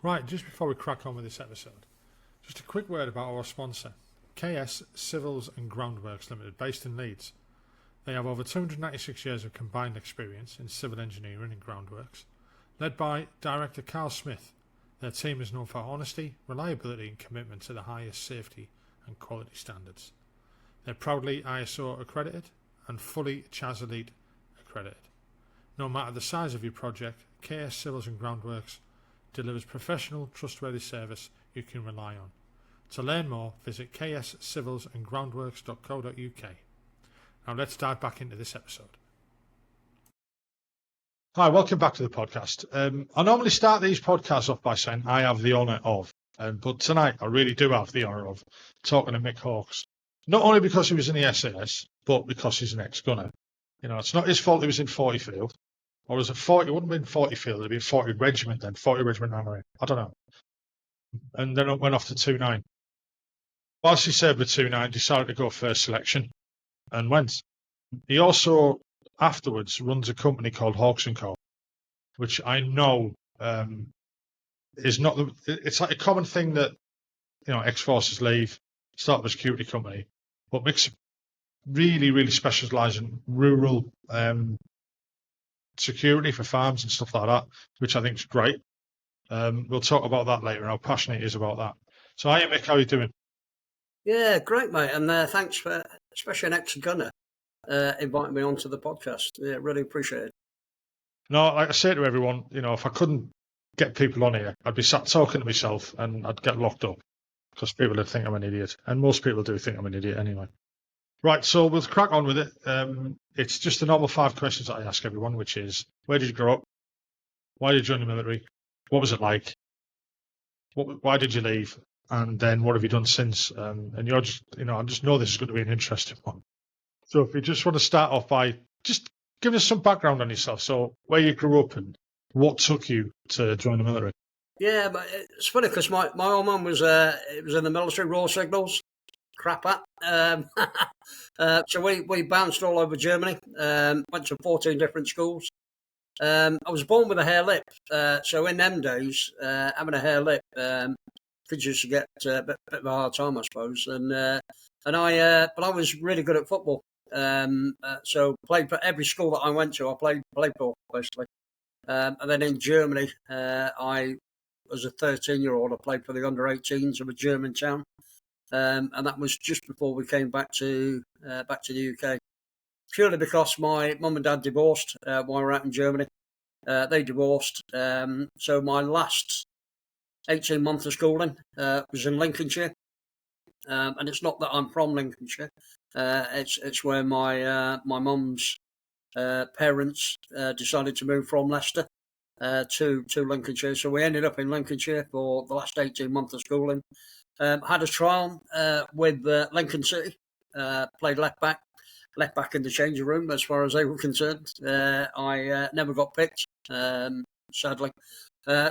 Right, just before we crack on with this episode, just a quick word about our sponsor, KS Civils and Groundworks Limited, based in Leeds. They have over 296 years of combined experience in civil engineering and groundworks. Led by Director Carl Smith, their team is known for honesty, reliability and commitment to the highest safety and quality standards. They're proudly ISO accredited and fully CHAS Elite accredited. No matter the size of your project, KS Civils and Groundworks delivers professional, trustworthy service you can rely on. To learn more, visit kscivilsandgroundworks.co.uk. Now let's dive back into this episode. Hi, welcome back to the podcast. I normally start these podcasts off by saying I have the honour of, but tonight I really do have the honour of talking to Mick Hawkes. Not only because he was in the SAS, but because he's an ex-gunner. You know, it's not his fault he was in 40 Field. Or was it 40? It wouldn't have been 40 Field, it would have been 40 Regiment then, 40 Regiment Hammering. I don't know. And then it went off to 2-9. Whilst he served with 2-9, decided to go first selection and went. He also, afterwards, runs a company called Hawkes & Co., which I know is not the... It's like a common thing that, you know, ex-forces leave, start up a security company, but Mick's really, really specialise in rural security for farms and stuff like that, which I think is great. We'll talk about that later, how passionate he is about that. So, hi, Mick, how are you doing? Yeah, great, mate. And thanks for, especially an ex-gunner, inviting me onto the podcast. Yeah, really appreciate it. No, like I say to everyone, you know, if I couldn't get people on here, I'd be sat talking to myself and I'd get locked up because people would think I'm an idiot. And most people do think I'm an idiot anyway. Right, so we'll crack on with it. It's just the normal 5 questions that I ask everyone, which is, where did you grow up? Why did you join the military? What was it like? Why did you leave? And then what have you done since? And you're just, you know, I just know this is going to be an interesting one. So if you just want to start off by just giving us some background on yourself. So where you grew up and what took you to join the military? Yeah, but it's funny because my old man was in the military, Royal Signals, crap at. So we bounced all over Germany, went to 14 different schools. I was born with a hair lip, so in them days, having a hair lip, kids used to get a bit of a hard time, I suppose. But I was really good at football. So played for every school that I went to. I played for basically. And then in Germany, I was a 13-year-old. I played for the under-18s of a German town, and that was just before we came back to the UK. Purely because my mum and dad divorced while we were out in Germany. They divorced. So my last 18 months of schooling was in Lincolnshire. And it's not that I'm from Lincolnshire. It's where my mum's parents decided to move from Leicester to Lincolnshire. So we ended up in Lincolnshire for the last 18 months of schooling. Had a trial with Lincoln City. Played left back in the changing room as far as they were concerned. I never got picked, sadly.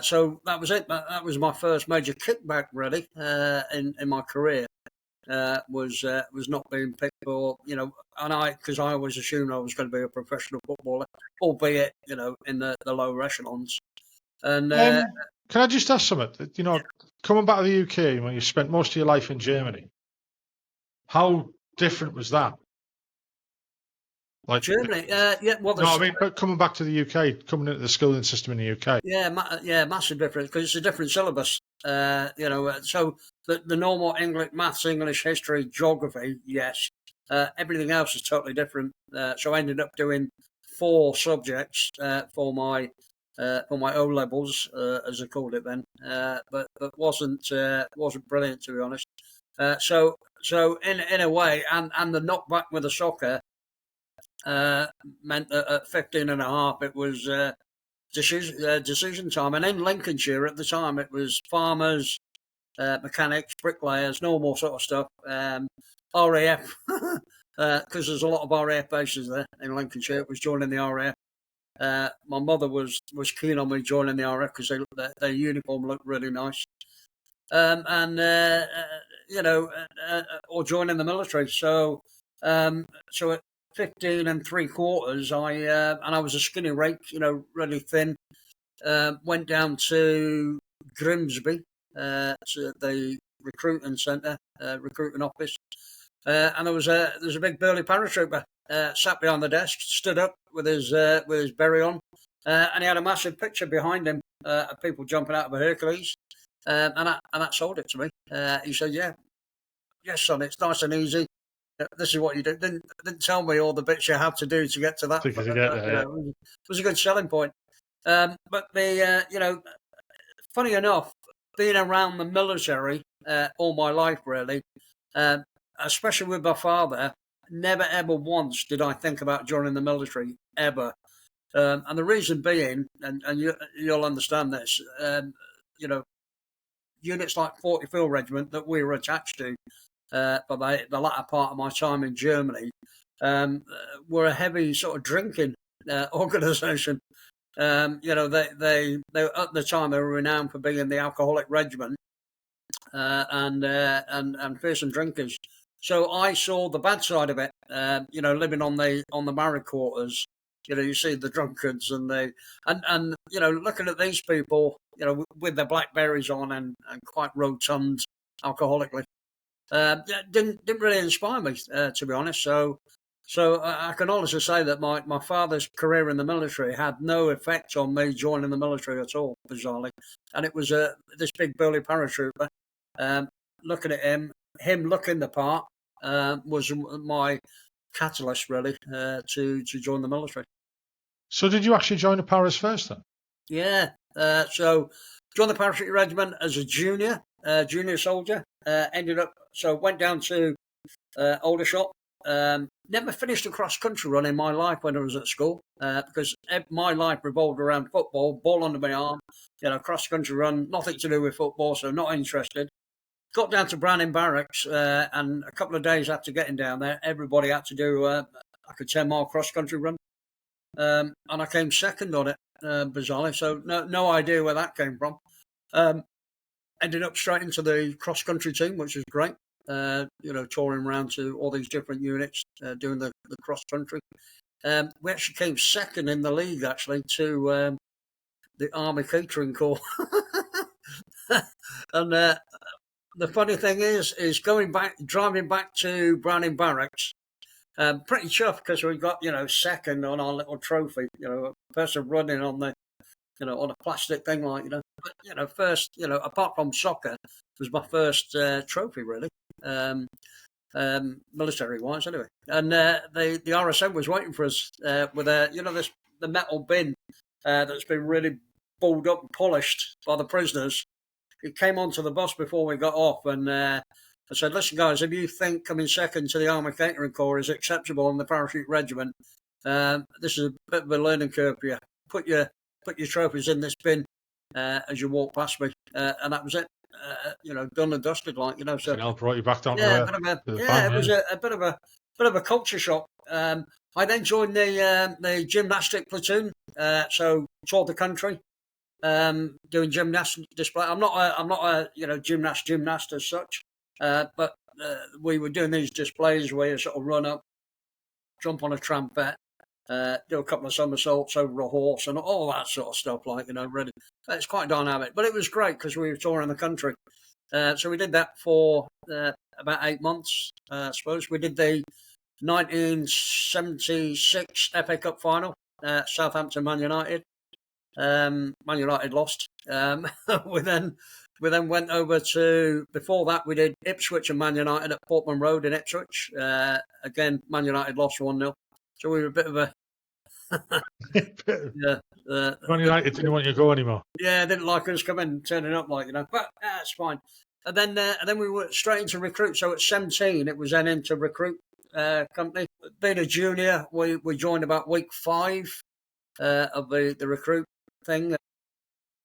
So that was it. That was my first major kickback, really, in my career. Was not being picked for, you know, and because I always assumed I was going to be a professional footballer, albeit, you know, in the lower echelons. And can I just ask something? You know, coming back to the UK when you spent most of your life in Germany, how different was that? Like Germany, yeah. Well, no, I mean, but coming back to the UK, coming into the schooling system in the UK. Yeah, massive difference because it's a different syllabus. You know, so the normal English, maths, English, history, geography, yes. Everything else is totally different. So I ended up doing 4 subjects for my O levels, as I called it then. But wasn't brilliant, to be honest. So in a way, and the knockback with the soccer. Meant that at 15 and a half it was decision time. And in Lincolnshire at the time it was farmers, mechanics, bricklayers, normal sort of stuff. RAF, because there's a lot of RAF bases there in Lincolnshire. It was joining the RAF. My mother was keen on me joining the RAF because their uniform looked really nice. You know, or joining the military. So at 15 3/4, I was a skinny rake, you know, really thin. Went down to Grimsby, to the recruiting centre, recruiting office, and there was a big burly paratrooper sat behind the desk, stood up with his berry on, and he had a massive picture behind him of people jumping out of a Hercules, and that sold it to me. He said, "Yeah, yes, son, it's nice and easy. This is what you do." Didn't tell me all the bits you have to do to get to that. To get there, It was a good selling point. But funny enough, being around the military all my life, really, especially with my father, never ever once did I think about joining the military, ever. And the reason being, and you'll understand this, units like 45th Regiment that we were attached to for the latter part of my time in Germany were a heavy sort of drinking organisation. They at the time they were renowned for being the alcoholic regiment and fearsome drinkers. So I saw the bad side of it. Living on the married quarters, you see the drunkards and looking at these people, with their blackberries on and quite rotund alcoholically. Didn't really inspire me, to be honest. So I can honestly say that my father's career in the military had no effect on me joining the military at all, bizarrely. And it was this big burly paratrooper. Looking at him looking the part was my catalyst, really, to join the military. So did you actually join the Paras first then? Yeah. So joined the Parachute Regiment as a junior soldier. Went down to Aldershot. Never finished a cross-country run in my life when I was at school because my life revolved around football, ball under my arm, cross-country run, nothing to do with football, so not interested. Got down to Browning Barracks and a couple of days after getting down there, everybody had to do like a 10-mile cross-country run. And I came second on it, bizarrely, so no idea where that came from. Ended up straight into the cross-country team, which was great. Touring around to all these different units, doing the cross-country. We actually came second in the league, actually, to the Army Catering Corps. And the funny thing is driving back to Browning Barracks, pretty chuffed because we got, second on our little trophy, a person running on the, on a plastic thing but, first, apart from soccer, was my first trophy, really, military-wise, anyway. And the RSM was waiting for us with the metal bin that's been really balled up and polished by the prisoners. It came onto the bus before we got off, and I said, "Listen, guys, if you think coming second to the Army Catering Corps is acceptable in the Parachute Regiment, this is a bit of a learning curve for you. Put your trophies in this bin as you walk past me," and that was it. Done and dusted, So I'll brought you back down. It was a bit of a culture shock. I then joined the gymnastic platoon, so toured the country. Doing gymnastic display. I'm not a gymnast as such, but we were doing these displays where you sort of run up, jump on a trampette, do a couple of somersaults over a horse and all that sort of stuff, really. It's quite dynamic, but it was great because we were touring the country. So we did that for about 8 months, I suppose. We did the 1976 FA Cup final, Southampton Man United. Man United lost. We then went over to, before that we did Ipswich and Man United at Portman Road in Ipswich. Again, Man United lost 1-0. So we were a bit of a Man United didn't want you to go anymore. Yeah, didn't like us turning up but it's fine. And then we were straight into recruit. So at 17, it was then into recruit company. Being a junior, we joined about week 5 of the recruit thing.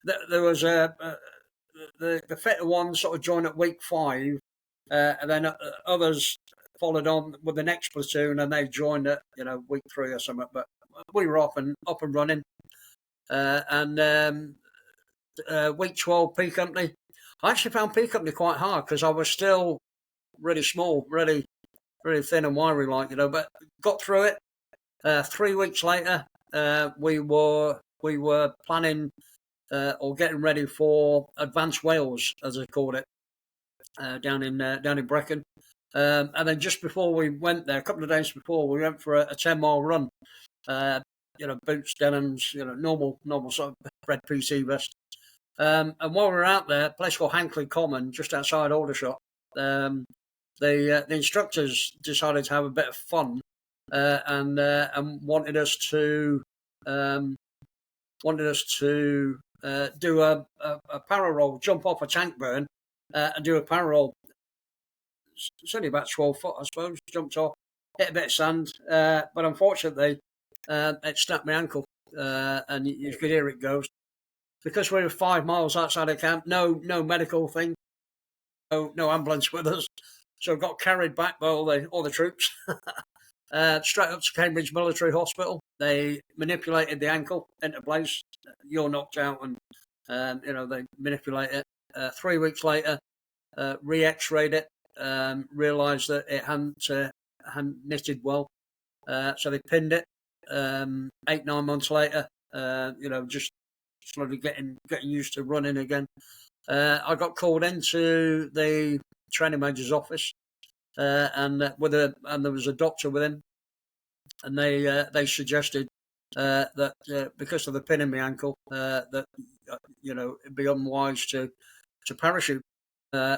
There was the fitter one sort of joined at week 5, and then others followed on with the next platoon, and they joined at week 3 or something. But we were up and running. Week 12 P Company. I actually found P Company quite hard because I was still really small, really thin and wiry, but got through it. 3 weeks later, we were planning or getting ready for Advanced Wales, as they called it, down in Brecon. And then just before we went there, a couple of days before, we went for a 10-mile run. Boots, denims, normal sort of red PC vest. And while we were out there, a place called Hankley Common, just outside Aldershot, the instructors decided to have a bit of fun and wanted us to do a para roll, jump off a tank burn and do a para roll. It's only about 12 foot, I suppose. Jumped off, hit a bit of sand, but unfortunately, it snapped my ankle, and you could hear it go. Because we were 5 miles outside of camp, no medical thing, no ambulance with us, so got carried back by all the troops, straight up to Cambridge Military Hospital. They manipulated the ankle into place. You're knocked out, and they manipulate it. 3 weeks later, re-X-rayed it, realised that it hadn't knitted well, so they pinned it. 8-9 months later, just slowly getting used to running again. I got called into the training major's office, and there was a doctor with him, and they suggested that because of the pin in my ankle, that it'd be unwise to parachute.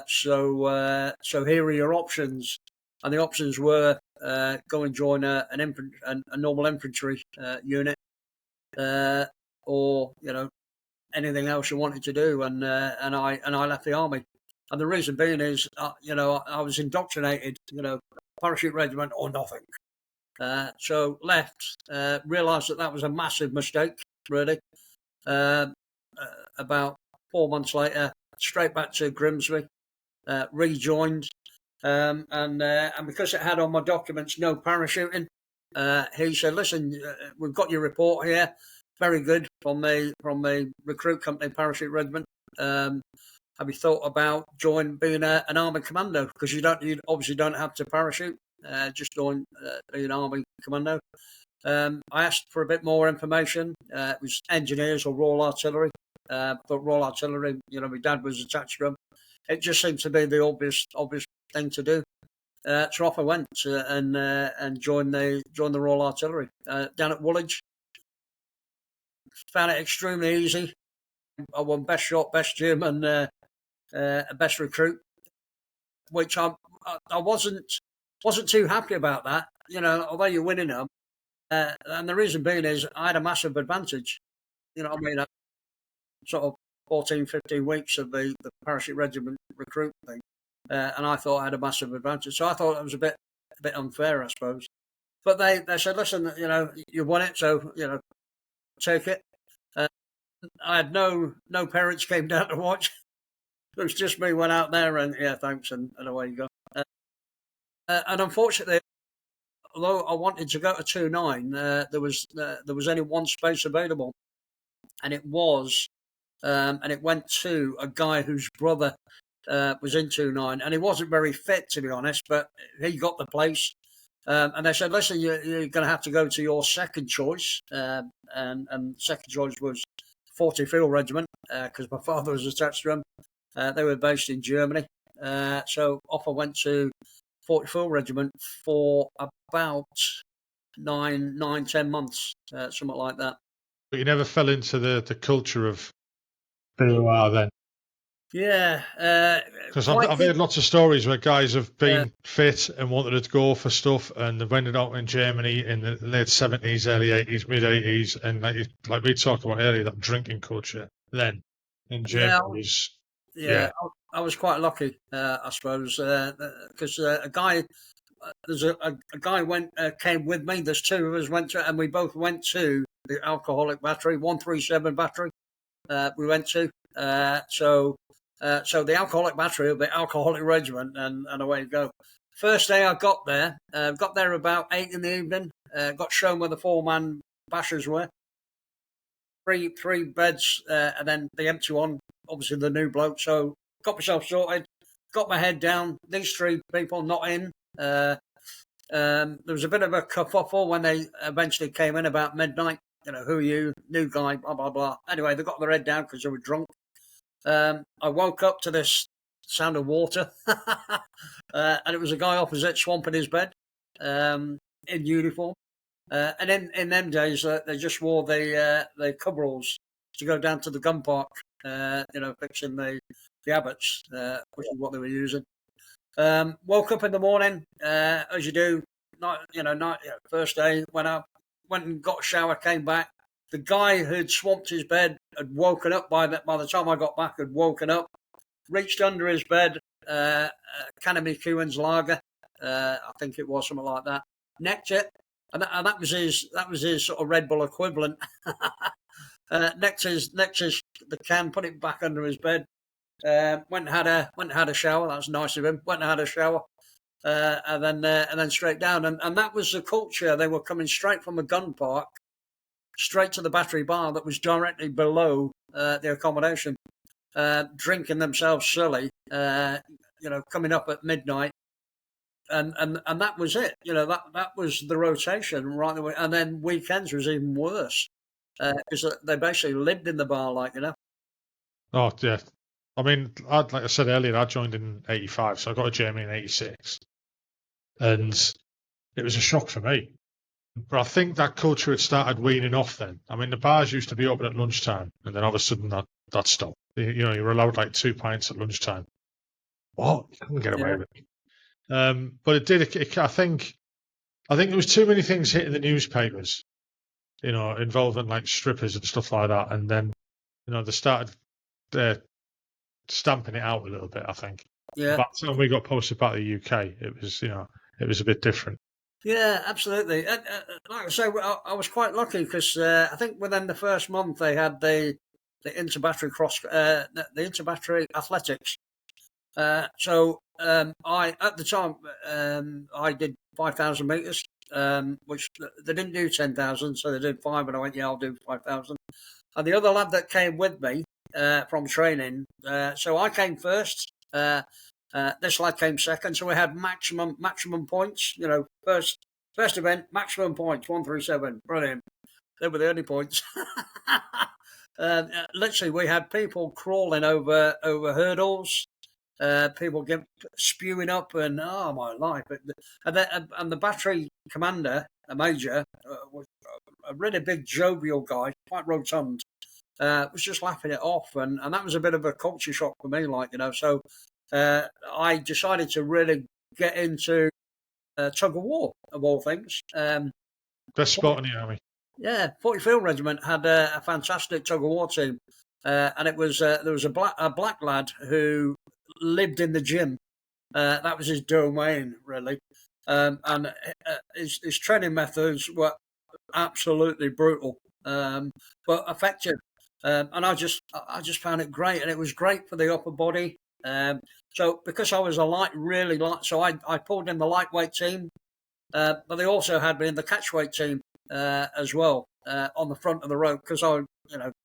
So here are your options, and the options were go and join a normal infantry unit, or anything else you wanted to do, and I left the army, and the reason being is I was indoctrinated, Parachute Regiment or nothing. So left, realised that was a massive mistake, really. About 4 months later, straight back to Grimsby, rejoined, and because it had on my documents no parachuting, he said, "Listen, we've got your report here, very good from the recruit company, Parachute Regiment. Have you thought about being an army commando? Because you obviously don't have to parachute, just join being an army commando." I asked for a bit more information. It was engineers or Royal Artillery. I thought Royal Artillery, my dad was attached to them. It just seemed to be the obvious thing to do. So off I went and joined the Royal Artillery down at Woolwich. Found it extremely easy. I won best shot, best gym, and best recruit, which I wasn't too happy about that. Although you're winning them, and the reason being is I had a massive advantage. Sort of 14, 15 weeks of the Parachute Regiment recruit thing, and I thought I had a massive advantage. So I thought it was a bit unfair, I suppose. But they said, "Listen, you won it, so take it." I had no parents came down to watch. It was just me, went out there, and yeah, thanks, and away you go. And unfortunately, although I wanted to go to 2-9, there was only one space available, and it went to a guy whose brother was in 2-9, and he wasn't very fit, to be honest, but he got the place. And they said, "Listen, you're going to have to go to your second choice," and second choice was 40 Field Regiment, because my father was attached to them. They were based in Germany. So off I went to 40 Field Regiment for about 9-10 months, something like that. But you never fell into the culture of BOR then? Yeah. Because I've heard lots of stories where guys have been fit and wanted to go for stuff, and they've ended up in Germany in the late 70s, early 80s, mid 80s, and like we talked about earlier, that drinking culture then in Germany was. Yeah, I was quite lucky, I suppose, because a guy, there's a guy came with me. There's two of us went to, and we both went to the alcoholic battery, 137 battery. We went to, so the alcoholic battery of the alcoholic regiment, and away you go. First day I got there about 8 in the evening. Got shown where the 4-man bashers were. Three beds, and then the empty one, obviously the new bloke. So got myself sorted, got my head down. These 3 people not in. There was a bit of a kerfuffle when they eventually came in about midnight. who are you? New guy, blah, blah, blah. Anyway, they got their head down because they were drunk. I woke up to this sound of water, and it was a guy opposite swamping his bed in uniform. And in them days, they just wore the coveralls to go down to the gun park, fixing the abbots, which is what they were using. Woke up in the morning, as you do, first day, went and got a shower, came back. The guy who'd swamped his bed had woken up by the time I got back, had woken up, reached under his bed, can of McEwen's lager, I think it was something like that, necked it, and that was his sort of Red Bull equivalent. Necked the can, put it back under his bed, went and had a shower. That was nice of him. Went and had a shower, and then straight down, and that was the culture. They were coming straight from the gun park, straight to the battery bar that was directly below the accommodation, drinking themselves silly, coming up at midnight, and that was it. That was the rotation right away. And then weekends was even worse because they basically lived in the bar, Oh, yeah. I mean, like I said earlier, I joined in '85, so I got to Germany in '86, and it was a shock for me. But I think that culture had started weaning off then. I mean, the bars used to be open at lunchtime, and then all of a sudden that stopped. You were allowed like 2 pints at lunchtime. What? You couldn't get away with it. But it did. I think there was too many things hitting the newspapers, involving like strippers and stuff like that, and then they started stamping it out a little bit. I think. Yeah. By the time we got posted back to the UK, it was a bit different. Yeah, absolutely. Like I say, I was quite lucky because I think within the first month they had the inter-battery the inter-battery athletics. So I at the time I did 5,000 meters, which they didn't do 10,000, so they did 5, and I went, yeah, I'll do 5,000. And the other lad that came with me from training, so I came first. This lad came second, so we had maximum points. First event, maximum points, 137. Brilliant. They were the only points. Literally, we had people crawling over hurdles. People spewing up, and oh my life! And the battery commander, a major, was a really big, jovial guy, quite rotund. Was just laughing it off, and that was a bit of a culture shock for me, So I decided to really get into tug of war, of all things. Best spot in the army. Yeah, 45th Regiment had a fantastic tug of war team, and it was there was a black lad who lived in the gym. That was his domain, really, and his training methods were absolutely brutal, but effective. And I just found it great, and it was great for the upper body. So because I was really light, so I pulled in the lightweight team, but they also had me in the catchweight team as well on the front of the rope because I,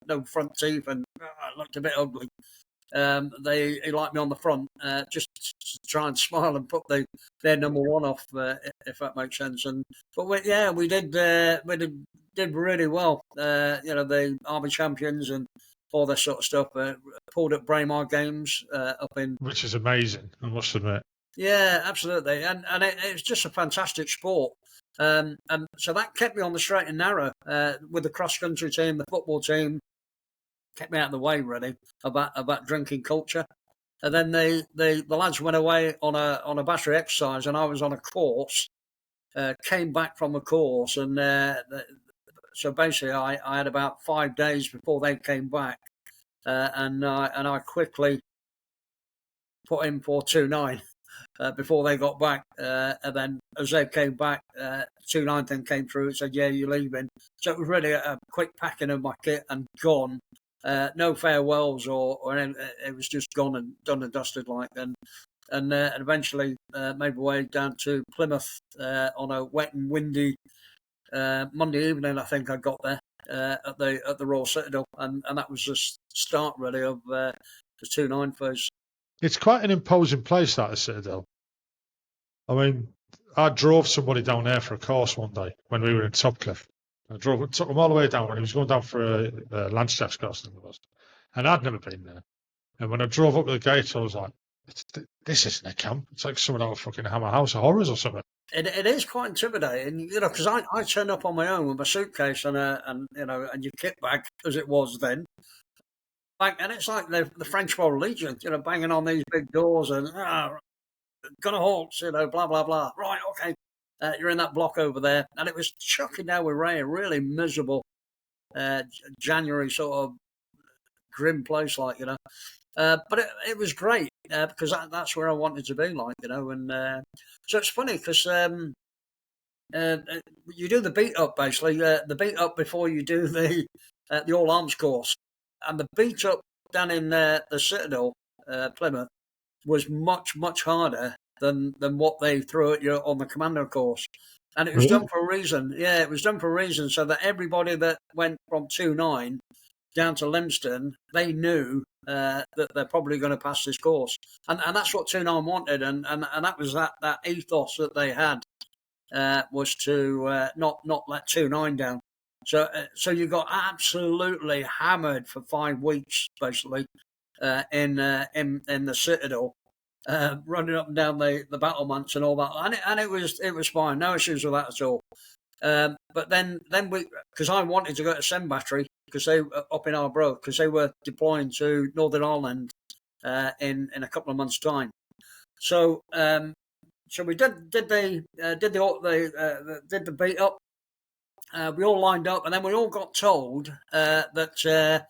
no front teeth and I looked a bit ugly. They liked me on the front just to try and smile and put their number one off, if that makes sense. But we did really well. The Army champions and all this sort of stuff. Pulled at Braemar Games up in, which is amazing, I must admit. Yeah, absolutely, and it's just a fantastic sport. And so that kept me on the straight and narrow with the cross country team, the football team. Kept me out of the way, really, about drinking culture. And then the lads went away on a battery exercise, and I was on a course. Came back from the course, and so basically I had about 5 days before they came back, and I quickly put in for 2.9 before they got back, and then as they came back, 2.9 then came through and said, "Yeah, you're leaving." So it was really a quick packing of my kit and gone. No farewells or anything. It was just gone and done and dusted and eventually made my way down to Plymouth on a wet and windy Monday evening. I think I got there at the Royal Citadel, and that was the start really of the 2.9 phase. It's quite an imposing place, that, the Citadel. I mean, I drove somebody down there for a course one day when we were in Topcliffe. I took him all the way down when he was going down for a Landschaft's crossing, and I'd never been there. And when I drove up to the gate, I was like, "This isn't a camp. It's like something out of fucking Hammer House of Horrors or something." It is quite intimidating, because I turned up on my own with my suitcase and your kit bag as it was then. And it's like the French Royal Legion, banging on these big doors and gonna halt, blah blah blah. Right, okay, you're in that block over there, and it was chucking down with rain, a really miserable January sort of grim place, like. But it was great because that's where I wanted to be, like, and so it's funny because you do the beat up basically, the beat up before you do the all arms course, and the beat up down in the Citadel, Plymouth, was much harder than what they threw at you on the Commando course, and it was done for a reason. Yeah, it was done for a reason, so that everybody that went from 2.9 down to Limston, they knew that they're probably going to pass this course, and that's what 2.9 wanted, and that was that ethos that they had, was to not let 2.9 down. So you got absolutely hammered for 5 weeks basically in the Citadel, running up and down the battlements and all that, and it was fine, no issues with that at all. But then we, because I wanted to go to Sem Battery because they up in Arbroath, because they were deploying to Northern Ireland in a couple of months' time. So we did the beat up. We all lined up, and then we all got told that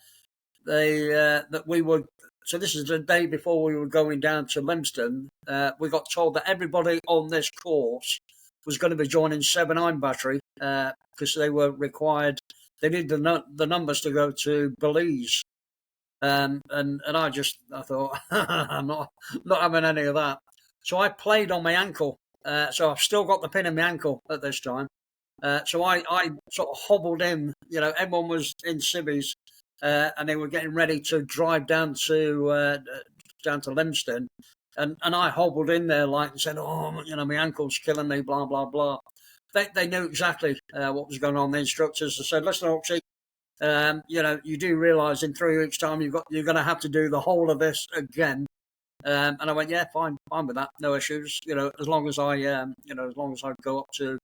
we were. So this is the day before we were going down to Limston. We got told that everybody on this course was going to be joining 7.9 Battery because they were required. They needed the numbers to go to Belize, and I thought I'm not having any of that. So I played on my ankle. So I've still got the pin in my ankle at this time. So I sort of hobbled in. Everyone was in civvies, and they were getting ready to drive down to Limston. And I hobbled in there and said, "Oh, my ankle's killing me, blah, blah, blah." They knew exactly what was going on. The instructors said, "Listen, Oxy, you do realise in 3 weeks' time you're going to have to do the whole of this again." And I went, "Yeah, fine with that, no issues. As long as I go up to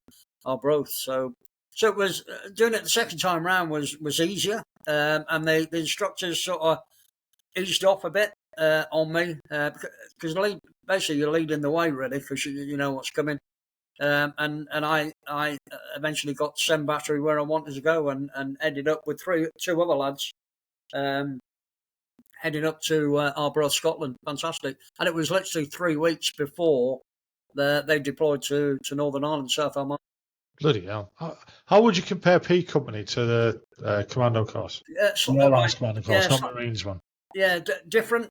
Arbroath." So it was doing it the second time round was easier, and the instructors sort of eased off a bit on me because basically you're leading the way really because you know what's coming. And I eventually got to Sem Battery where I wanted to go and ended up with two other lads heading up to Arbroath, Scotland. Fantastic. And it was literally 3 weeks before they deployed to Northern Ireland, South Armagh. Bloody hell. How would you compare P Company to the Commando course? Commando course, not Marines one. Yeah, different.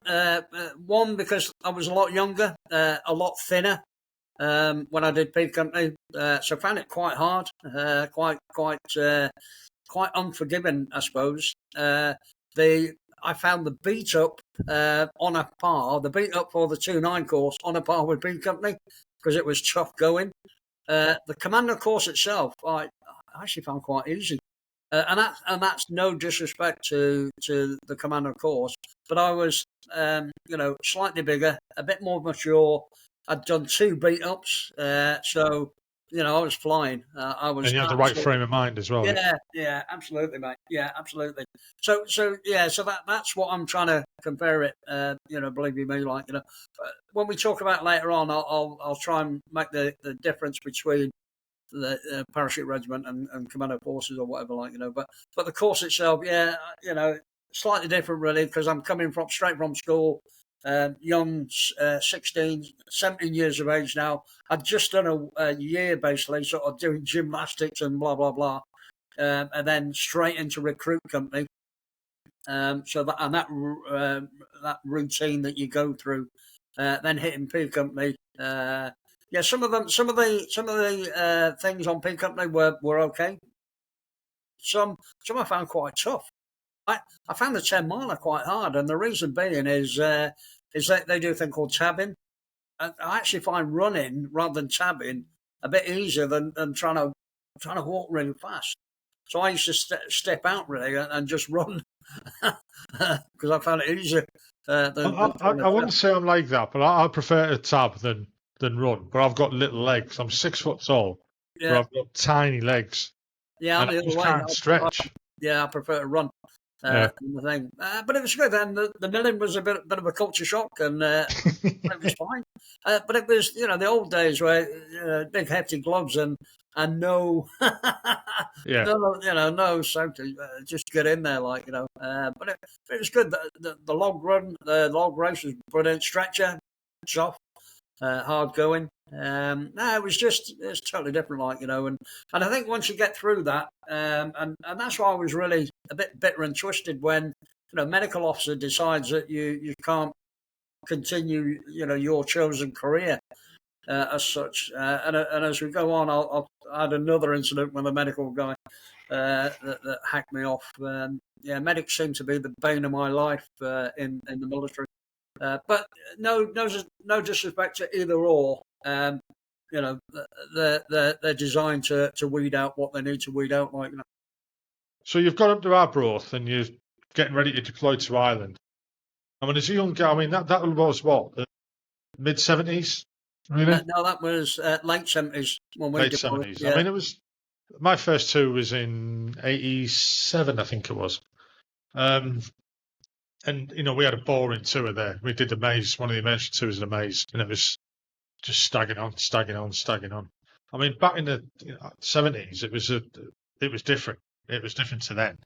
One, because I was a lot younger, a lot thinner when I did P Company, so I found it quite hard, quite unforgiving, I suppose. I found the beat up on a par, the beat up for the 2.9 course on a par with P Company because it was tough going. The Commando course itself, I actually found quite easy. And that's no disrespect to the Commando course, but I was, slightly bigger, a bit more mature. I'd done 2 beat ups, so I was flying. I was. And you had the right frame of mind as well. Yeah, absolutely, mate. Yeah, absolutely. So that's what I'm trying to compare it. Believe you me, when we talk about it later on, I'll try and make the difference between the Parachute Regiment and Commando Forces or whatever, but the course itself, slightly different really because I'm coming straight from school, young, 16, 17 years of age now. I'd just done a year basically sort of doing gymnastics and blah blah blah, and then straight into recruit company. So that routine that you go through, then hitting P Company. Yeah, some of the things on P Company were okay. Some I found quite tough. I found the 10 miler quite hard, and the reason being is that they do a thing called tabbing. I actually find running rather than tabbing a bit easier than trying to walk really fast. So I used to step out really and just run because I found it easier than I wouldn't say I'm like that, but I prefer to tab than run. But I've got little legs. I'm 6 foot tall, but yeah, I've got tiny legs, yeah. I'm and I the other just way. can't stretch. I prefer to run. Yeah. And the thing, but it was good. And the milling was a bit of a culture shock, and it was fine. But it was, the old days where big hefty gloves and no, Yeah. no safety, just get in there but it was good. The log run, the log race was brilliant. Stretcher, soft, hard going. No, it's totally different, and I think once you get through that, and that's why I was really a bit bitter and twisted when medical officer decides that you can't continue your chosen career as such. And as we go on, I had another incident with a medical guy that hacked me off. Medics seem to be the bane of my life in the military. But no disrespect to either or. They're designed to weed out what they need to weed out. So you've got up to Arbroath and you're getting ready to deploy to Ireland. I mean, as a young guy, I mean that was what, the mid-70s, really? No, that was late 70s when we Late deployed. 70s. Yeah. I mean, it was my first tour was in '87, I think it was. And we had a boring tour there. We did the maze, one of the immersion tours in the maze, and it was just staggering on. I mean, back in the 70s, it was different. It was different to then.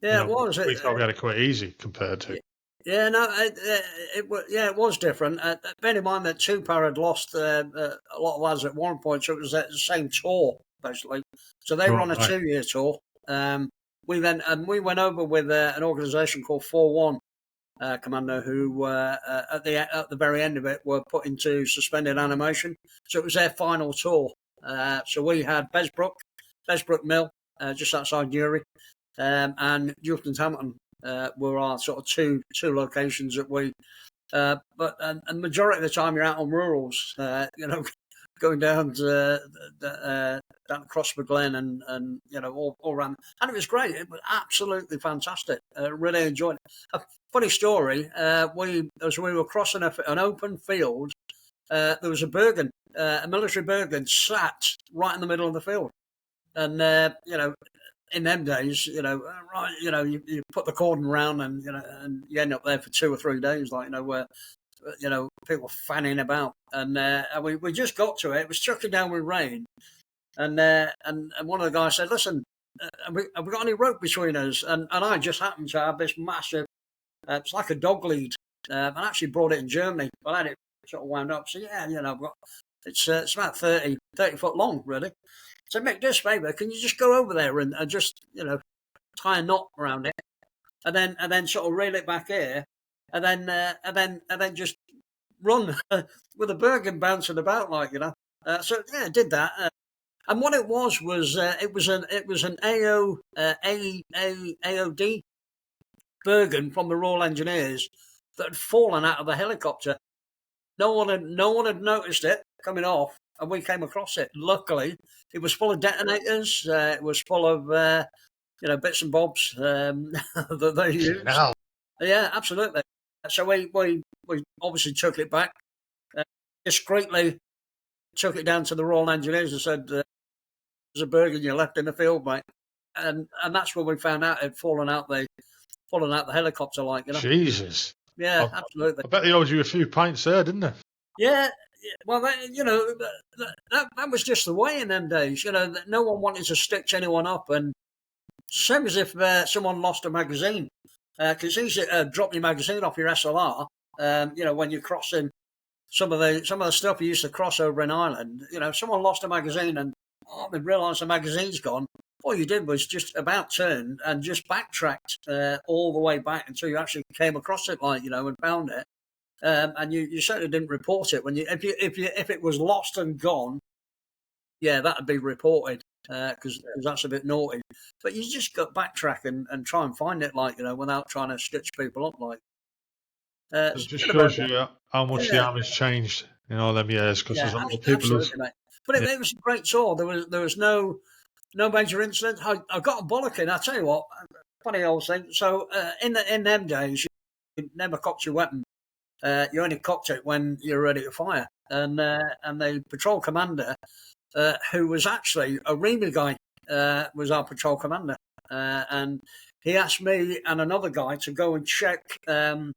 Yeah, it was. We thought we had it quite easy compared to. Yeah, no, it was different. Bear in mind that Two Para had lost a lot of lads at one point, so it was the same tour basically. So they were on a 2-year tour. We went over with an organisation called 4-1 Commando, who at the very end of it were put into suspended animation. So it was their final tour. So we had Besbrook Mill, just outside Newry, and Newton Hamilton were our sort of two locations that we. But the majority of the time you're out on rurals, going down to down across the Glen and all around, and it was great. It was absolutely fantastic. Really enjoyed it. A funny story: as we were crossing an open field, there was a military Bergen, sat right in the middle of the field, and in them days, you put the cordon around and you end up there for 2 or 3 days, where people fanning about, and we just got to it. It was chucking down with rain, and one of the guys said, "Listen, have we got any rope between us?" And I just happened to have this massive, it's like a dog lead, and I actually brought it in Germany, but I had it sort of wound up. So it's about 30 foot long, really. So Mick, do us a favour, can you just go over there and just tie a knot around it, and then sort of reel it back here, and then just run with a Bergen bouncing about So yeah, I did that, and what it was it was an AOD Bergen from the Royal Engineers that had fallen out of a helicopter. No one had noticed it coming off, and we came across it. Luckily, it was full of detonators. It was full of bits and bobs that they used. Yeah, absolutely. So we obviously took it back, discreetly took it down to the Royal Engineers and said, "There's a Bergen you left in the field, mate." And that's when we found out it had fallen out the helicopter, Jesus. Yeah, absolutely. I bet they owed you a few pints there, didn't they? Yeah. Well, that was just the way in them days. No one wanted to stitch anyone up, and same as if someone lost a magazine, because it's easy to drop your magazine off your SLR. When you're crossing some of the stuff you used to cross over in Ireland. If someone lost a magazine and they realised the magazine's gone, all you did was just about turn and just backtracked all the way back until you actually came across it, and found it. And you certainly didn't report it if it was lost and gone. Yeah, that'd be reported because that's a bit naughty. But you just got backtrack and try and find it, without trying to stitch people up, It just shows you how much the army's changed in all them years. Because there's a lot of people absolutely, mate. But it was a great tour. There was no No major incidents. I got a bollocking. I tell you what, funny old thing. So in them days, you never cocked your weapon. You only cocked it when you're ready to fire. And the patrol commander, who was actually a Remy guy, was our patrol commander. And he asked me and another guy to go and check the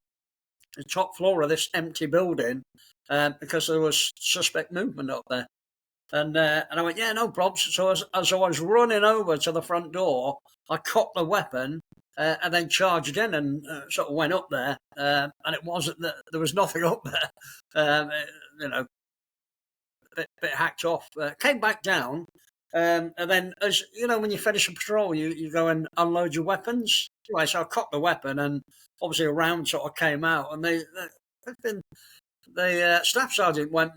top floor of this empty building because there was suspect movement up there. And I went, yeah, no problems. So as I was running over to the front door, I cocked the weapon and then charged in and sort of went up there. And it wasn't that there was nothing up there. A bit hacked off. Came back down. And then, as you know, when you finish a patrol, you go and unload your weapons. Anyway, so I cocked the weapon, and obviously a round sort of came out, and the staff sergeant went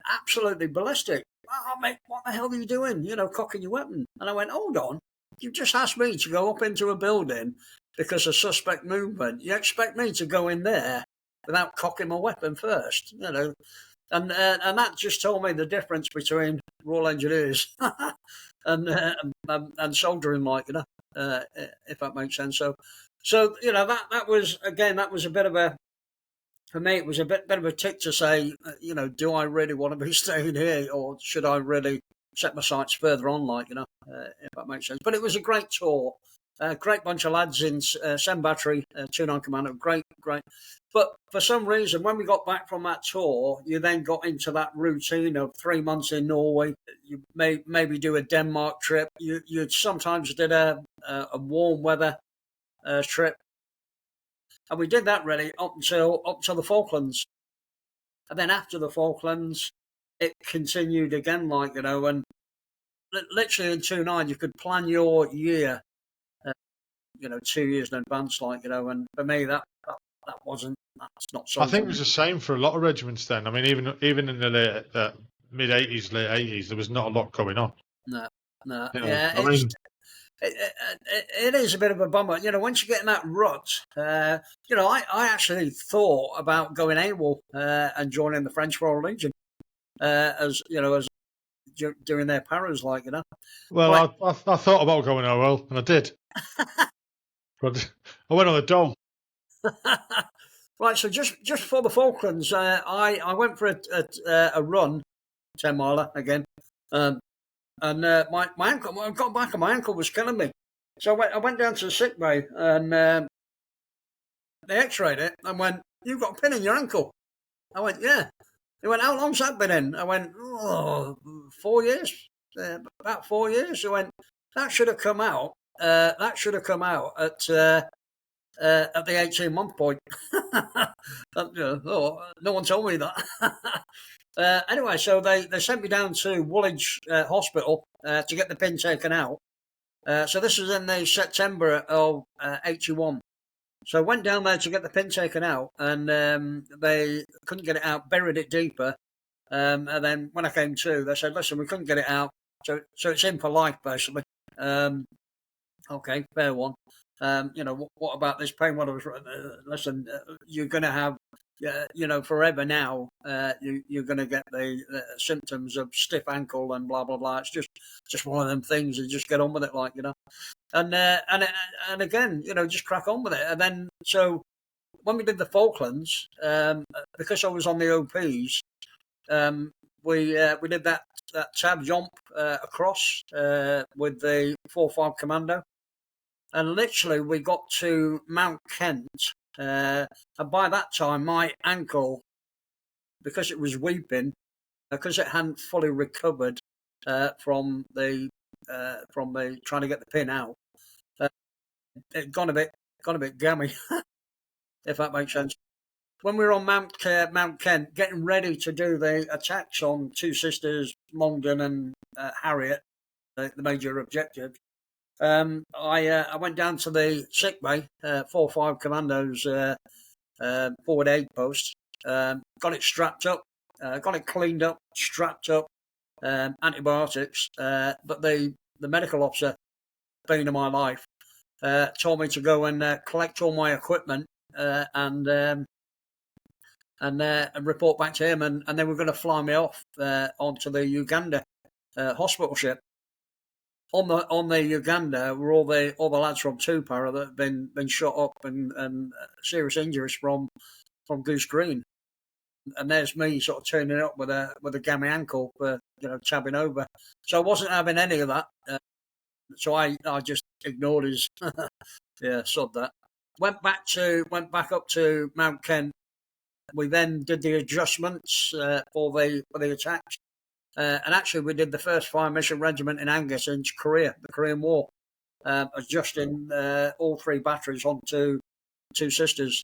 absolutely ballistic. Oh, mate, what the hell are you doing? Cocking your weapon. And I went, hold on. You just asked me to go up into a building because of suspect movement. You expect me to go in there without cocking my weapon first? And that just told me the difference between Royal Engineers and soldiering, if that makes sense. So that was a bit of a, for me, it was a bit of a tick to say, do I really want to be staying here, or should I really set my sights further on, if that makes sense. But it was a great tour. Great bunch of lads in Sem Battery, 29 Commando, great. But for some reason, when we got back from that tour, you then got into that routine of 3 months in Norway. You maybe do a Denmark trip. You sometimes did a warm weather trip. And we did that really up until the Falklands. And then after the Falklands, it continued again, and literally in 29, you could plan your year, 2 years in advance, and for me, that's not so. I think it was the same for a lot of regiments then. I mean, even in the mid-80s, late 80s, there was not a lot going on. No. Yeah, it is a bit of a bummer. Once you get in that rut, I actually thought about going AWOL and joining the French Royal Legion as doing their paras, Well, I thought about going AWOL, and I did. But I went on the dome. Right, so just before the Falklands, I went for a run, 10 miler again. And my ankle, when I got back, and my ankle was killing me. So I went down to the sick bay, and they x-rayed it and went, "You've got a pin in your ankle." I went, "Yeah." They went, "How long's that been in?" I went, 4 years, about 4 years. They went, "That should have come out. That should have come out at the 18-month point." No one told me that. Anyway, so they sent me down to Woolwich Hospital to get the pin taken out. So this was in the September of 81. So I went down there to get the pin taken out, and they couldn't get it out, buried it deeper. And then when I came to, they said, "Listen, we couldn't get it out, so it's in for life, basically." Okay, fair one. What about this pain? Listen, you're going to have, forever now. You're going to get the symptoms of stiff ankle and blah blah blah. It's just one of them things. You just get on with it, and again, just crack on with it. And then so when we did the Falklands, because I was on the OPs, we did that tab jump across with the 4-5 Commando. And literally, we got to Mount Kent, and by that time, my ankle, because it was weeping, because it hadn't fully recovered from the trying to get the pin out, it gone a bit gammy, if that makes sense. When we were on Mount Kent, getting ready to do the attacks on Two Sisters, Mongden, and Harriet, the major objectives. I went down to the sick bay, 4-5 Commandos forward aid post, got it strapped up, got it cleaned up, strapped up, antibiotics, but the medical officer, bane of my life, told me to go and collect all my equipment and report back to him, and they were going to fly me off onto the Uganda hospital ship. on the Uganda were all the lads from Tupara that had been shot up and serious injuries from Goose Green. And there's me sort of turning up with a gammy ankle for tabbing over. So I wasn't having any of that. So I just ignored his sod that. Went back up to Mount Kent. We then did the adjustments for the attacks. And actually, we did the first fire mission regiment in Angus in Korea, the Korean War, adjusting all 3 batteries onto 2 sisters.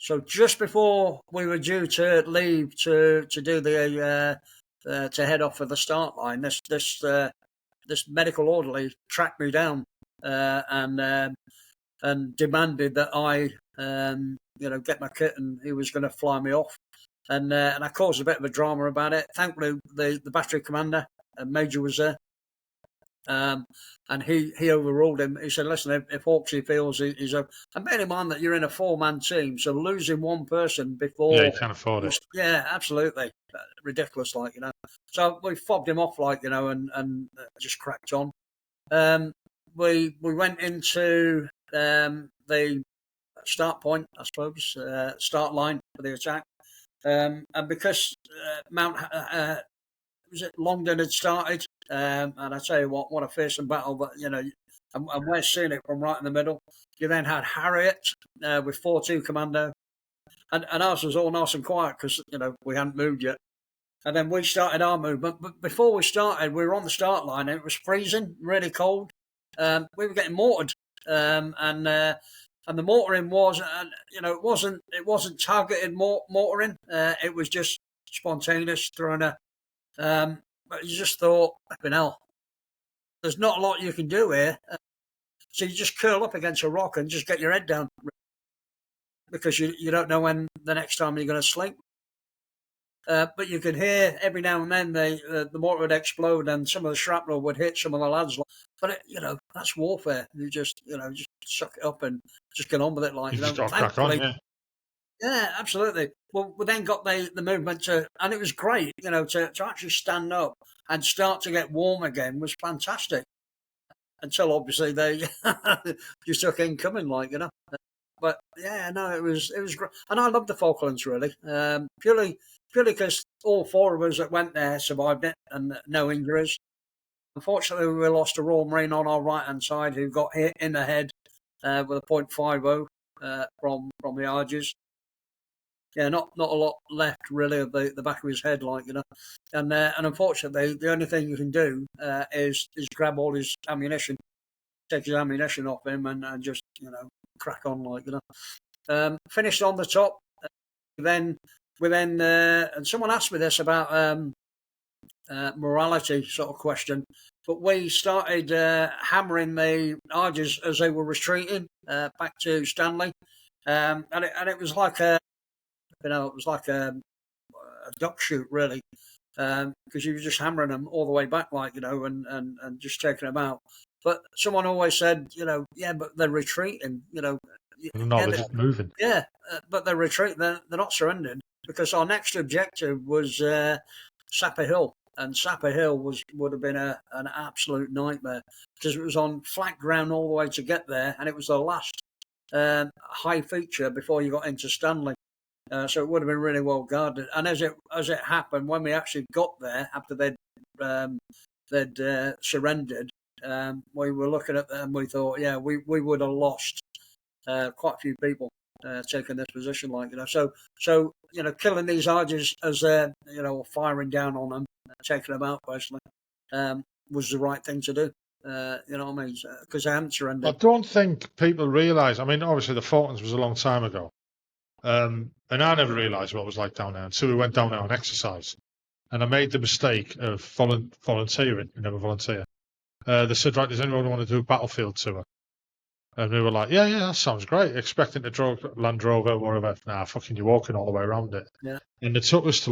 So just before we were due to leave to do the to head off for the start line, this medical orderly tracked me down and demanded that I get my kit, and he was going to fly me off. And I caused a bit of a drama about it. Thankfully, the battery commander, Major, was there. And he overruled him. He said, listen, if Hawksy feels he's a... And bear in mind that you're in a 4-man team, so losing one person before... Yeah, you can't afford it. Yeah, absolutely. Ridiculous, So we fobbed him off, and just cracked on. We went into the start point, I suppose, start line for the attack. And because Longdon had started, and I tell you what a fearsome battle! But and we're seeing it from right in the middle. You then had Harriet with 4-2 Commando, and ours was all nice and quiet because we hadn't moved yet. And then we started our movement. But before we started, we were on the start line, and it was freezing, really cold. We were getting mortared, and the mortaring was, it wasn't targeted mortaring. It was just spontaneous, throwing a. But you just thought, flipping hell, there's not a lot you can do here. So you just curl up against a rock and just get your head down, because you don't know when the next time you're going to sleep. But you could hear every now and then the mortar would explode, and some of the shrapnel would hit some of the lads. But that's warfare. You just just suck it up and just get on with it. Just got to crack on, yeah. Yeah, absolutely. Well, we then got the movement to, and it was great, to actually stand up and start to get warm again was fantastic. Until obviously they just took incoming, But yeah, no, it was great, and I loved the Falklands really, purely because all 4 of us that went there survived it and no injuries. Unfortunately, we lost a Royal Marine on our right hand side who got hit in the head with a .50 from the Arges. Yeah, not a lot left really of the back of his head, and unfortunately, the only thing you can do is grab all his ammunition, take his ammunition off him, and just crack on, Finished on the top. Then and someone asked me this about morality sort of question, but we started hammering the Arges as they were retreating back to Stanley, and it was like a. It was like a duck shoot, really, because you were just hammering them all the way back, and just taking them out. But someone always said, yeah, but they're retreating, No, they're just moving. Yeah, but they're retreating. They're not surrendering, because our next objective was Sapper Hill, and Sapper Hill would have been an absolute nightmare because it was on flat ground all the way to get there, and it was the last high feature before you got into Stanley. So it would have been really well guarded. And as it happened, when we actually got there after they'd surrendered, we were looking at them and we thought, yeah, we would have lost quite a few people taking this position, So killing these Arges as they're firing down on them, taking them out basically, was the right thing to do. You know what I mean? Because they hadn't surrendered. I don't think people realise. I mean, obviously the Falklands was a long time ago. And I never realised what it was like down there until we went down there on exercise. And I made the mistake of volunteering. You never volunteer. They said, right, does anyone want to do a battlefield tour? And we were like, yeah, that sounds great. Expecting to Land Rover, whatever. Nah, fucking you're walking all the way around it. Yeah. And they took us to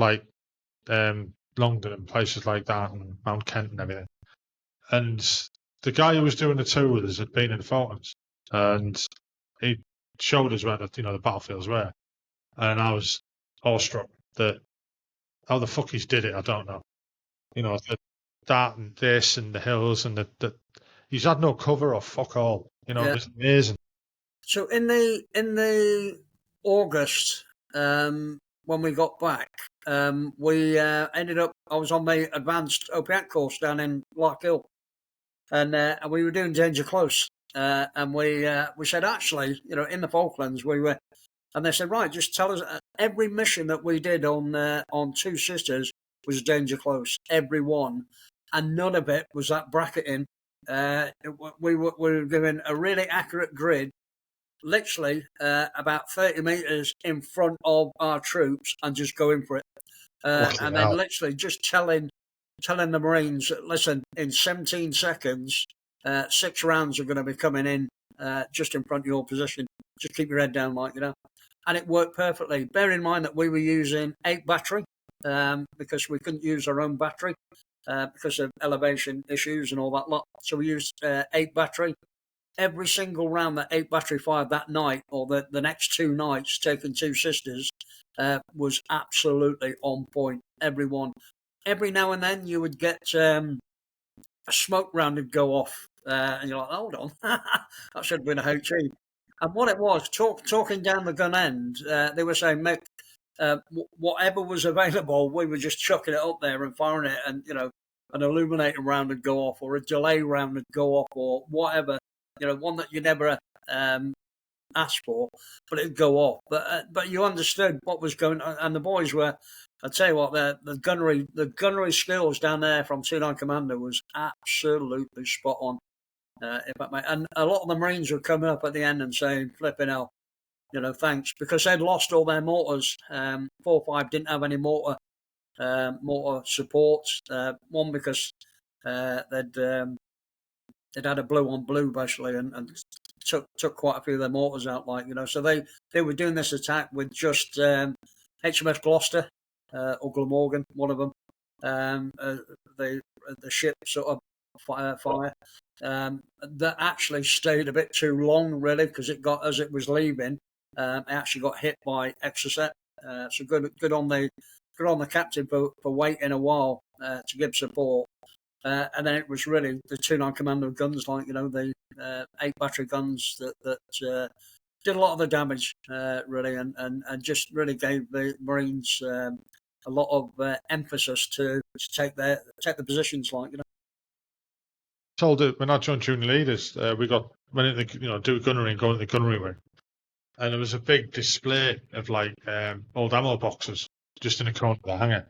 Longdon and places like that, and Mount Kent and everything. And the guy who was doing the tour with us had been in the Falklands. And he showed us where the battlefields were, and I was awestruck that how the fuck he's did it. I don't know, that and this and the hills and the He's had no cover or fuck all. You know, Yeah. it was amazing. So in the August, when we got back, we ended up. I was on my advanced opiate course down in Larkhill, and we were doing Danger Close, and we said actually, you know, in the Falklands we were, and they said right, just tell us every mission that we did on Two Sisters was Danger Close, every one, and none of it was that bracketing. We were given a really accurate grid, literally about 30 metres in front of our troops, and just going for it. And then literally just telling the Marines, listen, in 17 seconds, 6 rounds are going to be coming in just in front of your position. Just keep your head down, like, you know. And it worked perfectly. Bear in mind that we were using 8 battery because we couldn't use our own battery because of elevation issues and all that lot. So we used 8 battery. Every single round that 8 battery fired that night or the next 2 nights, taking Two Sisters, was absolutely on point. Every one. Every now and then you would get a smoke round would go off, and you're like, hold on, that should have been a HE. And what it was, talking down the gun end, they were saying, Mick, whatever was available, we were just chucking it up there and firing it, and you know, an illuminator round would go off, or a delay round would go off, or whatever, you know, one that you never asked for, but it'd go off. But you understood what was going on, and the boys were. I tell you what, the gunnery skills down there from 29 Commando was absolutely spot on. And a lot of the Marines were coming up at the end and saying, "Flipping hell, you know, thanks," because they'd lost all their mortars. 4-5 didn't have any mortar support. One because they'd had a blue on blue basically, and took quite a few of their mortars out, like, you know. So they were doing this attack with just HMS Gloucester or Glamorgan, one of them. The ship sort of fire that actually stayed a bit too long, really, because it got, as it was leaving, it actually got hit by Exocet. So good on the captain for waiting a while to give support. And then it was really the 29 Commando guns, like, you know, the 8 battery guns that did a lot of the damage, really, and just really gave the Marines a lot of emphasis to take the positions, like, you know. Told it when I joined junior leaders, we went in the, you know, do gunnery and go into the gunnery wing, and there was a big display of like old ammo boxes just in the corner of the hangar.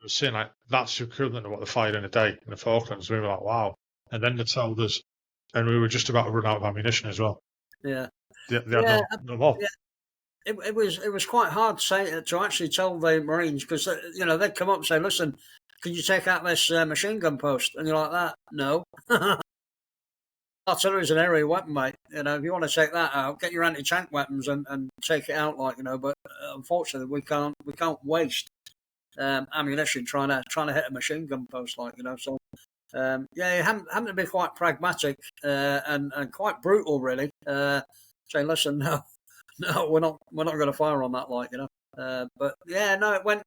I was saying like that's equivalent to what they fired in a day in the Falklands. We were like, wow. And then they told us, and we were just about to run out of ammunition as well. Yeah, They had no more. Yeah. It was quite hard to actually tell the Marines, because you know, they'd come up and say, "Listen, can you take out this machine gun post?" And you're like, "That no." Artillery is an area weapon, mate. You know, if you want to take that out, get your anti-tank weapons and take it out, like, you know. But unfortunately, we can't waste ammunition trying to hit a machine gun post, like, you know. So yeah, you having to be quite pragmatic and quite brutal, really. Saying, "Listen, no, we're not going to fire on that," like, you know. But yeah, no, it went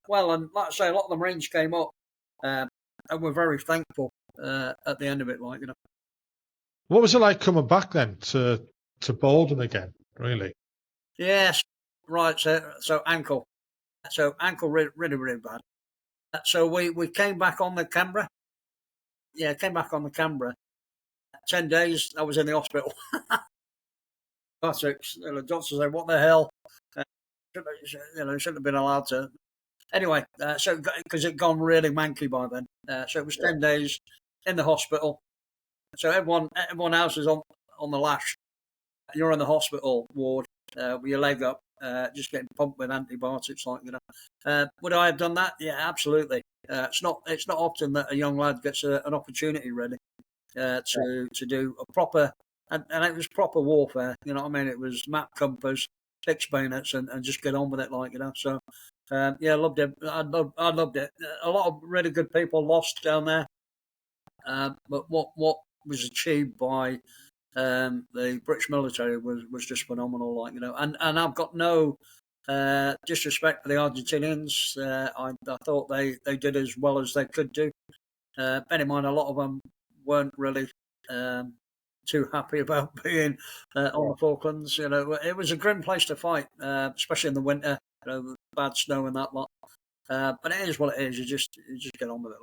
well, and like I say, a lot of the Marines came up and were very thankful at the end of it, like, you know. What was it like coming back then to Baldwin again? Really? Yes, right. So ankle, really, really bad. So we came back on the Canberra. Yeah, came back on the Canberra. 10 days, I was in the hospital. The doctor said, "What the hell?" You know, shouldn't have been allowed to. Anyway, so because it'd gone really manky by then, so it was 10 days in the hospital. So everyone else is on the lash. You're in the hospital ward with your leg up, just getting pumped with antibiotics, like, you know. Would I have done that? Yeah, absolutely. It's not often that a young lad gets an opportunity, really, to do a proper, and it was proper warfare. You know what I mean? It was map compass, fixed bayonets, and just get on with it, like, you know. So yeah, I loved it. I loved it. A lot of really good people lost down there, but what was achieved by the British military was just phenomenal, like, you know. And I've got no disrespect for the Argentinians. I thought they did as well as they could do. Bear in mind, a lot of them weren't really too happy about being on the Falklands. It was a grim place to fight, especially in the winter. Bad snow and that lot. But it is what it is. You just get on with it,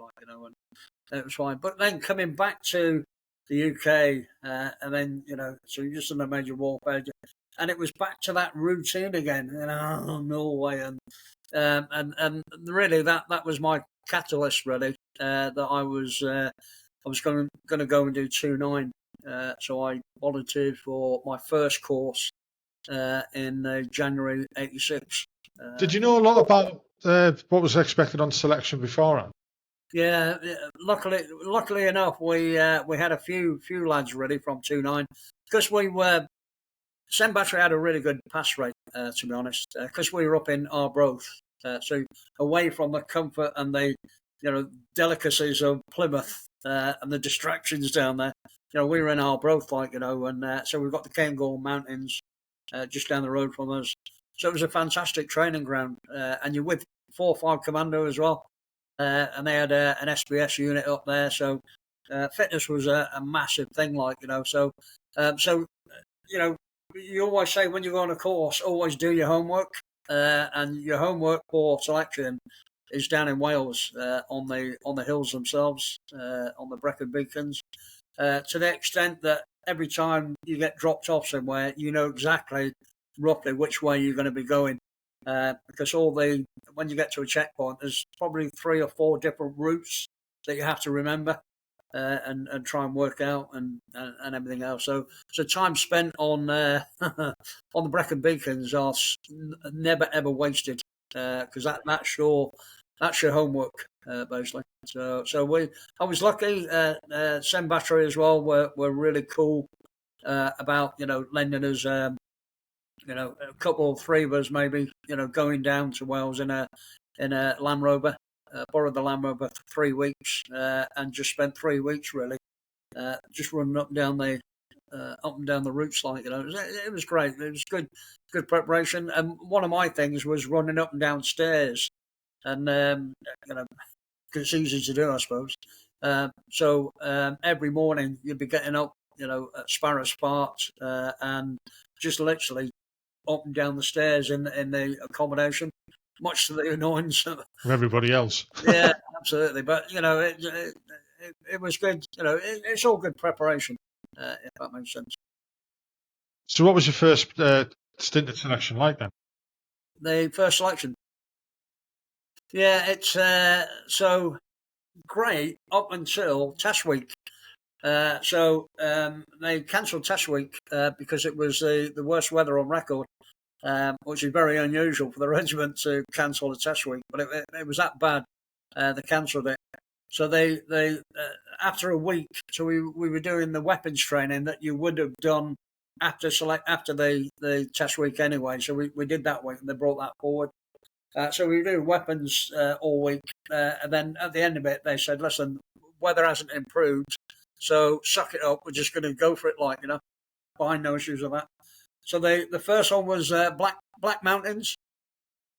and it was fine. But then coming back to the UK, and then so you're just in a major warfare, and it was back to that routine again. Norway, and really that was my catalyst, really. That I was going to go and do 2-9. So I volunteered for my first course in January '86. Did you know a lot about what was expected on selection beforehand? Yeah, luckily enough, we had a few lads ready from 2-9 because we were. Sam Battery had a really good pass rate, to be honest, because we were up in Arbroath, so away from the comfort and the delicacies of Plymouth and the distractions down there. We were in Arbroath, and so we've got the Cairngorm Mountains just down the road from us. So it was a fantastic training ground, and you're with 4 or 5 Commando as well, and they had an SBS unit up there. So fitness was a massive thing, So you always say when you go on a course, always do your homework, and your homework for selection is down in Wales on the hills themselves, on the Brecon Beacons, to the extent that every time you get dropped off somewhere, you know exactly roughly which way you're going to be going, because when you get to a checkpoint, there's probably 3 or 4 different routes that you have to remember. And try and work out and everything else. So time spent on on the Brecon Beacons are never ever wasted, because that's your homework, basically. So I was lucky. Sem Battery as well were really cool about lending us a couple or 3 of us maybe going down to Wales in a Land Rover. Borrowed the Land Rover for 3 weeks, and just spent 3 weeks really just running up and down the routes. It was great. It was good preparation. And one of my things was running up and down stairs, and because it's easy to do, I suppose. So every morning you'd be getting up, at Sparrow Part, and just literally up and down the stairs in the accommodation, much to the annoyance of everybody else. Yeah, absolutely. But it was good. It's all good preparation, if that makes sense. So, what was your first stint at selection like then? The first selection. Yeah, it's so great up until test week. So they cancelled test week because it was the worst weather on record. Which is very unusual for the regiment to cancel a test week, but it was that bad. They cancelled it. So they after a week, so we were doing the weapons training that you would have done after the test week anyway. So we did that week, and they brought that forward. So we do weapons all week, and then at the end of it, they said, "Listen, weather hasn't improved, so suck it up. We're just going to go for it, Fine, no issues with that." So the first one was Black Mountains.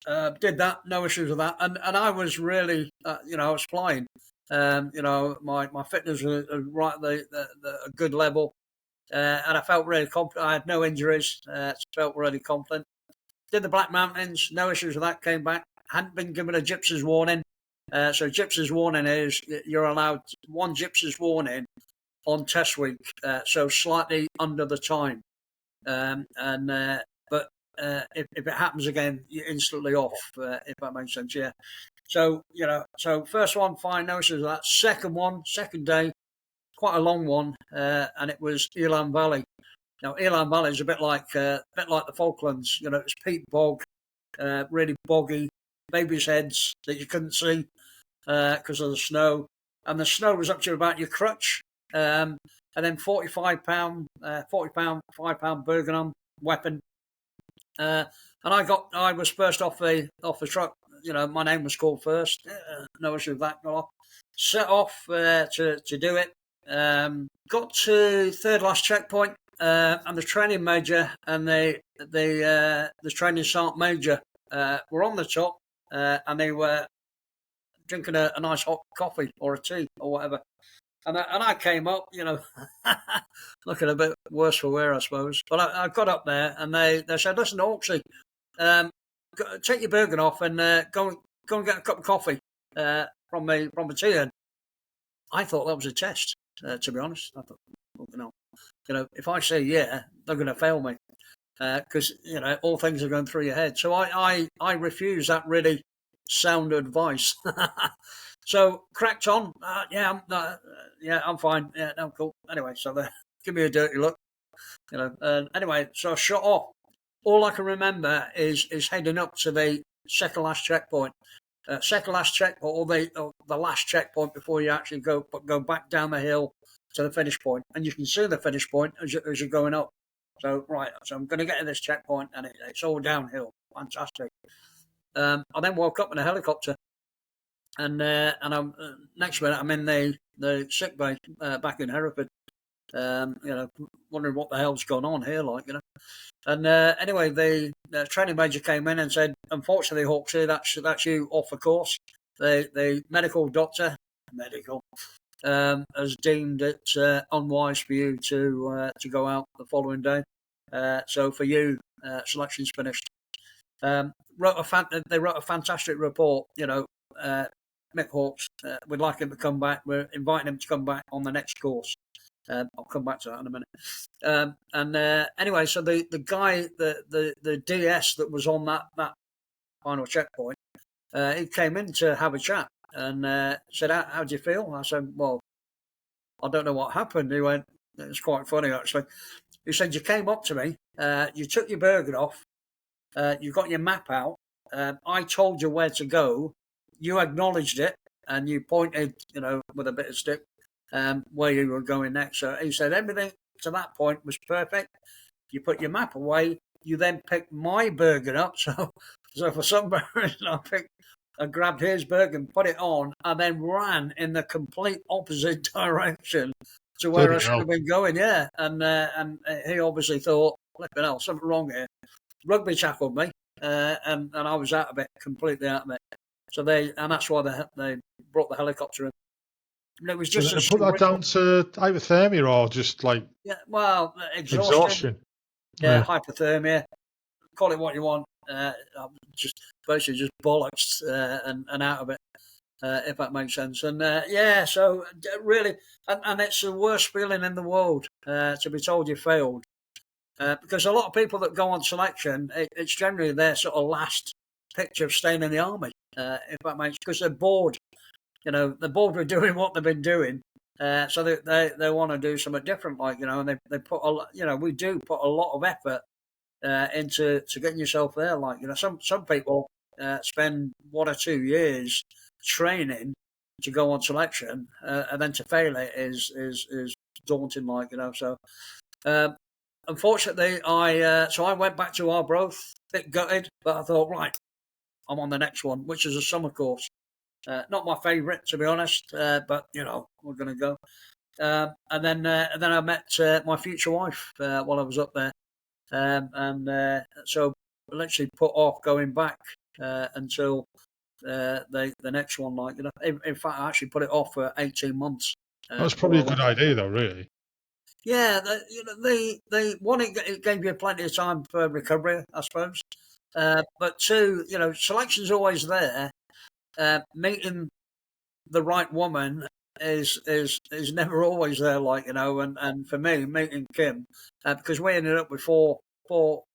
Did that, no issues with that, and I was really, I was flying. My fitness was right at a good level, and I felt really confident. I had no injuries, felt really confident. Did the Black Mountains, no issues with that. Came back, hadn't been given a gypsies warning. So gypsies warning is you're allowed 1 gypsies warning on test week, so slightly under the time. But if it happens again, you're instantly off, if that makes sense. Yeah. So first one, fine, no issues with that. Second day, quite a long one, and it was Elan Valley. Now Elan Valley is a bit like the Falklands. It's peat bog, really boggy, babies' heads that you couldn't see because of the snow, and the snow was up to about your crutch. And then 45-pound, 5-pound Bergeron weapon. And I was first off the truck. My name was called first. No issue with that. Set off to do it. Got to third last checkpoint, and the training major and the training sergeant major were on the top, and they were drinking a nice hot coffee or a tea or whatever. And I came up, looking a bit worse for wear, I suppose. But I got up there, and they said, "Listen, Hawksy, take your burden off and go and get a cup of coffee from the tea." And I thought that was a test, to be honest. I thought, if I say yeah, they're going to fail me because all things are going through your head. So I refuse that really sound advice. So cracked on. I'm fine. Yeah, no, cool. Anyway, so they give me a dirty look, And anyway, so I shot off. All I can remember is heading up to the second last checkpoint. Second last checkpoint, or the last checkpoint before you actually go back down the hill to the finish point, and you can see the finish point as you're going up. So I'm going to get to this checkpoint, and it's all downhill. Fantastic. I then woke up in a helicopter, and I'm next minute I'm in the sick bay back in Hereford. Wondering what the hell's gone on here, And anyway, the training major came in and said, "Unfortunately, Hawksy, that's you off the course." The medical doctor has deemed it unwise for you to go out the following day. So for you, selection's finished. They wrote a fantastic report. Mick Hawkes, we'd like him to come back. We're inviting him to come back on the next course. I'll come back to that in a minute. Anyway, so the guy, the DS that was on that final checkpoint, he came in to have a chat and said, "How do you feel?" I said, "Well, I don't know what happened." He went, "It's quite funny actually." He said, "You came up to me, you took your burger off, you got your map out. I told you where to go. You acknowledged it, and you pointed, with a bit of stick." Where you were going next. So he said everything to that point was perfect. You put your map away. You then picked my burger up. So for some reason, I grabbed his burger and put it on, and then ran in the complete opposite direction to where I should have been going. Yeah, and he obviously thought, "Flipping hell, something wrong here." Rugby tackled me, and I was out of it, completely out of it. So that's why they brought the helicopter in. And it was just put that down to hypothermia or just exhaustion. Yeah, hypothermia. Call it what you want. Just basically just bollocks and out of it, if that makes sense. And so really, and it's the worst feeling in the world to be told you failed, because a lot of people that go on selection, it's generally their sort of last picture of staying in the army, if that makes, because they're bored. They're bored with doing what they've been doing, so they want to do something different, and they put a lot. We do put a lot of effort into getting yourself there. Some people spend 1 or 2 years training to go on selection, and then to fail it is daunting. So unfortunately, I went back to Arbroath, a bit gutted, but I thought, right, I'm on the next one, which is a summer course. Not my favourite, to be honest, but we're going to go. And then I met my future wife while I was up there, and so I literally put off going back until the next one. In fact, I actually put it off for 18 months. That's probably a good idea, though, really. Yeah, it gave you plenty of time for recovery, I suppose. But two, selection's always there. Meeting the right woman is never always there, and for me, meeting Kim, because we ended up with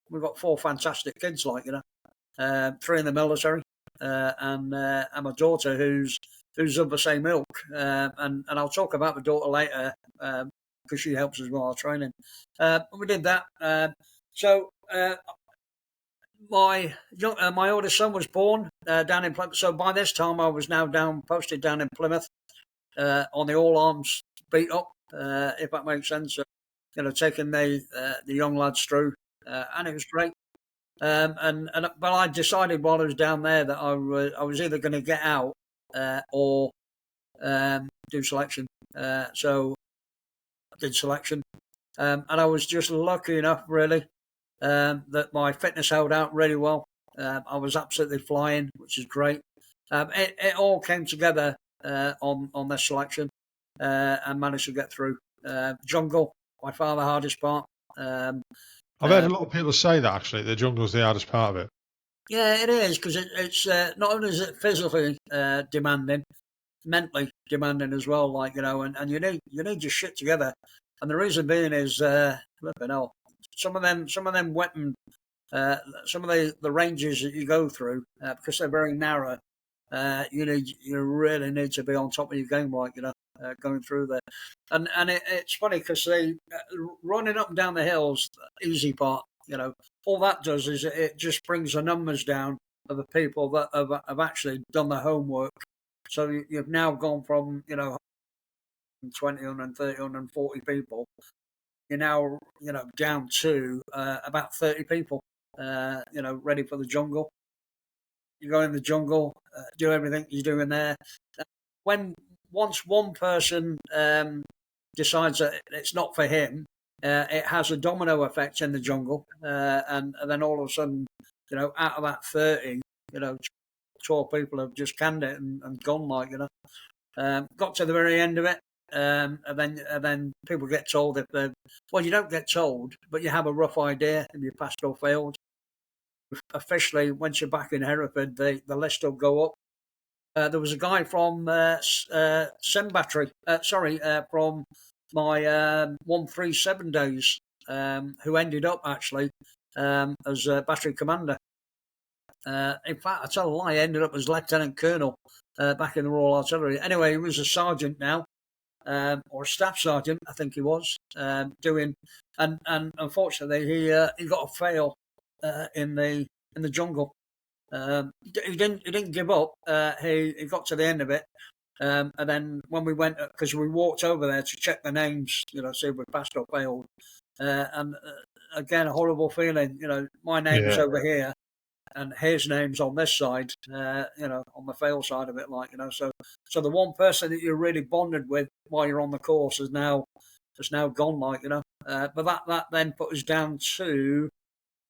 we've got 4 fantastic kids, 3 in the military, and my daughter who's of the same ilk, and I'll talk about the daughter later, because she helps as well our training. We did that, so my oldest son was born down in Plymouth. So by this time, I was now posted down in Plymouth on the all arms beat up, if that makes sense. Taking the young lads through, and it was great. But I decided while I was down there that I was either going to get out or do selection. So I did selection, and I was just lucky enough, really. That my fitness held out really well. I was absolutely flying, which is great. It all came together on this selection. and managed to get through. Jungle, by far the hardest part. I've heard a lot of people say that, actually, the jungle's the hardest part of it. Yeah, it is, because it's not only is it physically demanding, mentally demanding as well. Like, and you need your shit together. And the reason being is, flipping hell, some of them weapon, some of the ranges that you go through, because they're very narrow. You really need to be on top of your game, like, going through there. And it's funny because they running up and down the hills, easy part. All that does is it just brings the numbers down of the people that have actually done the homework. So you've now gone from 120, 130, 140 people. You're now down to about 30 people. Ready for the jungle. You go in the jungle, do everything you're doing there. Once one person decides that it's not for him, it has a domino effect in the jungle, and then all of a sudden, out of that 30, 12 people have just canned it and gone, like, got to the very end of it, and then people get told if they, well, you don't get told, but you have a rough idea if you passed or failed. Officially, once you're back in Hereford, the list will go up. There was a guy from Sem Battery, from my 137 days, who ended up actually as a battery commander. In fact, I tell a lie, he ended up as Lieutenant Colonel back in the Royal Artillery. Anyway, he was a sergeant now, or a staff sergeant, I think he was, doing, and unfortunately he got a fail in the jungle. He didn't give up. He got to the end of it, and then when we went, because we walked over there to check the names, see if we passed or failed, and again, a horrible feeling. My name's over here, and his name's on this side. On the fail side of it, like, So the one person that you're really bonded with while you're on the course is now gone, like, But that then put us down to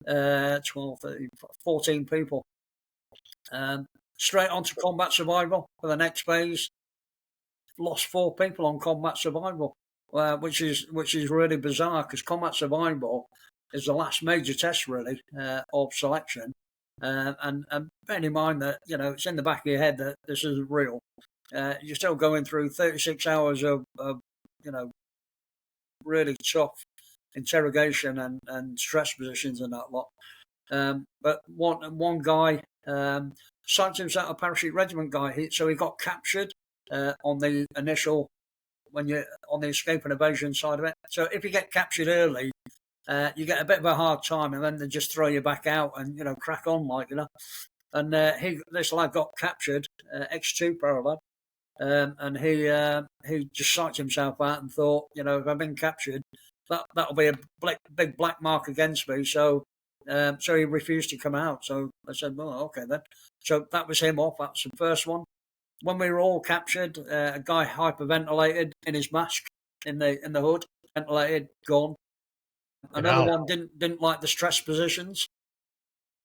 12, 13, 14 people. Straight on to combat survival for the next phase. Lost 4 people on combat survival, which is really bizarre, because combat survival is the last major test, really, of selection. And bearing in mind that it's in the back of your head that this is real. You're still going through 36 hours of really tough interrogation and stress positions and that lot. But one guy signed himself a Parachute Regiment guy. So he got captured on the initial, when you're on the escape and evasion side of it. So if you get captured early, you get a bit of a hard time, and then they just throw you back out and crack on, like, And this lad got captured, X2 pro lad, and he just psyched himself out and thought, if I've been captured, that'll be a big black mark against me. So he refused to come out. So I said, well, okay then. So that was him off. That's the first one. When we were all captured, a guy hyperventilated in his mask in the hood, ventilated, gone. Another one didn't like the stress positions.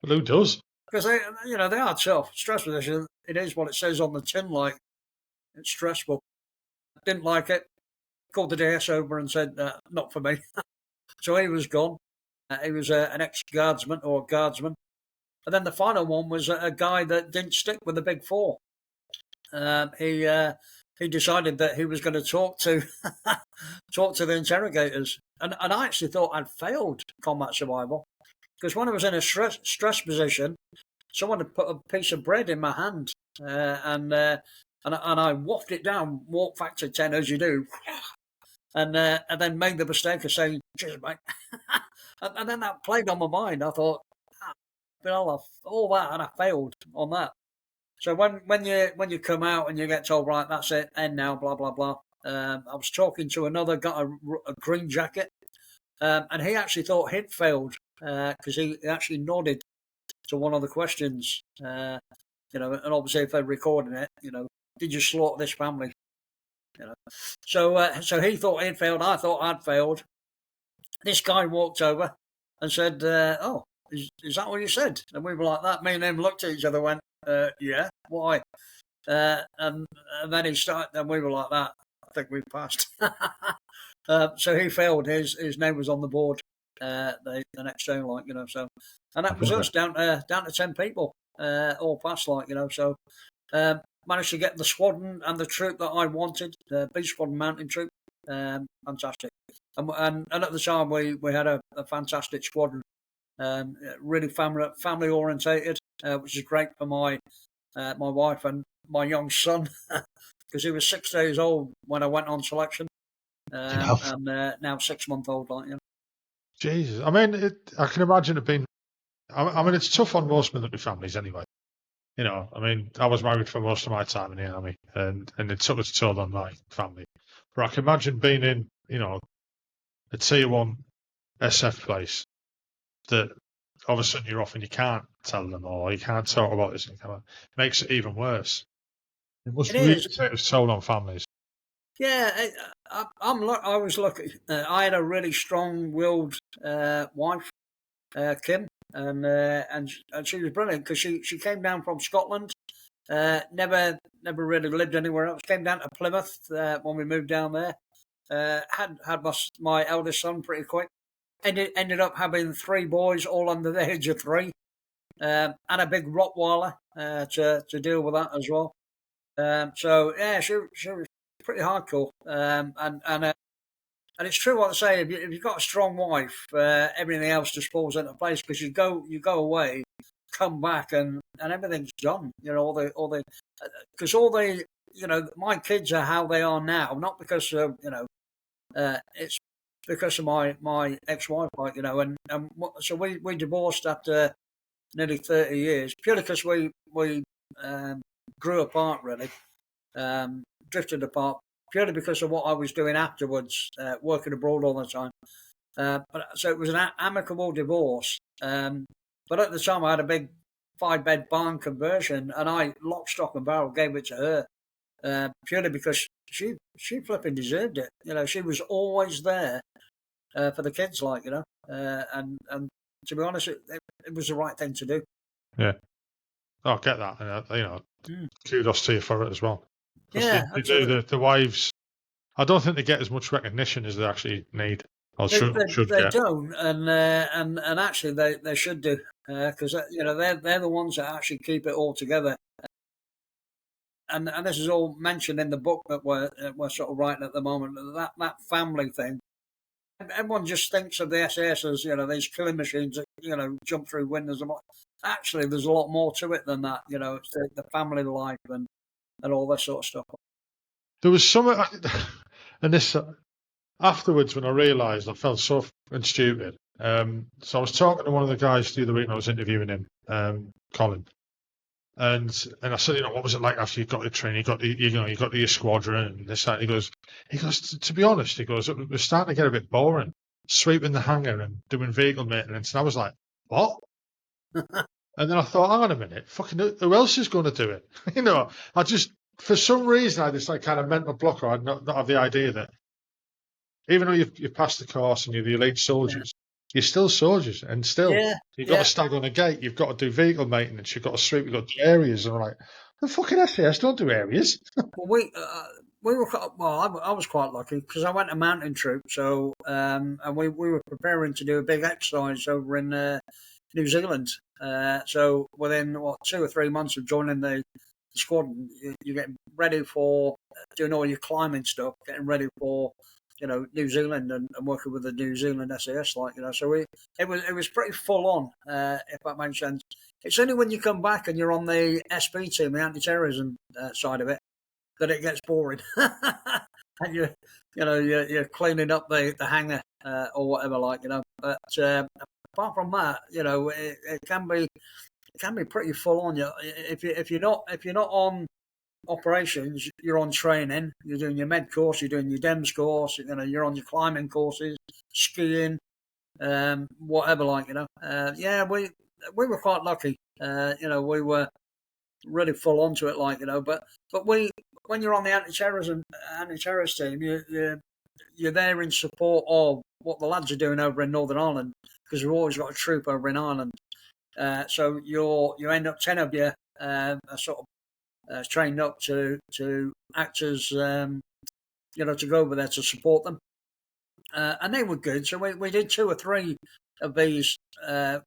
Well, who does? Because they are tough. Stress position, it is what it says on the tin, like, it's stressful. Didn't like it. Called the DS over and said, not for me. So he was gone. He was an ex-guardsman or guardsman. And then the final one was a guy that didn't stick with the big 4. He decided that he was going to talk to the interrogators. And I actually thought I'd failed combat survival, because when I was in a stress position, someone had put a piece of bread in my hand, and I waffed it down, walk factor 10 as you do, and then made the mistake of saying, "Cheers, mate," and then that played on my mind. I thought, all that, and I failed on that. So when you come out and you get told, right, that's it, end now, blah blah blah. I was talking to another guy, a green jacket, and he actually thought he'd failed, because he actually nodded to one of the questions, and obviously if they're recording it, did you slaughter this family? So he thought he'd failed. I thought I'd failed. This guy walked over and said, "Oh, is that what you said?" And we were like that. Me and him looked at each other, went, "Yeah, why?" And then he started, and we were like that. think we passed. So he failed. His name was on the board the next day, like, you know. So, and that was us down to 10 people, all passed, like, you know. So managed to get the squadron and the troop that I wanted, the B Squadron Mountain Troop. Fantastic. And at the time we had a fantastic squadron, really family orientated, which is great for my wife and my young son, because he was 6 days old when I went on selection, and now 6 month old, like, you know. Jesus, I mean, I can imagine it being. I mean, it's tough on most military families anyway. You know, I mean, I was married for most of my time in the army, and it took its toll on my family. But I can imagine being in, you know, a tier 1 SF place that all of a sudden you're off and you can't tell them, or you can't talk about this, and it makes it even worse. It must really take its toll on families. Yeah, I was lucky. I had a really strong-willed wife, Kim, and she was brilliant because she came down from Scotland. Never really lived anywhere else. Came down to Plymouth when we moved down there. Had my eldest son pretty quick. Ended up having 3 boys, all under the age of 3, and a big Rottweiler to deal with that as well. So yeah, she was pretty hardcore. And it's true what I say. If you've got a strong wife, everything else just falls into place, because you go away, come back, and everything's done. You know, because all the you know, my kids are how they are now, not because of, you know, it's because of my ex-wife, like, you know, and so we divorced after nearly 30 years, purely because we grew apart, really, drifted apart, purely because of what I was doing afterwards, working abroad all the time. So it was an amicable divorce. But at the time, I had a big 5-bed barn conversion, and I lock, stock, and barrel gave it to her, purely because she flipping deserved it. You know, she was always there for the kids, like, you know, and to be honest, it was the right thing to do. Yeah, I get that, and you know, kudos to you for it as well. Yeah, they do the wives. I don't think they get as much recognition as they actually need. Or should they get. don't, and actually they should do, because you know, they're the ones that actually keep it all together. And this is all mentioned in the book that we're sort of writing at the moment. That family thing. Everyone just thinks of the SAS as, you know, these killing machines that, you know, jump through windows. Actually, there's a lot more to it than that. You know, it's the family life and all that sort of stuff. There was some, and this afterwards when I realised I felt so fucking stupid. So I was talking to one of the guys the other week, and I was interviewing him, Colin. And I said, you know, what was it like after you got your training? You got your squadron and this, that. He goes, to be honest, he goes, it was starting to get a bit boring, sweeping the hangar and doing vehicle maintenance. And I was like, what? And then I thought, hang on a minute, fucking who else is going to do it? You know, I just, for some reason, I had this like kind of mental block, or I'd not have the idea that even though you've passed the course and you're the elite soldiers, you're still soldiers, and still you've got to stand on a gate, you've got to do vehicle maintenance, you've got to sweep, you've got to do areas, and I'm like, the fucking SAS don't do areas. Well, we were I was quite lucky because I went to mountain troop, so and we were preparing to do a big exercise over in New Zealand. So within 2 or 3 months of joining the squadron, you're getting ready for doing all your climbing stuff, getting ready for, you know, New Zealand and working with the New Zealand SAS, like, you know. So it was pretty full on, if that makes sense. It's only when you come back and you're on the SP team, the anti-terrorism side of it, that it gets boring. And you're cleaning up the hangar or whatever, like, you know. But apart from that, you know, it can be pretty full on. If you're not on operations, you're on training, you're doing your med course, you're doing your DEMS course, you know, you're on your climbing courses, skiing, whatever, like, you know. Yeah, we were quite lucky. You know, we were really full onto it, like, you know. But when you're on the anti-terrorist team, you're there in support of what the lads are doing over in Northern Ireland, because we've always got a troop over in Ireland. So you end up 10 of you are sort of trained up to act as to go over there to support them. And they were good. So we did 2 or 3 of these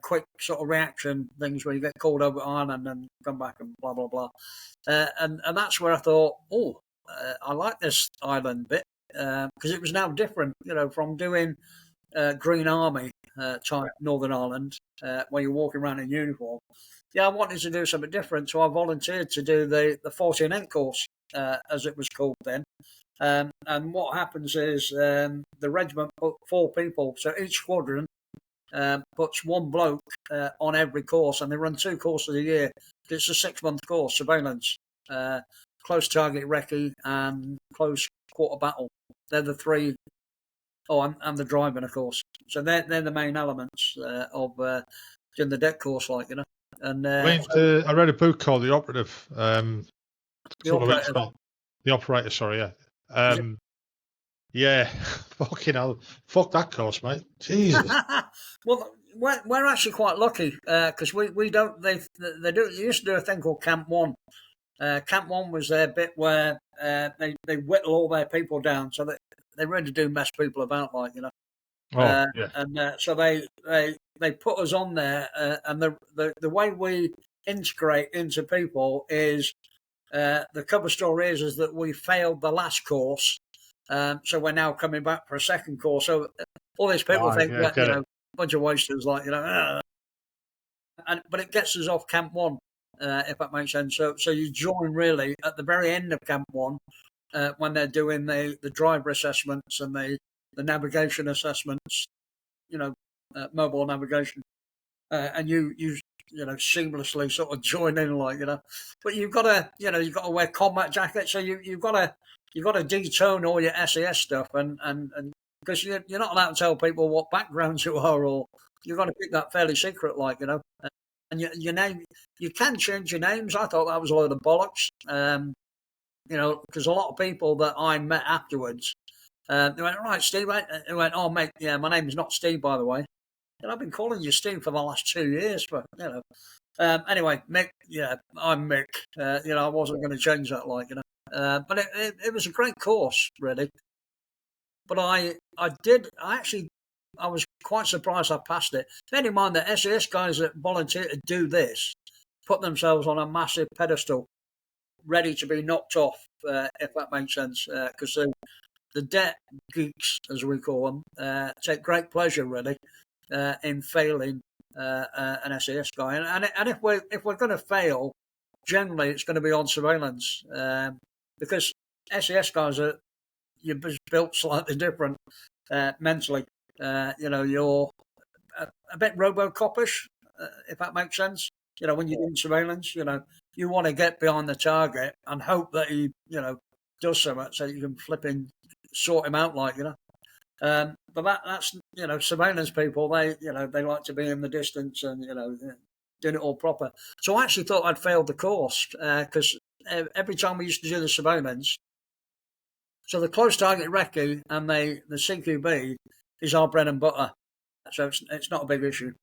quick sort of reaction things where you get called over on and then come back and blah, blah, blah. And that's where I thought, I like this island bit because it was now different, from doing Green Army type Northern Ireland where you're walking around in uniform. Yeah, I wanted to do something different, so I volunteered to do the 14 course, as it was called then. And what happens is the regiment put 4 people, so each squadron puts 1 bloke on every course, and they run 2 courses a year. It's a 6-month course, surveillance, close target recce, and close quarter battle. They're the 3. Oh, and the driving, of course. So they're the main elements of doing the deck course, And I read a book called The Operative. The Operator. The Operator, sorry, yeah. Yeah, fucking hell. Fuck that course, mate. Jesus. Well, we're actually quite lucky because we don't. They used to do a thing called Camp 1. Camp 1 was their bit where they whittle all their people down, so that they really do mess people about, Yeah. And so they put us on there, and the way we integrate into people is the cover story is that we failed the last course, so we're now coming back for a second course. So all these people think that a bunch of wasters, but it gets us off Camp 1, if that makes sense. So you join really at the very end of Camp 1 when they're doing the driver assessments and the navigation assessments, mobile navigation, and you seamlessly sort of join in, But you've got to wear combat jackets, so you've got to detone all your SAS stuff, and because you're not allowed to tell people what backgrounds you are, or you've got to keep that fairly secret, And your name, you can change your names. I thought that was a load of bollocks, because a lot of people that I met afterwards, they went, right, Steve. They went, oh, mate, yeah, my name's not Steve, by the way. And I've been calling you Steve for the last 2 years, but, Anyway, Mick, yeah, I'm Mick. I wasn't going to change that, but it was a great course, really. But I was quite surprised I passed it. Bear in mind that SAS guys that volunteer to do this put themselves on a massive pedestal, ready to be knocked off, if that makes sense, because the debt geeks, as we call them, take great pleasure, really, in failing an SAS guy. And if we're going to fail, generally it's going to be on surveillance, because SAS guys you're built slightly different mentally. You're a bit Robocop-ish, if that makes sense. When you're doing surveillance, you want to get behind the target and hope that he, does something so you can flipping sort him out, but that's surveillance people. They like to be in the distance and doing it all proper. So I actually thought I'd failed the course because every time we used to do the surveillance, so the close target recce and the CQB is our bread and butter. So it's not a big issue.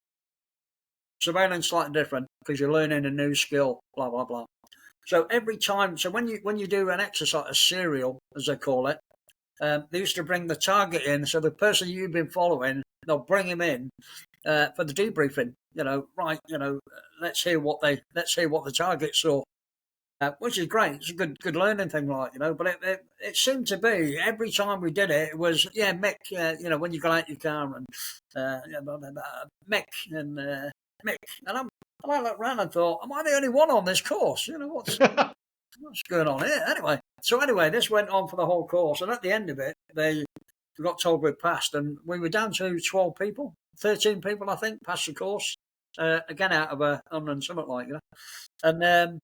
Surveillance slightly different because you're learning a new skill, blah blah blah. So every time, so when you do an exercise, a serial as they call it, they used to bring the target in. So the person you've been following, they'll bring him in for the debriefing. Let's hear what the target saw, which is great. It's a good learning thing, But it seemed to be every time we did it, it was Mick. When you got out your car and Mick and Mick, and I looked around and thought, am I the only one on this course? What's going on here? Anyway, this went on for the whole course, and at the end of it, we got told we'd passed, and we were down to 12 people, 13 people, I think, passed the course. Again, out of 100 and something, And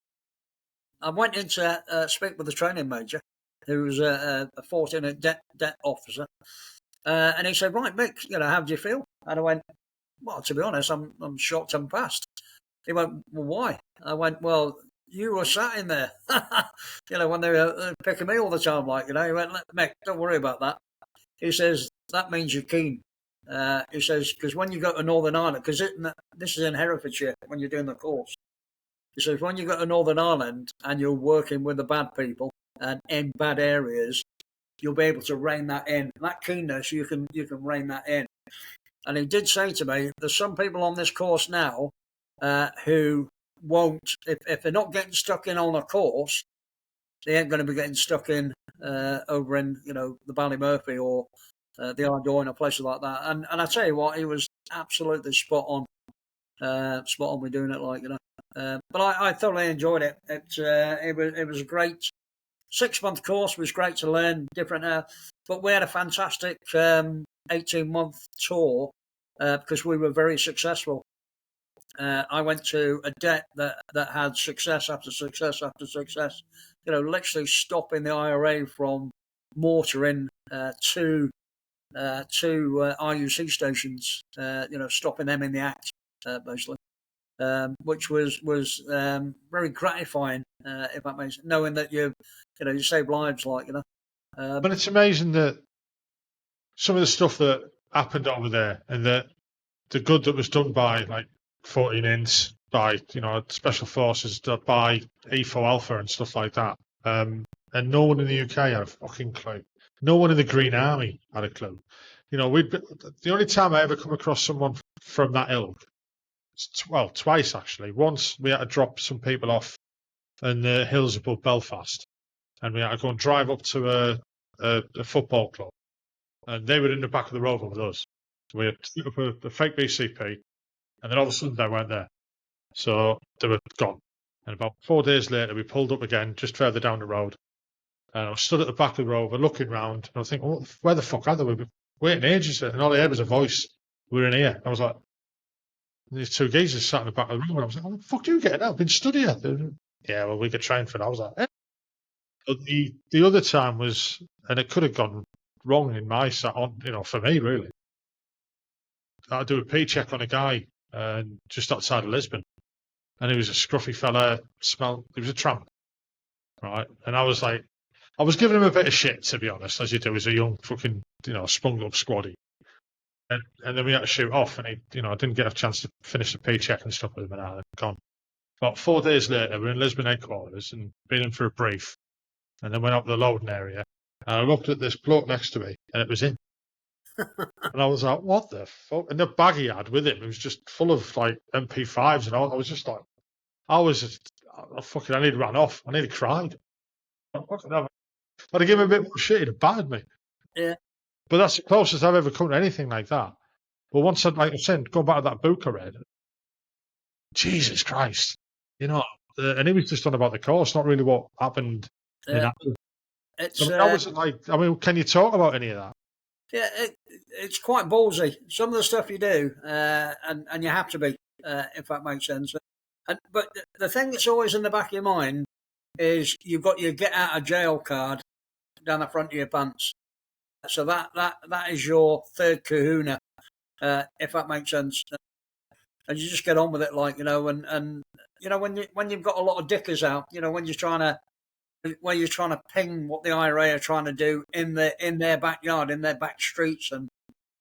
I went in to speak with the training major, who was a 14 debt officer, and he said, "Right, Mick, how do you feel?" And I went, "Well, to be honest, I'm shocked I'm passed." He went, "Well, why?" I went, "Well, you were sat in there, when they were picking me all the time, He went, Mick, don't worry about that." He says, "That means you're keen." He says, because when you go to Northern Ireland, because this is in Herefordshire when you're doing the course, he says, when you go to Northern Ireland and you're working with the bad people and in bad areas, you'll be able to rein that in. That keenness, you can rein that in. And he did say to me, there's some people on this course now who won't, if they're not getting stuck in on a course, they ain't going to be getting stuck in over in, the Ballymurphy or the Ardoyne or places like that. And I tell you what, he was absolutely spot on with doing it, but I thoroughly enjoyed it. It was a great 6-month course. Was great to learn different, but we had a fantastic 18-month tour because we were very successful. I went to a deck that had success after success after success. Literally stopping the IRA from mortaring two RUC stations. Stopping them in the act, basically. Which was very gratifying, if that makes sense, knowing that you save lives, But it's amazing that some of the stuff that happened over there, and that the good that was done by 14 Ints, by special forces, by EFO Alpha and stuff like that, and no one in the UK had a fucking clue. No one in the Green Army had a clue. The only time I ever come across someone from that ilk, well, twice actually. Once we had to drop some people off in the hills above Belfast, and we had to go and drive up to a football club, and they were in the back of the road with us. So we had set up a fake BCP, and then all of a sudden they weren't there. So they were gone. And about 4 days later, we pulled up again, just further down the road. And I was stood at the back of the road, looking round, and I was thinking, where the fuck are they? We've been waiting ages, and all I heard was a voice. We were in here. I was like, these two geezers sat in the back of the room, and I was like, "What the fuck are you getting out? I've been stood here." Yeah, well, we could train for it. I was like, eh. But the other time was, and it could have gone wrong in my side, for me, really. I do a P check on a guy just outside of Lisbon, and he was a scruffy fella, he was a tramp, right? And I was like, I was giving him a bit of shit, to be honest, as you do as a young fucking, sprung up squaddy. And then we had to shoot off, and I didn't get a chance to finish the P check and stuff with him, and I gone. About 4 days later, we're in Lisbon headquarters and been in for a brief, and then went up to the loading area, and I looked at this bloke next to me, and it was him. And I was like, what the fuck? And the bag he had with him, it was just full of MP5s and all. I was just like, I nearly ran off. I nearly cried. I'd have given him a bit more shit, he'd have battered me. Yeah. But that's the closest I've ever come to anything like that. But once like I said, going back to that book I read, Jesus Christ, and he was just on about the course, not really what happened in action. That was can you talk about any of that? Yeah, it's quite ballsy. Some of the stuff you do, and you have to be, if that makes sense. But the thing that's always in the back of your mind is you've got your get out of jail card down the front of your pants. So that is your third kahuna, if that makes sense. And you just get on with it, and when you've got a lot of dickers out, when you're trying to ping what the IRA are trying to do in their backyard, in their back streets, and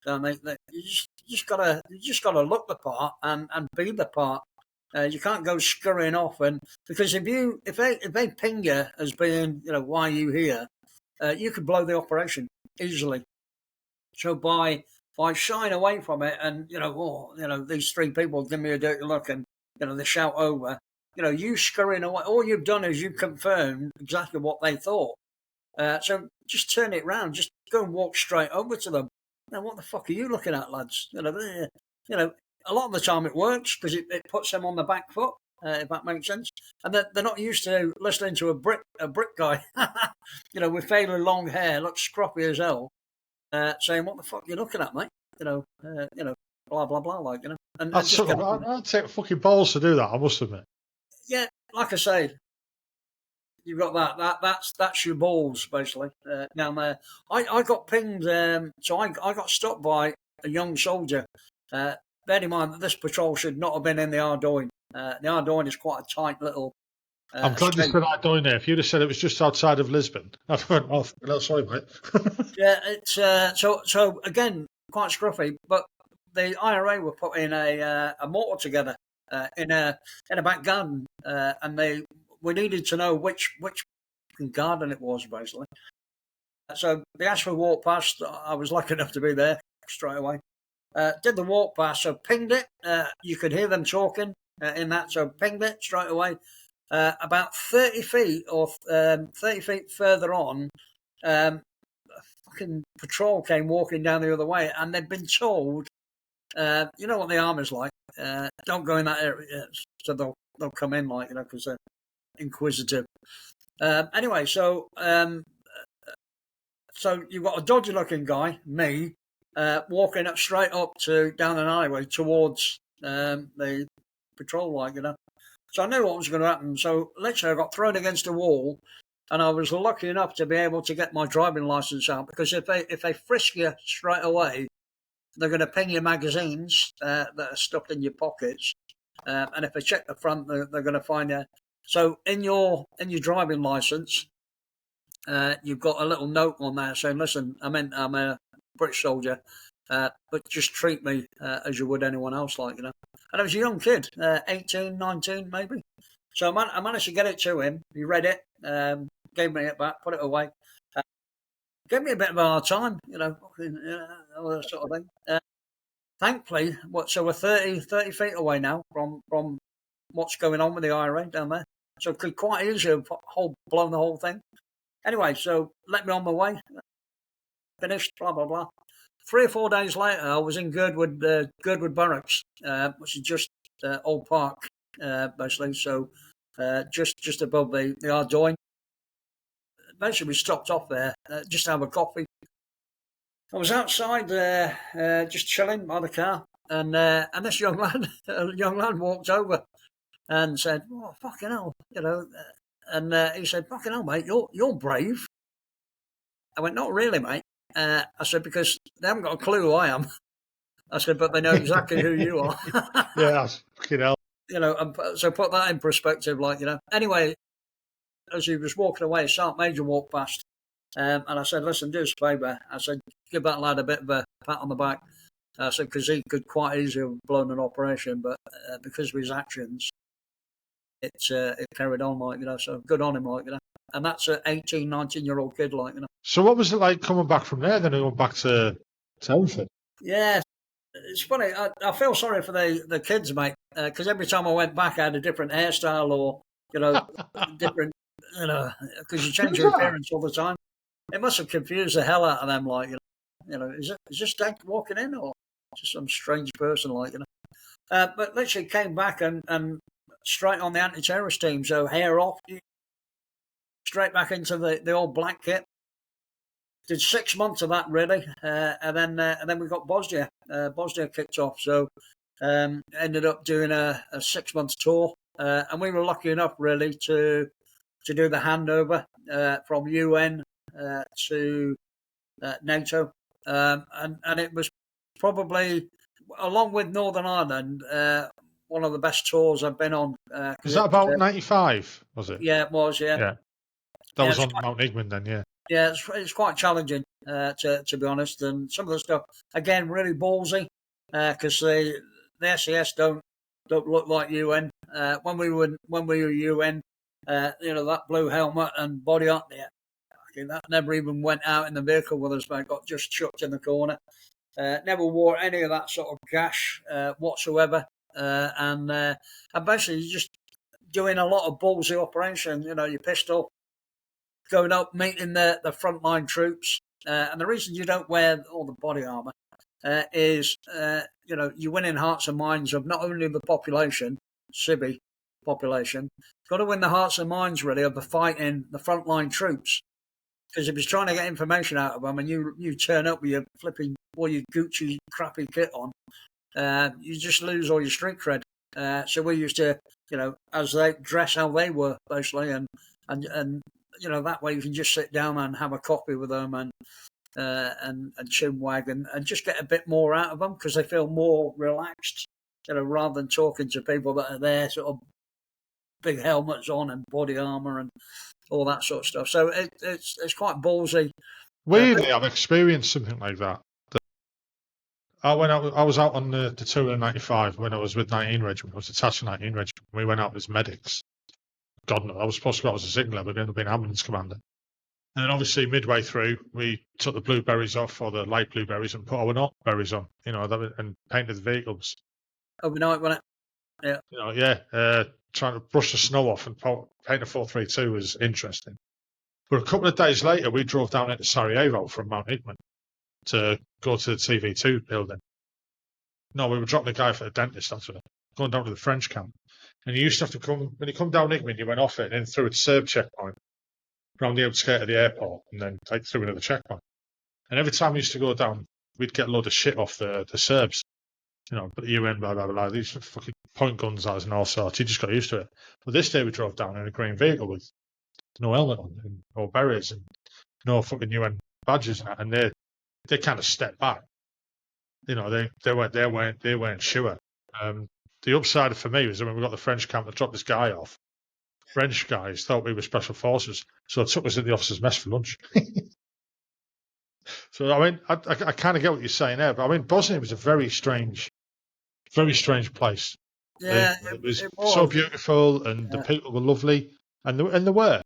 you just gotta look the part and be the part. You can't go scurrying off, and because if they ping you as being why are you here, you could blow the operation easily. So by shying away from it, and these three people give me a dirty look, and they shout over. You scurrying away, all you've done is you've confirmed exactly what they thought. So just turn it round. Just go and walk straight over to them. Now, what the fuck are you looking at, lads? A lot of the time it works because it puts them on the back foot, if that makes sense. And they're not used to listening to a brick guy, with fairly long hair, looks scruffy as hell, saying, "What the fuck are you looking at, mate?" Blah blah blah, And I'd take fucking balls to do that. I must admit. Yeah, like I say, you've got that's your balls basically down there. I got pinged, so I got stopped by a young soldier. Bear in mind that this patrol should not have been in the Ardoyne. The Ardoyne is quite a tight little. I'm glad you said Ardoyne there. If you'd have said it was just outside of Lisbon, I'd have went off. No, sorry, mate. Yeah, it's so again quite scruffy, but the IRA were putting a mortar together in a back garden, and we needed to know which garden it was basically. So the Ashford walk past, I was lucky enough to be there straight away. Did the walk past, so pinged it. You could hear them talking in that, so pinged it straight away. About 30 feet or 30 feet further on, a fucking patrol came walking down the other way, and they'd been told, you know what the army's like, don't go in that area, so they'll come in, like, because they're inquisitive. Anyway, so you've got a dodgy-looking guy, me, walking up straight up to down an alleyway towards the patrol light, So I knew what was going to happen. So literally, I got thrown against a wall, and I was lucky enough to be able to get my driving license out, because if they frisk you straight away, they're going to ping your magazines that are stuffed in your pockets, and if they check the front, they're going to find you. So in your driving license, you've got a little note on there saying, "Listen, I'm a British soldier, but just treat me as you would anyone else, like." And I was a young kid, 18, 19 maybe. So I managed to get it to him. He read it, gave me it back, put it away. Gave me a bit of a hard time, all that sort of thing. Thankfully, so we're 30 feet away now from what's going on with the IRA down there. So could quite easily have blown the whole thing. Anyway, so let me on my way. Finished, blah, blah, blah. 3 or 4 days later, I was in Girdwood Barracks, which is just Old Park, basically. So just above the Ardoyne. Basically, we stopped off there just to have a coffee. I was outside just chilling by the car, and this young lad walked over and said, "Oh, fucking hell," and he said, "Fucking hell, mate, you're brave." I went, "Not really, mate." I said, "Because they haven't got a clue who I am." I said, "But they know exactly who you are." Yeah, that's fucking hell. And so put that in perspective, Anyway, as he was walking away, Sergeant Major walked past, and I said, "Listen, do us a favour." I said, "Give that lad a bit of a pat on the back." I said, because he could quite easily have blown an operation, but because of his actions, it carried on, so good on him, And that's an 18, 19-year-old kid, So what was it like coming back from there, then going back to Telford? Yeah, it's funny. I feel sorry for the kids, mate, because every time I went back, I had a different hairstyle or, different, because you change your appearance all the time. It must have confused the hell out of them, is this Dad walking in or just some strange person, But literally came back and straight on the anti-terrorist team, so hair off, straight back into the old black kit. Did 6 months of that really, and then we got Bosnia. Bosnia kicked off, so ended up doing a 6-month tour, and we were lucky enough really to do the handover from UN to NATO, and it was probably, along with Northern Ireland, one of the best tours I've been on. Was that about 95? Was it? Yeah, it was. Yeah. That was on Mount Igman then. Yeah. Yeah, it's quite challenging to be honest, and some of the stuff again really ballsy because the SAS don't look like UN. When we were UN, that blue helmet and body art there, that never even went out in the vehicle with us, mate. Got just chucked in the corner. Never wore any of that sort of gash whatsoever, and basically you're just doing a lot of ballsy operation. Your pistol. Going up, meeting the frontline troops. And the reason you don't wear all the body armour is, you win in hearts and minds of not only the population, civi population, you've got to win the hearts and minds, really, of the fighting, the frontline troops. Because if you're trying to get information out of them and you turn up with your flipping, or your Gucci crappy kit on, you just lose all your street cred. So we used to, as they dress how they were, basically, and that way you can just sit down and have a coffee with them and chinwag and just get a bit more out of them because they feel more relaxed, rather than talking to people that are there sort of big helmets on and body armour and all that sort of stuff. So it's quite ballsy. Weirdly, I've experienced something like that. I was out on the tour in '95 when I was with 19 Regiment. I was attached to 19 Regiment. We went out as medics. God, no, I was supposed to go out as a signal, but ended up being ambulance commander. And then obviously midway through, we took the blueberries off, or the light blueberries, and put our not berries on, and painted the vehicles. Overnight, wasn't it? Yeah. Trying to brush the snow off and paint a 432 was interesting. But a couple of days later, we drove down into Sarajevo from Mount Igman to go to the TV2 building. No, we were dropping the guy for the dentist, actually, going down to the French camp. And you used to have to come, when you come down Igman, you went off it and then through a Serb checkpoint, around the outskirts of the airport, and then through another checkpoint. And every time we used to go down, we'd get a load of shit off the Serbs. But the UN, blah, blah, blah, these fucking point guns as and all sorts. You just got used to it. But this day we drove down in a green vehicle with no helmet on, and no berets, and no fucking UN badges, and they kind of stepped back. They weren't sure. The upside for me was that when we got the French camp to drop this guy off, French guys thought we were special forces, so they took us in the officers' mess for lunch. So I mean, I kind of get what you're saying there, but I mean, Bosnia was a very strange place. Yeah, it was so beautiful, and the people were lovely, and they were.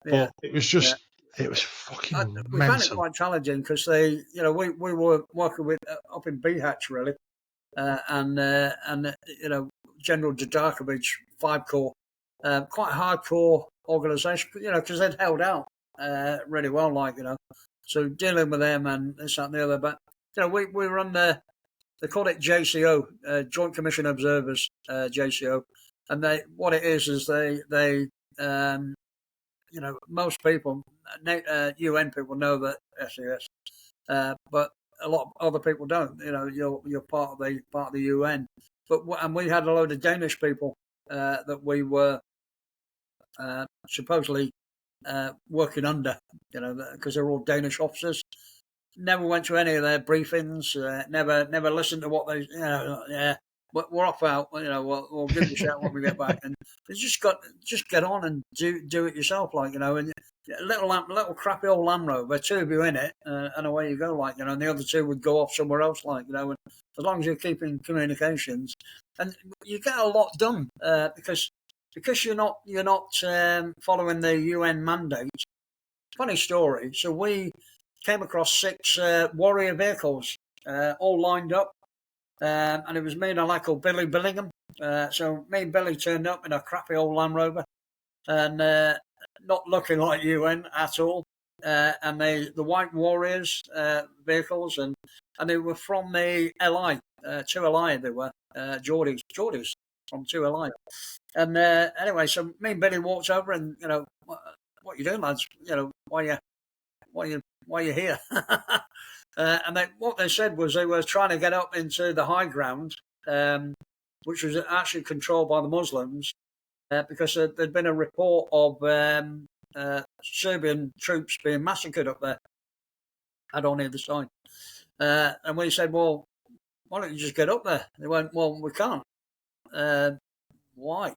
Yeah. But it was just, it was fucking we mental. found it quite challenging because we were working with up in Bihać really, and General Dadakovic 5 Corps, quite hardcore organisation, because they'd held out really well, so dealing with them and this, that, and the other. But we were on they called it JCO, Joint Commission Observers, JCO, and what it is they most people, UN people know that SAS, but a lot of other people don't. You're part of the UN, and we had a load of Danish people that we were supposedly working under, because they're all Danish officers. Never went to any of their briefings. Never listened to what they, we're off out. We'll give you a shout when we get back. And you just get on and do it yourself, and a little crappy old Land Rover, 2 of you in it, and away you go, and the other 2 would go off somewhere else, and as long as you're keeping communications, and you get a lot done because you're not following the UN mandate. Funny story. So we came across 6 warrior vehicles, all lined up. And it was me and a lad called Billy Billingham. So me and Billy turned up in a crappy old Land Rover, and not looking like UN at all. And the White Warriors vehicles, and they were from the LI, 2LI. They were Geordies from 2LI. And anyway, so me and Billy walked over, and what you doing, lads? Why you here? And what they said was they were trying to get up into the high ground, which was actually controlled by the Muslims, because there'd been a report of Serbian troops being massacred up there. I don't hear the sign. And we said, well, why don't you just get up there? They went, well, we can't. Why?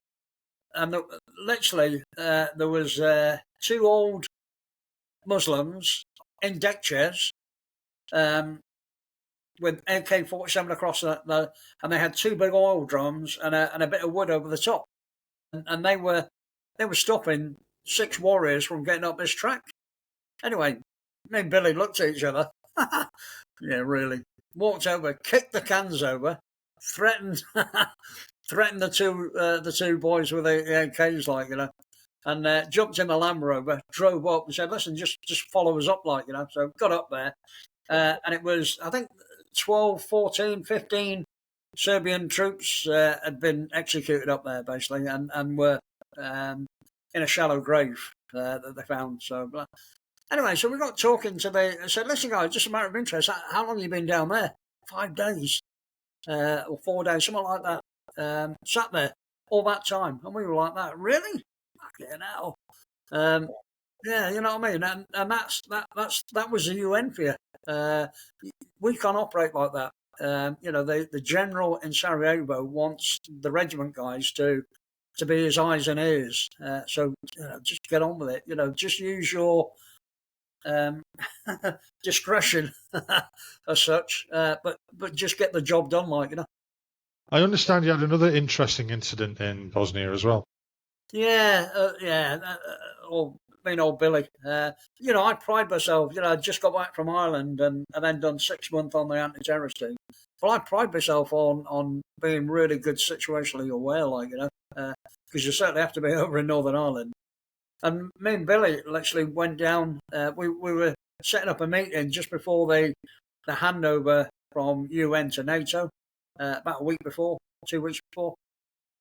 And literally, there was 2 old Muslims in deck chairs, with AK-47 across and they had 2 big oil drums and a bit of wood over the top, and they were stopping 6 warriors from getting up this track. Anyway, me and Billy looked at each other. Yeah, really. Walked over, kicked the cans over, threatened the two boys with the AKs, and jumped in the Land Rover, drove up and said, listen, just follow us up, So got up there, and it was, I think, 12, 14, 15 Serbian troops had been executed up there, basically, and were in a shallow grave that they found. So anyway, so we got talking I said, listen, guys, just a matter of interest, how long have you been down there? 5 days, or 4 days, something like that. Sat there all that time, and we were like that, really? Fucking hell. Yeah, you know what I mean? And that was the UN for you. We can't operate like that. The general in Sarajevo wants the regiment guys to be his eyes and ears. So just get on with it. Just use your discretion as such, but just get the job done, I understand you had another interesting incident in Bosnia as well. Yeah, mean old Billy. I pride myself. I just got back from Ireland and then done 6 months on the anti-terrorist team. But I pride myself on being really good situationally aware, because you certainly have to be over in Northern Ireland. And me and Billy literally went down. We were setting up a meeting just before the handover from UN to NATO, about a week before, 2 weeks before.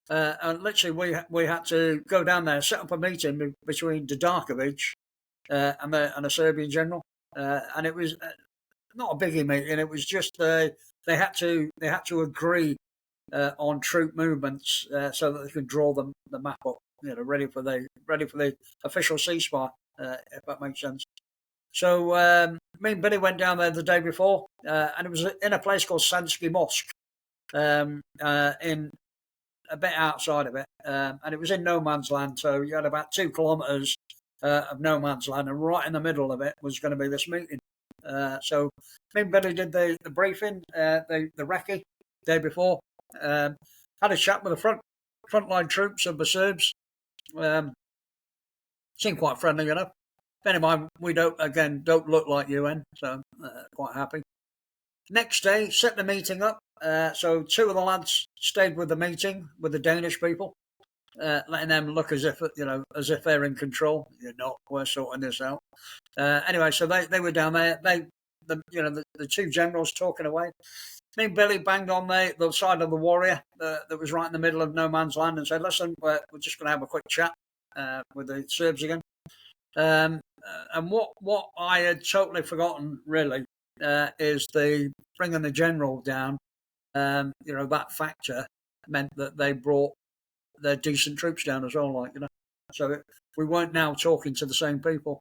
And literally, we had to go down there, set up a meeting between Dedarkovic and a Serbian general, and it was not a biggie meeting. It was just they had to agree on troop movements so that they could draw the map up, ready for the official ceasefire, if that makes sense. So me and Billy went down there the day before, and it was in a place called Sansky Mosque, in a bit outside of it, and it was in no man's land. So you had about 2 kilometres of no man's land, and right in the middle of it was going to be this meeting. So me and Billy did the briefing, the recce day before. Had a chat with the frontline troops of the Serbs. Seemed quite friendly enough. Anyway, we don't look like UN, so quite happy. Next day, set the meeting up. So 2 of the lads stayed with the meeting with the Danish people, letting them look as if they're in control. You're not. We're sorting this out. Anyway, so they were down there. The 2 generals talking away. Me and Billy banged on the side of the warrior that was right in the middle of no man's land and said, "Listen, we're just going to have a quick chat with the Serbs again." And what I had totally forgotten really is the bringing the general down. That factor meant that they brought their decent troops down as well, So we weren't now talking to the same people.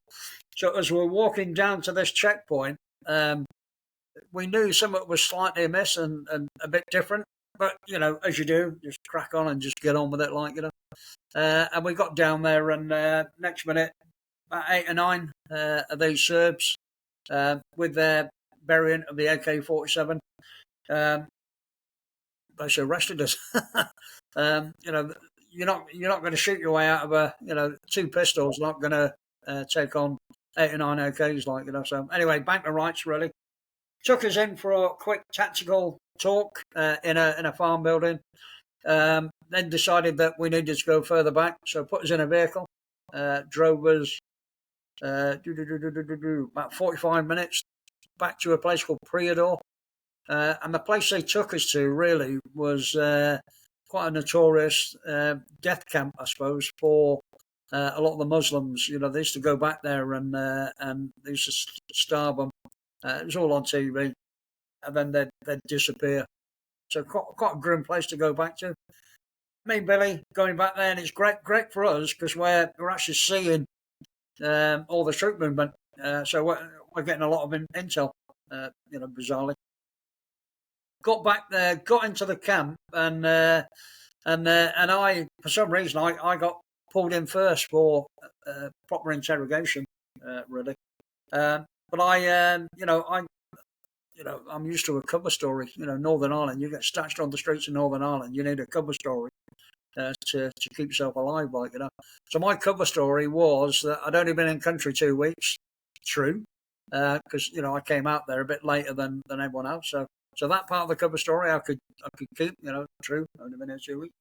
So as we're walking down to this checkpoint, we knew something was slightly amiss and a bit different. But, as you do, just crack on and just get on with it, And we got down there, and next minute, about 8 or 9 of these Serbs with their variant of the AK-47, they arrested us. You're not going to shoot your way out of 2 pistols. Not going to take on 8 or 9 AKs, So anyway, bank of rights really. Took us in for a quick tactical talk in a farm building. Then decided that we needed to go further back, so put us in a vehicle. Drove us about 45 minutes back to a place called Prijedor. And the place they took us to really was quite a notorious death camp, I suppose, for a lot of the Muslims. They used to go back there and they used to starve them. It was all on TV, and then they'd disappear. So quite a grim place to go back to. Me and Billy going back there, and it's great for us because we're actually seeing all the troop movement. So we're getting a lot of intel, bizarrely. Got back there, got into the camp, and I, for some reason, I got pulled in first for proper interrogation, really. But I'm used to a cover story. Northern Ireland, you get stashed on the streets of Northern Ireland, you need a cover story to keep yourself alive, So my cover story was that I'd only been in country 2 weeks. True, because I came out there a bit later than everyone else. So that part of the cover story I could keep. True, only been here 2 weeks.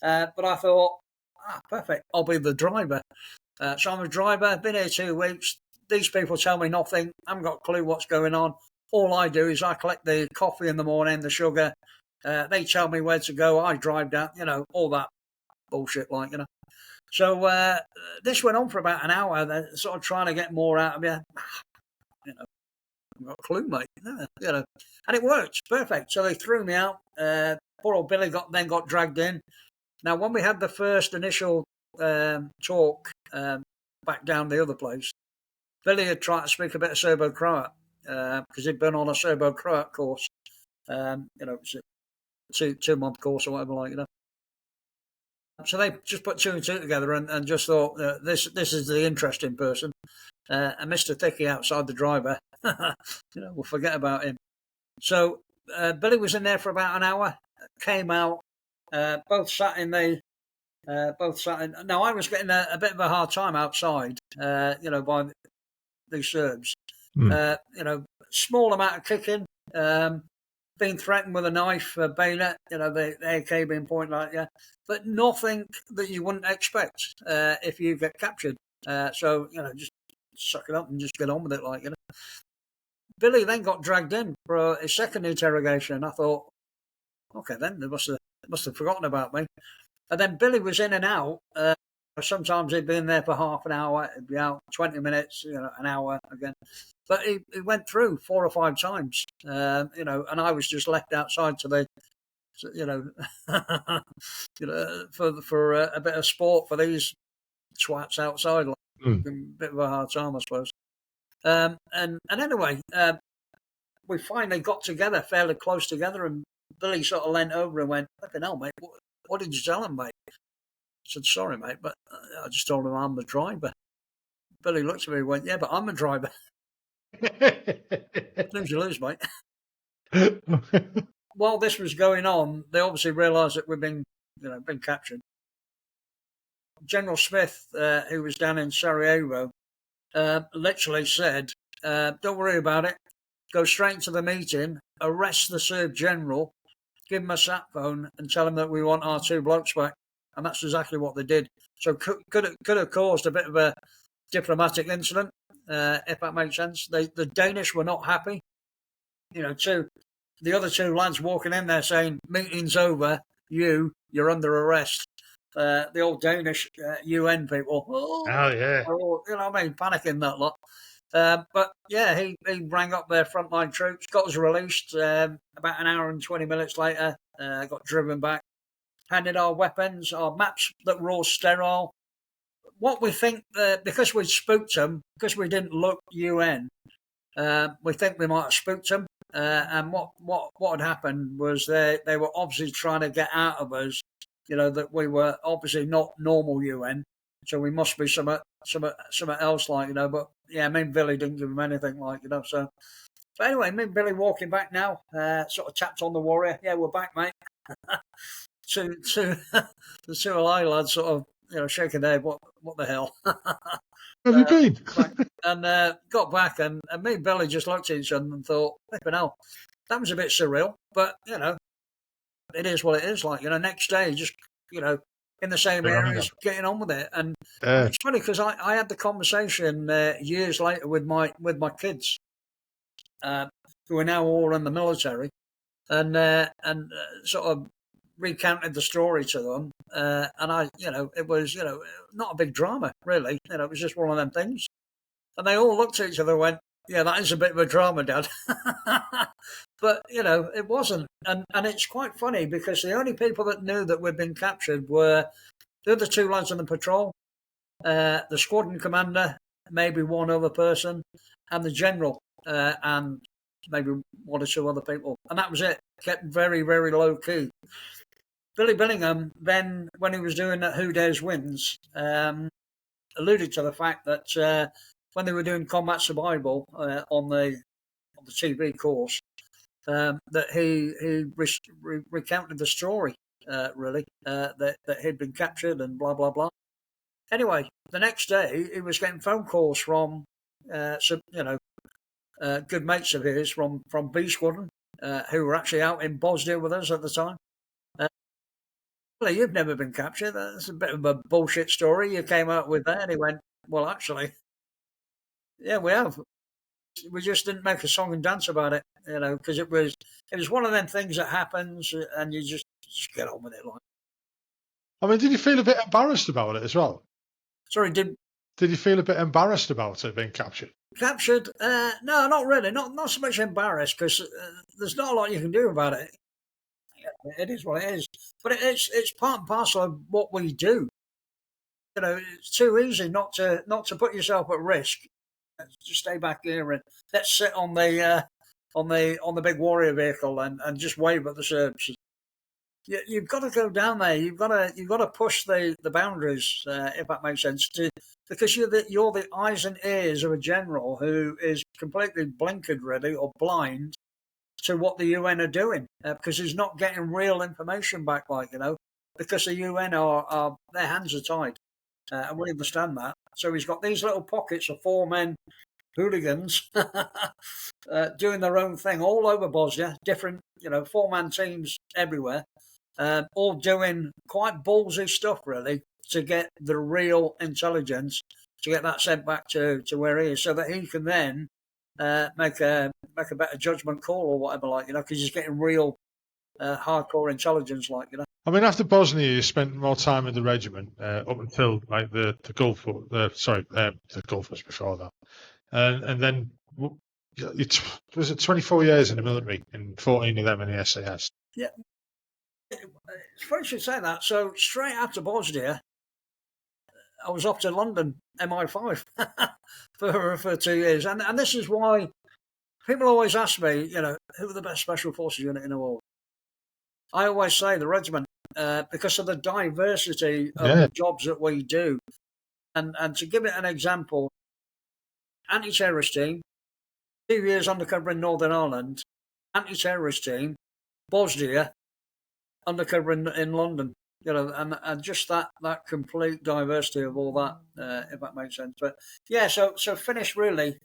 But I thought, perfect. I'll be the driver. So I'm a driver. Been here 2 weeks. These people tell me nothing. I haven't got a clue what's going on. All I do is I collect the coffee in the morning, the sugar. They tell me where to go. I drive down, all that bullshit, So this went on for about an hour. They're sort of trying to get more out of me. I've got a clue, mate. And it worked. Perfect. So they threw me out. Poor old Billy then got dragged in. Now, when we had the first initial talk back down the other place, Billy had tried to speak a bit of Serbo-Croat because he'd been on a Serbo-Croat course. It's a 2-month course or whatever, So they just put 2 and 2 together and just thought, this is the interesting person. And Mr. Thicky outside the driver, we'll forget about him. So Billy was in there for about an hour, came out, both sat in the both sat. Now I was getting a bit of a hard time outside, by these Serbs. Small amount of kicking, being threatened with a knife, a bayonet, the AK being pointed at you, but nothing that you wouldn't expect if you get captured. So just suck it up and just get on with it, Billy then got dragged in for a second interrogation. I thought, okay, then they must have forgotten about me. And then Billy was in and out. Sometimes he'd be in there for half an hour, he'd be out 20 minutes, an hour again. But he went through 4 or 5 times, and I was just left outside to the, for a bit of sport for these twats outside. A bit of a hard time, I suppose. And anyway, we finally got together, fairly close together, and Billy sort of leant over and went, "Flipping hell, mate, what did you tell him, mate?" I said, "Sorry, mate, but I just told him I'm the driver." Billy looked at me and went, "Yeah, but I'm the driver." Lose you lose, mate. While this was going on, they obviously realised that we'd been captured. General Smith, who was down in Sarajevo, literally said, "Don't worry about it. Go straight into the meeting, arrest the Serb general, give him a sat phone, and tell him that we want our 2 blokes back." And that's exactly what they did. So could have caused a bit of a diplomatic incident, if that makes sense. The Danish were not happy. The other 2 lads walking in there saying, "Meeting's over, you're under arrest." The old Danish UN people. Oh yeah. Panicking that lot. But yeah, he rang up their frontline troops, got us released. About an hour and 20 minutes later, got driven back, handed our weapons, our maps that were all sterile. What we think, because we spooked them, because we didn't look UN, we think we might have spooked them. And what had happened was they were obviously trying to get out of us, that we were obviously not normal UN, so we must be something else, But yeah, me and Billy didn't give them anything, So, but anyway, me and Billy walking back now, sort of tapped on the Warrior. "Yeah, we're back, mate." The 2 LA lads sort of, shaking their head, what the hell? Where have you been? And got back, and me and Billy just looked at each other and thought, "Flipping hell, that was a bit surreal," but it is what it is. Next day, just in the same areas, getting on with it. And it's funny because I had the conversation years later with my kids, who are now all in the military, and sort of recounted the story to them. And it was not a big drama really. It was just one of them things. And they all looked at each other and went, "Yeah, that is a bit of a drama, Dad." But, it wasn't. And it's quite funny because the only people that knew that we'd been captured were the other 2 lads on the patrol, the squadron commander, maybe one other person, and the general, and maybe 1 or 2 other people. And that was it. Kept very, very low key. Billy Billingham, then, when he was doing that Who Dares Wins, alluded to the fact that when they were doing combat survival on the TV course, that he recounted the story, really, that he'd been captured and blah, blah, blah. Anyway, the next day, he was getting phone calls from, good mates of his from B Squadron, who were actually out in Bosnia with us at the time. "Well, you've never been captured. That's a bit of a bullshit story you came out with there." And he went, "Well, actually, yeah, we have. We just didn't make a song and dance about it, because it was one of them things that happens, and you just get on with it." I mean, did you feel a bit embarrassed about it as well? Sorry, did you feel a bit embarrassed about it being captured? Captured? No, not really. Not so much embarrassed because there's not a lot you can do about it. It is what it is. But it's part and parcel of what we do. It's too easy not to put yourself at risk. Just stay back here and let's sit on the big Warrior vehicle and just wave at the Serbs. You've got to go down there. You've got to push the boundaries, if that makes sense. Because you're the eyes and ears of a general who is completely blinkered, really, or blind to what the UN are doing, because he's not getting real information back. because the UN are their hands are tied, and we understand that. So he's got these little pockets of 4 men hooligans doing their own thing all over Bosnia, different, 4-man teams everywhere, all doing quite ballsy stuff, really, to get the real intelligence, to get that sent back to where he is, so that he can then make a better judgment call or whatever, because he's getting real hardcore intelligence, I mean, after Bosnia, you spent more time in the regiment up until like the Gulf War. The Gulf was before that, and then was it 24 years in the military and 14 of them in the SAS. Yeah, it's funny you should say that. So straight after Bosnia, I was off to London, MI5, for 2 years, and this is why people always ask me, who are the best special forces unit in the world? I always say the regiment, because of the diversity of the jobs that we do. And to give it an example, anti-terrorist team, 2 years undercover in Northern Ireland, anti-terrorist team, Bosnia, undercover in London. And just that complete diversity of all that, if that makes sense. But yeah, so finished really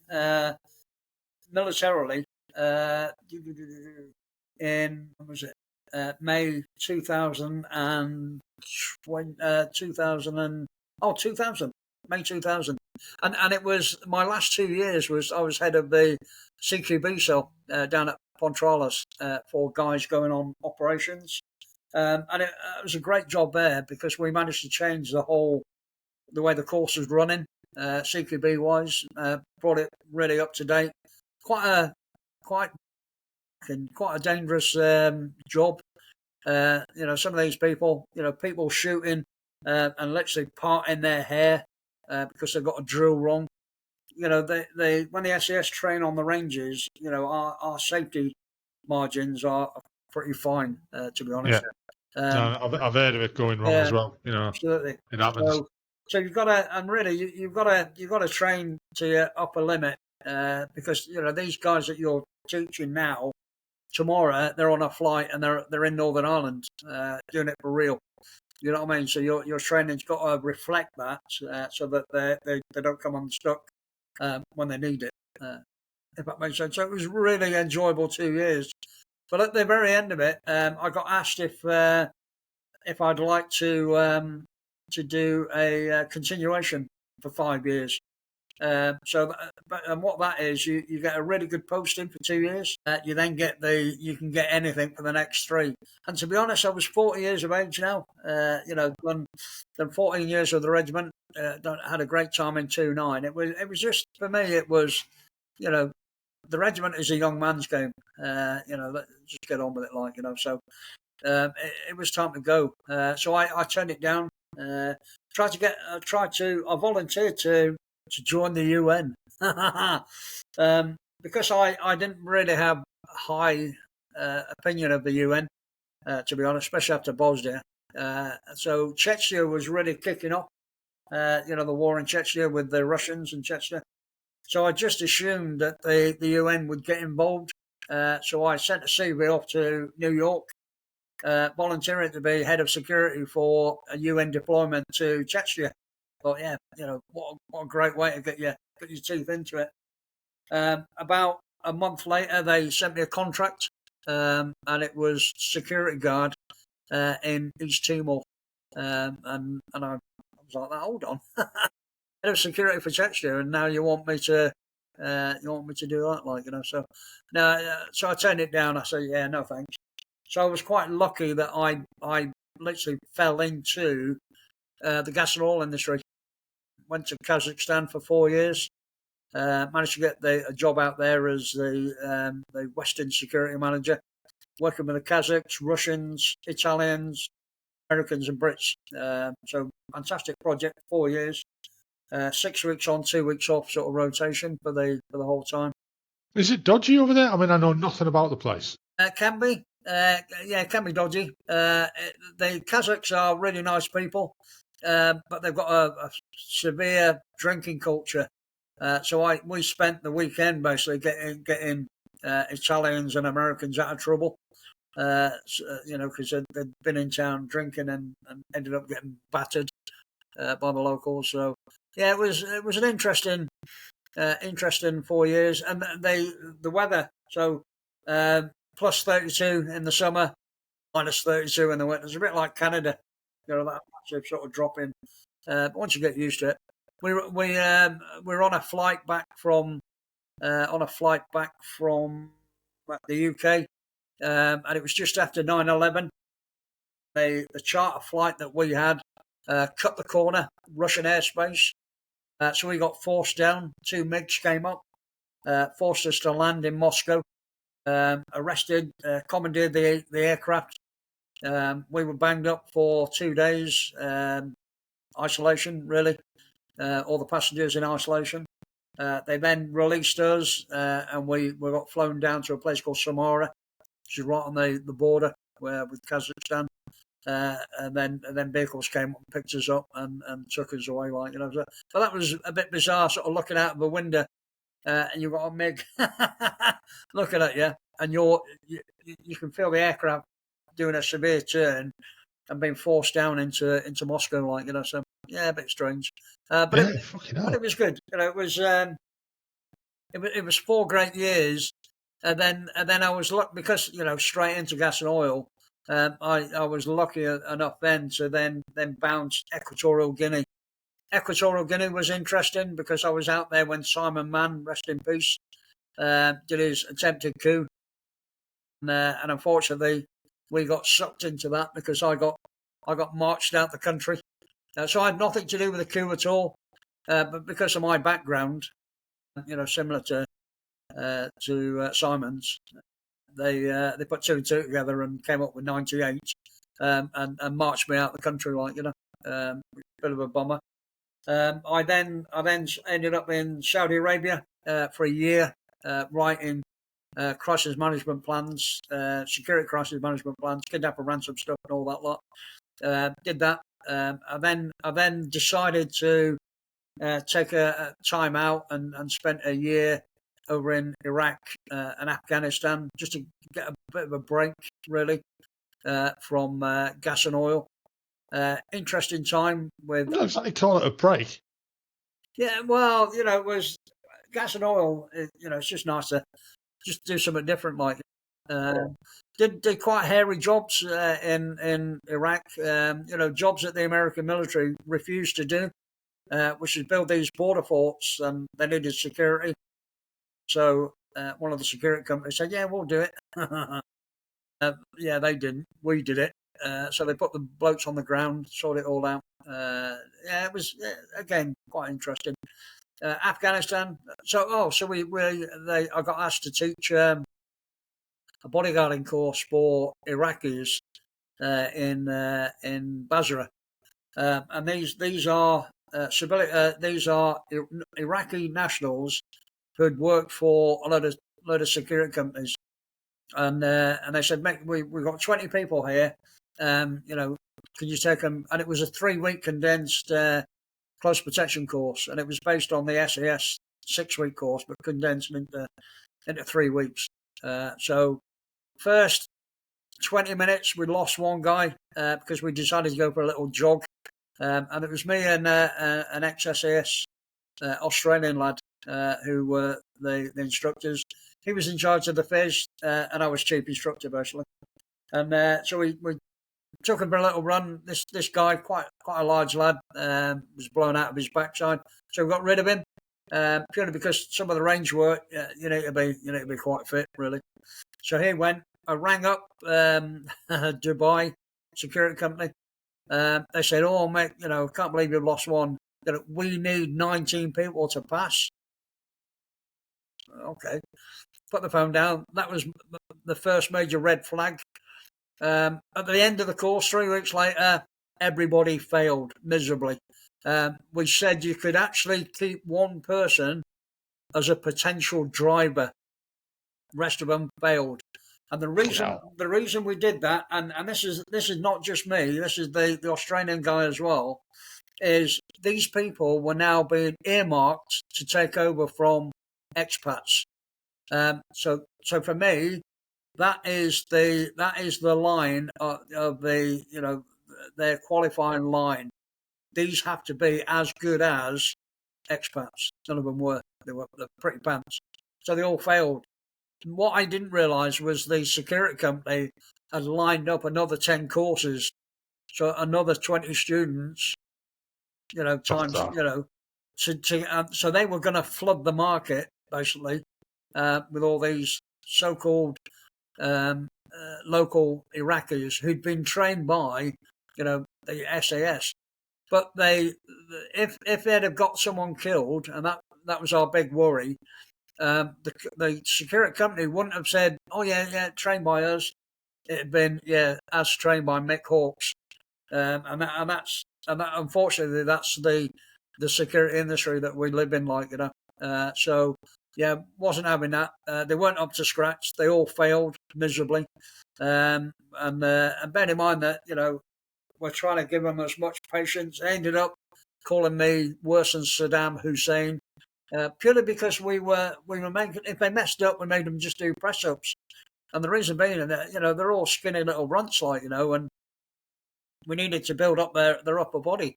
militarily in, what was it? May 2000 and 2000 May 2000, and it was my last 2 years. I was head of the CQB cell down at Pontralas for guys going on operations, and it was a great job there because we managed to change the way the course was running, CQB wise, brought it really up to date. Quite a dangerous job. Some of these people, people shooting and literally parting their hair because they've got a drill wrong. They when the SAS train on the ranges, our safety margins are pretty fine, to be honest. Yeah. I've heard of it going wrong as well. Absolutely, it happens. So you've got to, and really, you've got to train to your upper limit because these guys that you're teaching now, tomorrow they're on a flight and they're in Northern Ireland doing it for real. You know what I mean? So your training's got to reflect that so that they don't come unstuck when they need it. If that makes sense. So it was really enjoyable 2 years. But at the very end of it, I got asked if I'd like to do a continuation for 5 years. And what that is, you get a really good posting for 2 years. You then you can get anything for the next 3. And to be honest, I was 40 years of age now. Done 14 years with the regiment. Had a great time in 2-9. It was just, for me, it was, the regiment is a young man's game. Just get on with it, So it was time to go. So I turned it down. I volunteered to join the UN because I didn't really have a high opinion of the UN, to be honest, especially after Bosnia. So Chechnya was really kicking off, the war in Chechnya with the Russians in Chechnya. So I just assumed that the UN would get involved. So I sent a CV off to New York, volunteering to be head of security for a UN deployment to Chechnya. But yeah, what a great way to get your teeth into it. About a month later, they sent me a contract, and it was security guard in East Timor. And I was like, hold on, head of security for Chechnya, and now you want me to do that, So so I turned it down. I said, yeah, no thanks. So I was quite lucky that I literally fell into the gas and oil industry. Went to Kazakhstan for 4 years. Managed to get a job out there as the Western security manager, working with the Kazakhs, Russians, Italians, Americans, and Brits. So fantastic project, 4 years. 6 weeks on, 2 weeks off, sort of rotation for the whole time. Is it dodgy over there? I mean, I know nothing about the place. Can be. It can be dodgy. The Kazakhs are really nice people, but they've got a severe drinking culture. So we spent the weekend basically getting Italians and Americans out of trouble. because they'd been in town drinking and ended up getting battered by the locals. So yeah, it was an interesting 4 years, and the weather. So plus 32 in the summer, minus 32 in the winter. It's a bit like Canada, that massive sort of drop in. But once you get used to it, we're on a flight back from the UK, and it was just after 9/11. The charter flight that we had cut the corner, Russian airspace. So we got forced down. 2 MiGs came up, forced us to land in Moscow, arrested, commandeered the aircraft. We were banged up for 2 days, isolation, really, all the passengers in isolation. They then released us, and we got flown down to a place called Samara, which is right on the border with Kazakhstan. And then vehicles came up and picked us up and took us away, So that was a bit bizarre, sort of looking out of the window, and you've got a MiG looking at you, and you can feel the aircraft doing a severe turn and being forced down into Moscow, So yeah, a bit strange, but it was good. It was 4 great years, and then I was lucky because straight into gas and oil. I was lucky enough then to then bounce Equatorial Guinea. Equatorial Guinea was interesting because I was out there when Simon Mann, rest in peace, did his attempted coup, and unfortunately we got sucked into that because I got marched out the country. So I had nothing to do with the coup at all, but because of my background, similar to Simon's. They put 2 and 2 together and came up with 98, and marched me out the country, bit of a bummer. I then ended up in Saudi Arabia for a year, writing crisis management plans, security crisis management plans, kidnap and ransom stuff, and all that lot. Did that. I then decided to take a time out and spent a year over in Iraq and Afghanistan, just to get a bit of a break, really, from gas and oil. Interesting time with. I don't exactly call it a break. Yeah, well, it was gas and oil. It's just nice to just do something different. Did quite hairy jobs in Iraq. Jobs that the American military refused to do, which is build these border forts, and they needed security. So one of the security companies said, "Yeah, we'll do it." Yeah, they didn't. We did it. So they put the blokes on the ground, sorted it all out. Yeah, it was again quite interesting. Afghanistan. So I got asked to teach a bodyguarding course for Iraqis in Basra, and these are Iraqi nationals who had worked for a load of security companies, and they said, "Mate, we've got 20 people here. Can you take them?" And it was a 3-week condensed close protection course, and it was based on the SAS 6-week course, but condensed into 3 weeks. So first 20 minutes, we lost one guy because we decided to go for a little jog, and it was me and an ex-SAS Australian lad who were the instructors. He was in charge of the phys, and I was chief instructor, basically. And so we took him for a little run. This guy, quite a large lad, was blown out of his backside. So we got rid of him, purely because some of the range work, you need to be quite fit, really. So he went. I rang up Dubai security company. They said, "Oh, mate, can't believe you've lost one. We need 19 people to pass." Okay, put the phone down. That was the first major red flag. At the end of the course, 3 weeks later, everybody failed miserably. We said you could actually keep one person as a potential driver. Rest of them failed. And the reason we did that, and this is not just me, this is the Australian guy as well, is these people were now being earmarked to take over from expats. So for me, that is the line of the, you know, their qualifying line. These have to be as good as expats. None of them were. They're pretty pants. So they all failed. What I didn't realise was the security company had lined up another 10 courses, so another 20 students, you know, times, you know, so they were going to flood the market basically with all these so-called local Iraqis who'd been trained by, you know, the SAS. But if they'd have got someone killed, and that was our big worry, the security company wouldn't have said, "Oh yeah, trained by us." It had been, yeah, as trained by Mick Hawkes, and that unfortunately that's the security industry that we live in, like, you know. So yeah, wasn't having that. They weren't up to scratch. They all failed miserably, and bear in mind that, you know, we're trying to give them as much patience. They ended up calling me worse than Saddam Hussein, purely because we were making. If they messed up, we made them just do press ups, and the reason being that, you know, they're all skinny little runts, like, you know, and we needed to build up their upper body.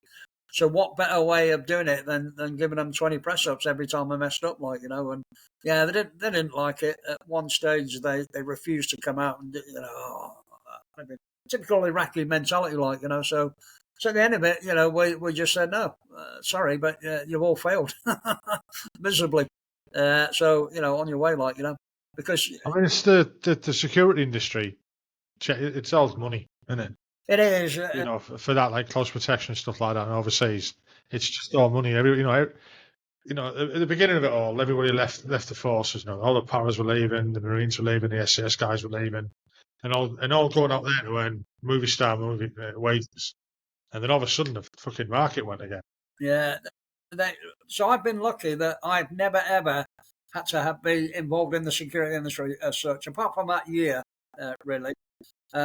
So what better way of doing it than giving them 20 press ups every time I messed up, like, you know? And yeah, they didn't like it. At one stage, they refused to come out, and, you know, typical Iraqi mentality, like, you know. So at the end of it, you know, we just said no, sorry, but you've all failed miserably. So, you know, on your way, like, you know, because I mean, it's the security industry. It's all money, isn't it? it is, you know, for that, like close protection and stuff like that, and overseas, it's just all money. You know, at the beginning of it all, everybody left the forces. You know, all the paras were leaving, the Marines were leaving, the SAS guys were leaving, and all going out there to earn movie wages. And then all of a sudden, the fucking market went again. Yeah. So I've been lucky that I've never ever had to be involved in the security industry as such, apart from that year, really.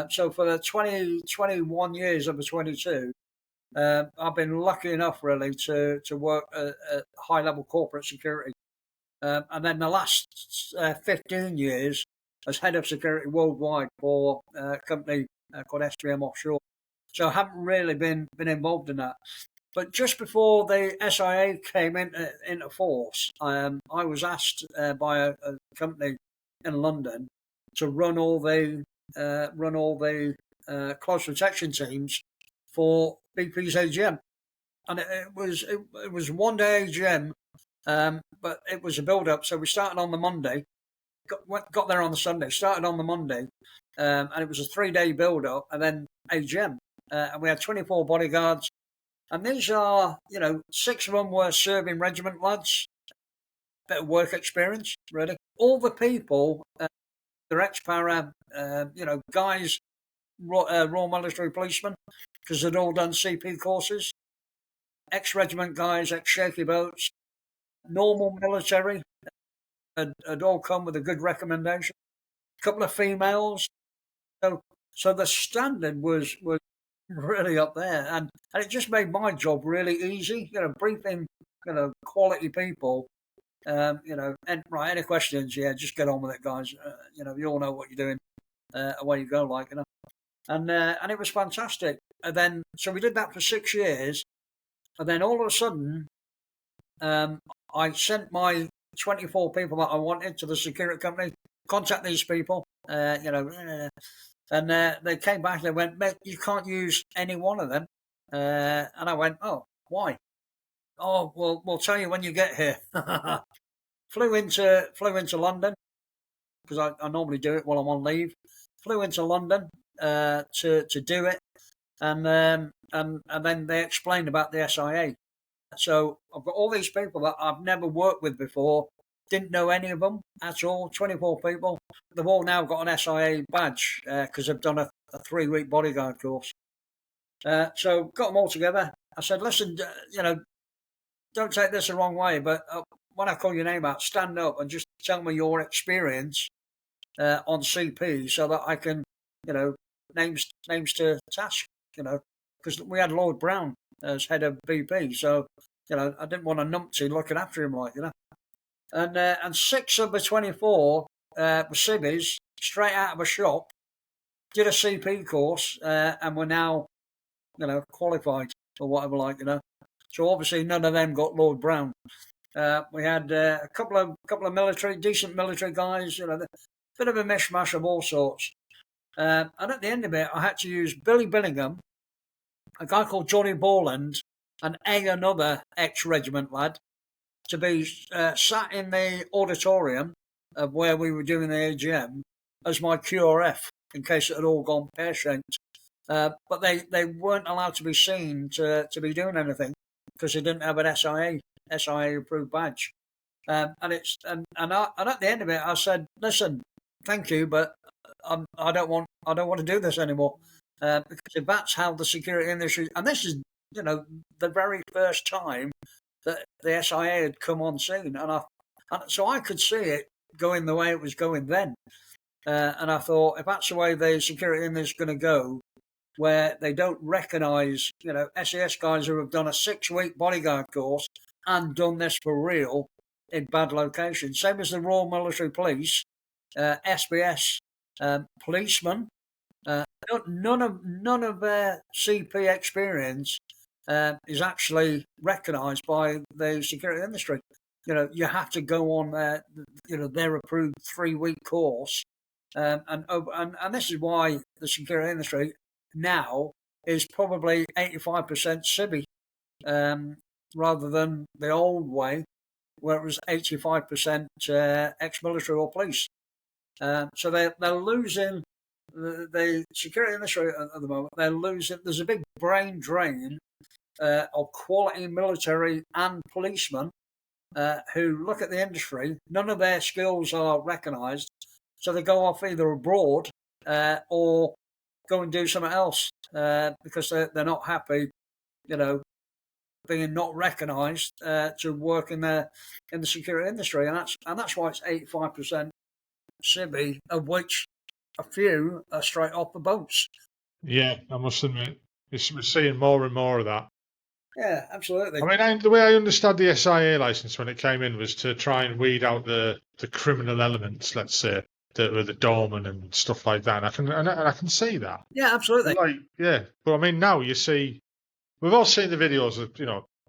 So for the 21 years of the 22, I've been lucky enough really to work at high level corporate security. And then the last 15 years as head of security worldwide for a company called SBM Offshore. So I haven't really been involved in that. But just before the SIA came into force, I was asked by a company in London to run all the close protection teams for BP's AGM, and it was one day AGM, but it was a build up. So we started on the Monday, got there on the Sunday, started on the Monday, and it was a 3-day build up, and then AGM, and we had 24 bodyguards. And these are, you know, 6 of them were serving regiment lads, bit of work experience, really. All the people, they're ex-para, you know, guys, Royal Military policemen, because they'd all done CP courses, ex-regiment guys, ex-shaky boats, normal military, had all come with a good recommendation. A couple of females. So the standard was really up there, and it just made my job really easy. You know, briefing, you know, quality people. You know, and right, any questions? Yeah, just get on with it, guys. You know, you all know what you're doing. Away you go, like, you know, and it was fantastic. And then so we did that for 6 years, and then all of a sudden, I sent my 24 people that I wanted to the security company. Contact these people. You know. And they came back. They went, "Mate, you can't use any one of them." And I went, "Oh, why?" "Oh, well, we'll tell you when you get here." Flew into London because I normally do it while I'm on leave. Flew into London to do it, and then they explained about the SIA. So I've got all these people that I've never worked with before. Didn't know any of them at all. 24 people. They've all now got an SIA badge because they've done a 3-week bodyguard course. So got them all together. I said, "Listen, you know, don't take this the wrong way, but when I call your name out, stand up and just tell me your experience on CP so that I can, you know, names to task, you know, because we had Lord Brown as head of BP. So, you know, I didn't want a numpty looking after him, like, you know. And 6 of the 24 were civvies straight out of a shop, did a CP course, and were now, qualified or whatever, So obviously none of them got Lord Brown. We had a couple of decent military guys, bit of a mishmash of all sorts. And at the end of it, I had to use Billy Billingham, a guy called Johnny Borland, and another ex-regiment lad, to be sat in the auditorium of where we were doing the AGM as my QRF, in case it had all gone pear-shaped. But they weren't allowed to be seen to be doing anything because they didn't have an SIA approved badge. And at the end of it, I said, "Listen, thank you, but I don't want to do this anymore." Because if that's how the security industry, and this is the very first time that the SIA had come on scene, and so I could see it going the way it was going then, and I thought, if that's the way the security industry is going to go, where they don't recognise SAS guys who have done a 6-week bodyguard course and done this for real in bad locations, same as the Royal Military Police, SBS policemen. None of their CP experience is actually recognised by the security industry. You have to go on their approved 3-week course, and this is why the security industry now is probably 85% civvy, rather than the old way where it was 85% ex-military or police. So they're losing the security industry at the moment. They're losing. There's a big brain drain of quality military and policemen who look at the industry. None of their skills are recognised, so they go off either abroad or go and do something else because they're not happy, being not recognised to work in the security industry, and that's why it's 85% civvy, of which a few are straight off the boats. Yeah, I must admit, we're seeing more and more of that. Yeah, absolutely. I mean, the way I understood the SIA license when it came in was to try and weed out the criminal elements, let's say, that were the doorman and stuff like that. And I can see that. Yeah, absolutely. But I mean, now you see, we've all seen the videos of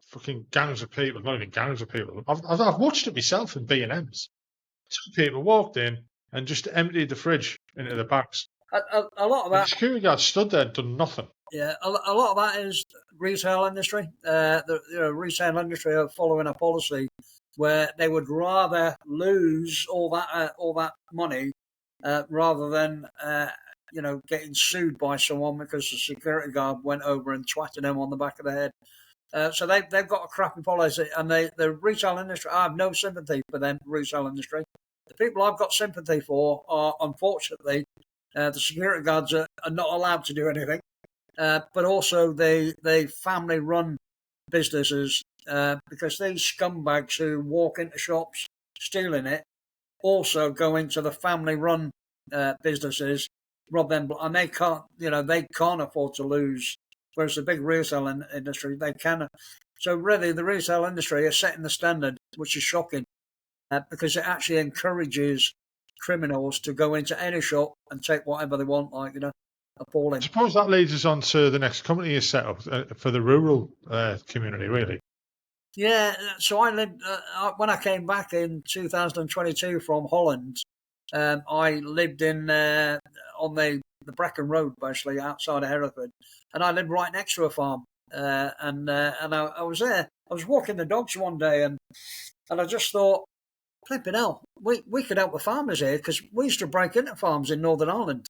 fucking gangs of people, not even gangs of people. I've watched it myself in B&Ms. Some people walked in and just emptied the fridge into the bags. A lot of that. The security guard stood there and done nothing. Yeah, a lot of that is retail industry. The retail industry are following a policy where they would rather lose all that money rather than getting sued by someone because the security guard went over and twatted them on the back of the head. So they've got a crappy policy, and the retail industry, I have no sympathy for them. Retail industry, the people I've got sympathy for are, unfortunately, the security guards are not allowed to do anything, but also they family-run businesses, because these scumbags who walk into shops stealing it also go into the family-run businesses, rob them, and they can't afford to lose. Whereas the big retail industry, they can. So really, the retail industry is setting the standard, which is shocking, because it actually encourages criminals to go into any shop and take whatever they want, appalling. I suppose that leads us on to the next company you set up for the rural community, really. Yeah, so I lived, when I came back in 2022 from Holland, I lived on the Brecon Road, basically, outside of Hereford, and I lived right next to a farm. And I was there. I was walking the dogs one day, and I just thought, flipping hell, we could help the farmers here, because we used to break into farms in Northern Ireland.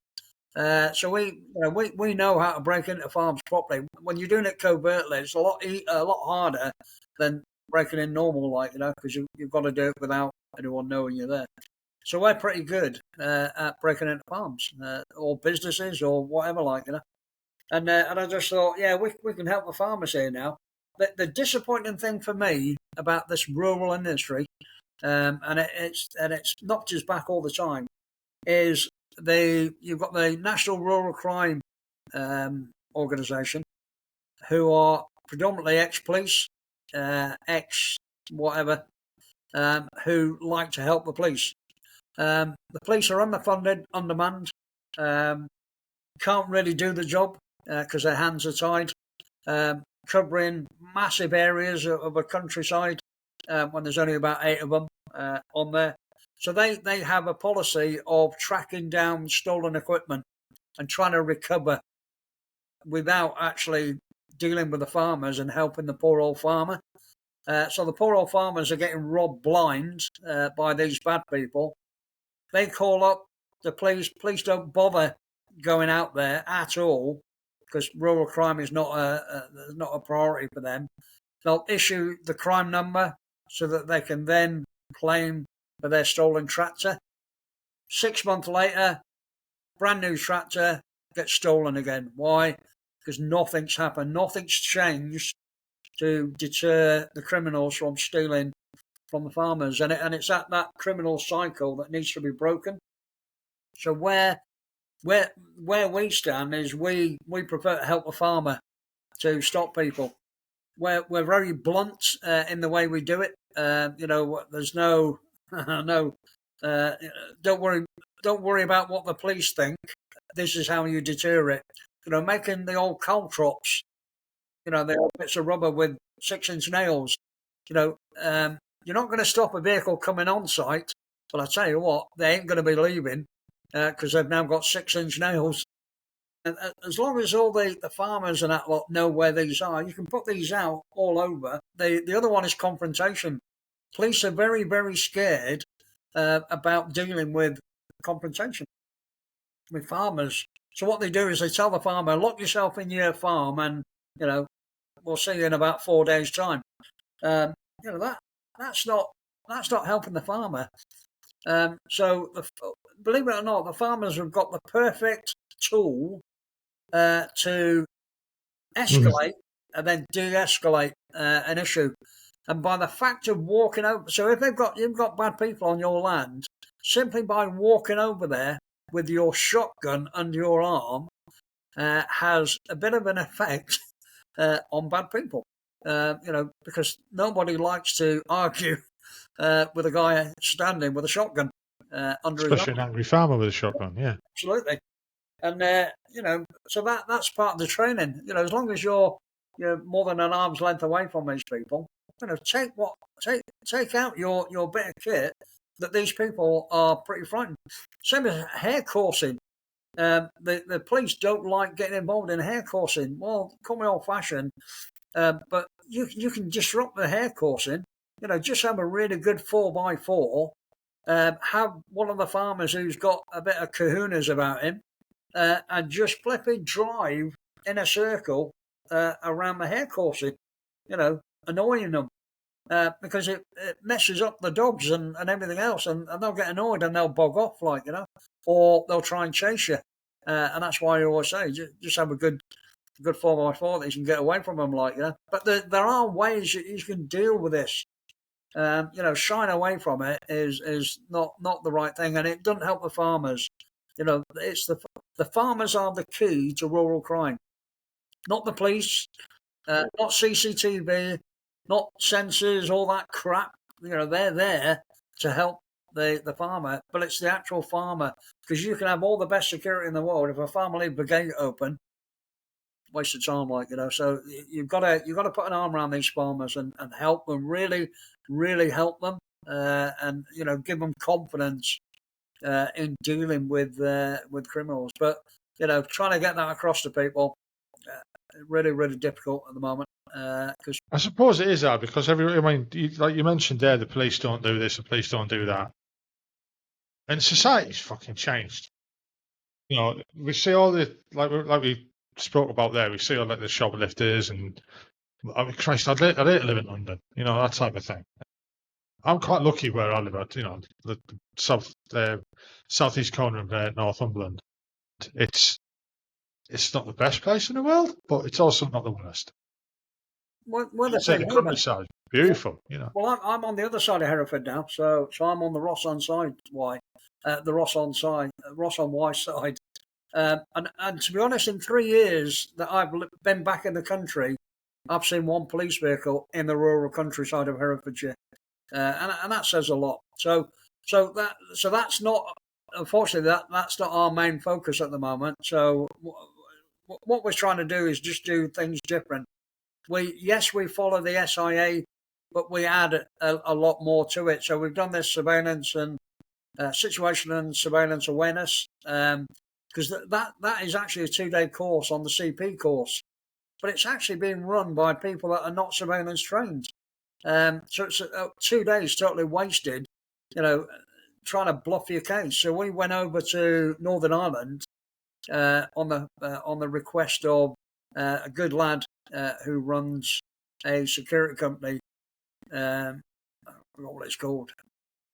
So we know how to break into farms properly. When you're doing it covertly, it's a lot harder than breaking in normal, because you've got to do it without anyone knowing you're there. So we're pretty good at breaking into farms or businesses or whatever, And I just thought, yeah, we can help the farmers here now. The disappointing thing for me about this rural industry, and it's knocked us back all the time, is you've got the National Rural Crime Organisation, who are predominantly ex-police, ex-whatever, who like to help the police. The police are underfunded, undermanned, can't really do the job because their hands are tied, covering massive areas of a countryside when there's only about 8 of them on there. So they have a policy of tracking down stolen equipment and trying to recover without actually dealing with the farmers and helping the poor old farmer. So the poor old farmers are getting robbed blind by these bad people. They call up the police. Police don't bother going out there at all because rural crime is not a priority for them. They'll issue the crime number so that they can then claim for their stolen tractor. 6 months later, brand new tractor gets stolen again. Why? Because nothing's happened. Nothing's changed to deter the criminals from stealing from the farmers. And it's at that criminal cycle that needs to be broken. So where we stand is we prefer to help the farmer to stop people. We're very blunt in the way we do it. There's no don't worry about what the police think. This is how you deter it. Making the old caltrops, the old bits of rubber with 6-inch nails. You're not going to stop a vehicle coming on site, but I tell you what, they ain't going to be leaving because they've now got 6-inch nails. And as long as all the farmers and that lot know where these are, you can put these out all over. The other one is confrontation. Police are very, very scared about dealing with confrontation with farmers. So what they do is they tell the farmer, lock yourself in your farm and, we'll see you in about 4 days' time. That's not helping the farmer. Believe it or not, the farmers have got the perfect tool to escalate and then de-escalate an issue. And by the fact of walking over, so if you've got bad people on your land, simply by walking over there with your shotgun under your arm has a bit of an effect on bad people. Because nobody likes to argue with a guy standing with a shotgun under his arm. Especially an angry farmer with a shotgun, yeah. Absolutely. And, so that's part of the training. As long as you're more than an arm's length away from these people, take out your bit of kit that these people are pretty frightened. Same as hair coursing. The police don't like getting involved in hair coursing. Well, call me old-fashioned, but you can disrupt the hair coursing. Just have a really good 4x4. Have one of the farmers who's got a bit of kahunas about him, and just flipping drive in a circle around the hair coursing, annoying them. Because it messes up the dogs and everything else, and they'll get annoyed and they'll bog off, or they'll try and chase you. And that's why I always say, just have a good 4x4 that you can get away from them, But there are ways that you can deal with this. Shying away from it is not the right thing, and it doesn't help the farmers. It's the farmers are the key to rural crime, not the police, not CCTV. Not sensors, all that crap. They're there to help the farmer, but it's the actual farmer, because you can have all the best security in the world. If a farmer leaves the gate open, waste of time, So you've got to put an arm around these farmers and help them, really, really help them, and give them confidence in dealing with criminals. But trying to get that across to people, really, really difficult at the moment. I suppose it is hard because like you mentioned there, the police don't do this, the police don't do that, and society's fucking changed. We see all the like we spoke about there. We see all the shoplifters, and Christ, I'd hate to live in London. That type of thing. I'm quite lucky where I live at. The southeast corner of Northumberland. It's not the best place in the world, but it's also not the worst. The countryside, beautiful, Well, I'm on the other side of Hereford now, so I'm on the Ross on Y side. And to be honest, in 3 years that I've been back in the country, I've seen one police vehicle in the rural countryside of Herefordshire, and that says a lot. So So that's not, unfortunately, that's not our main focus at the moment. So what we're trying to do is just do things different. We follow the SIA, but we add a lot more to it. So we've done this surveillance and situational and surveillance awareness, because that is actually a 2-day course on the CP course, but it's actually being run by people that are not surveillance trained. So it's 2 days totally wasted, trying to bluff your case. So we went over to Northern Ireland on the request of a good lad who runs a security company. I forgot what it's called.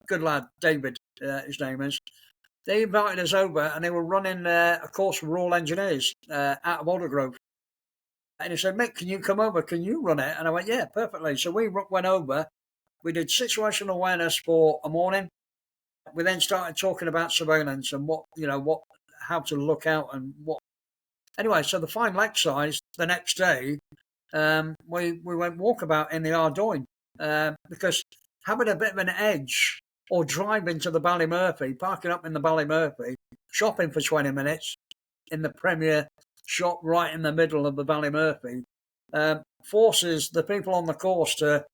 Good lad, David, his name is. They invited us over, and they were running a course for Royal Engineers out of Aldergrove. And he said, Mick, can you come over? Can you run it? And I went, yeah, perfectly. So we went over. We did situational awareness for a morning. We then started talking about surveillance and how to look out and what. Anyway, so the final exercise the next day, we went walkabout in the Ardoyne, because having a bit of an edge, or driving to the Ballymurphy, parking up in the Ballymurphy, shopping for 20 minutes in the premier shop right in the middle of the Ballymurphy, forces the people on the course to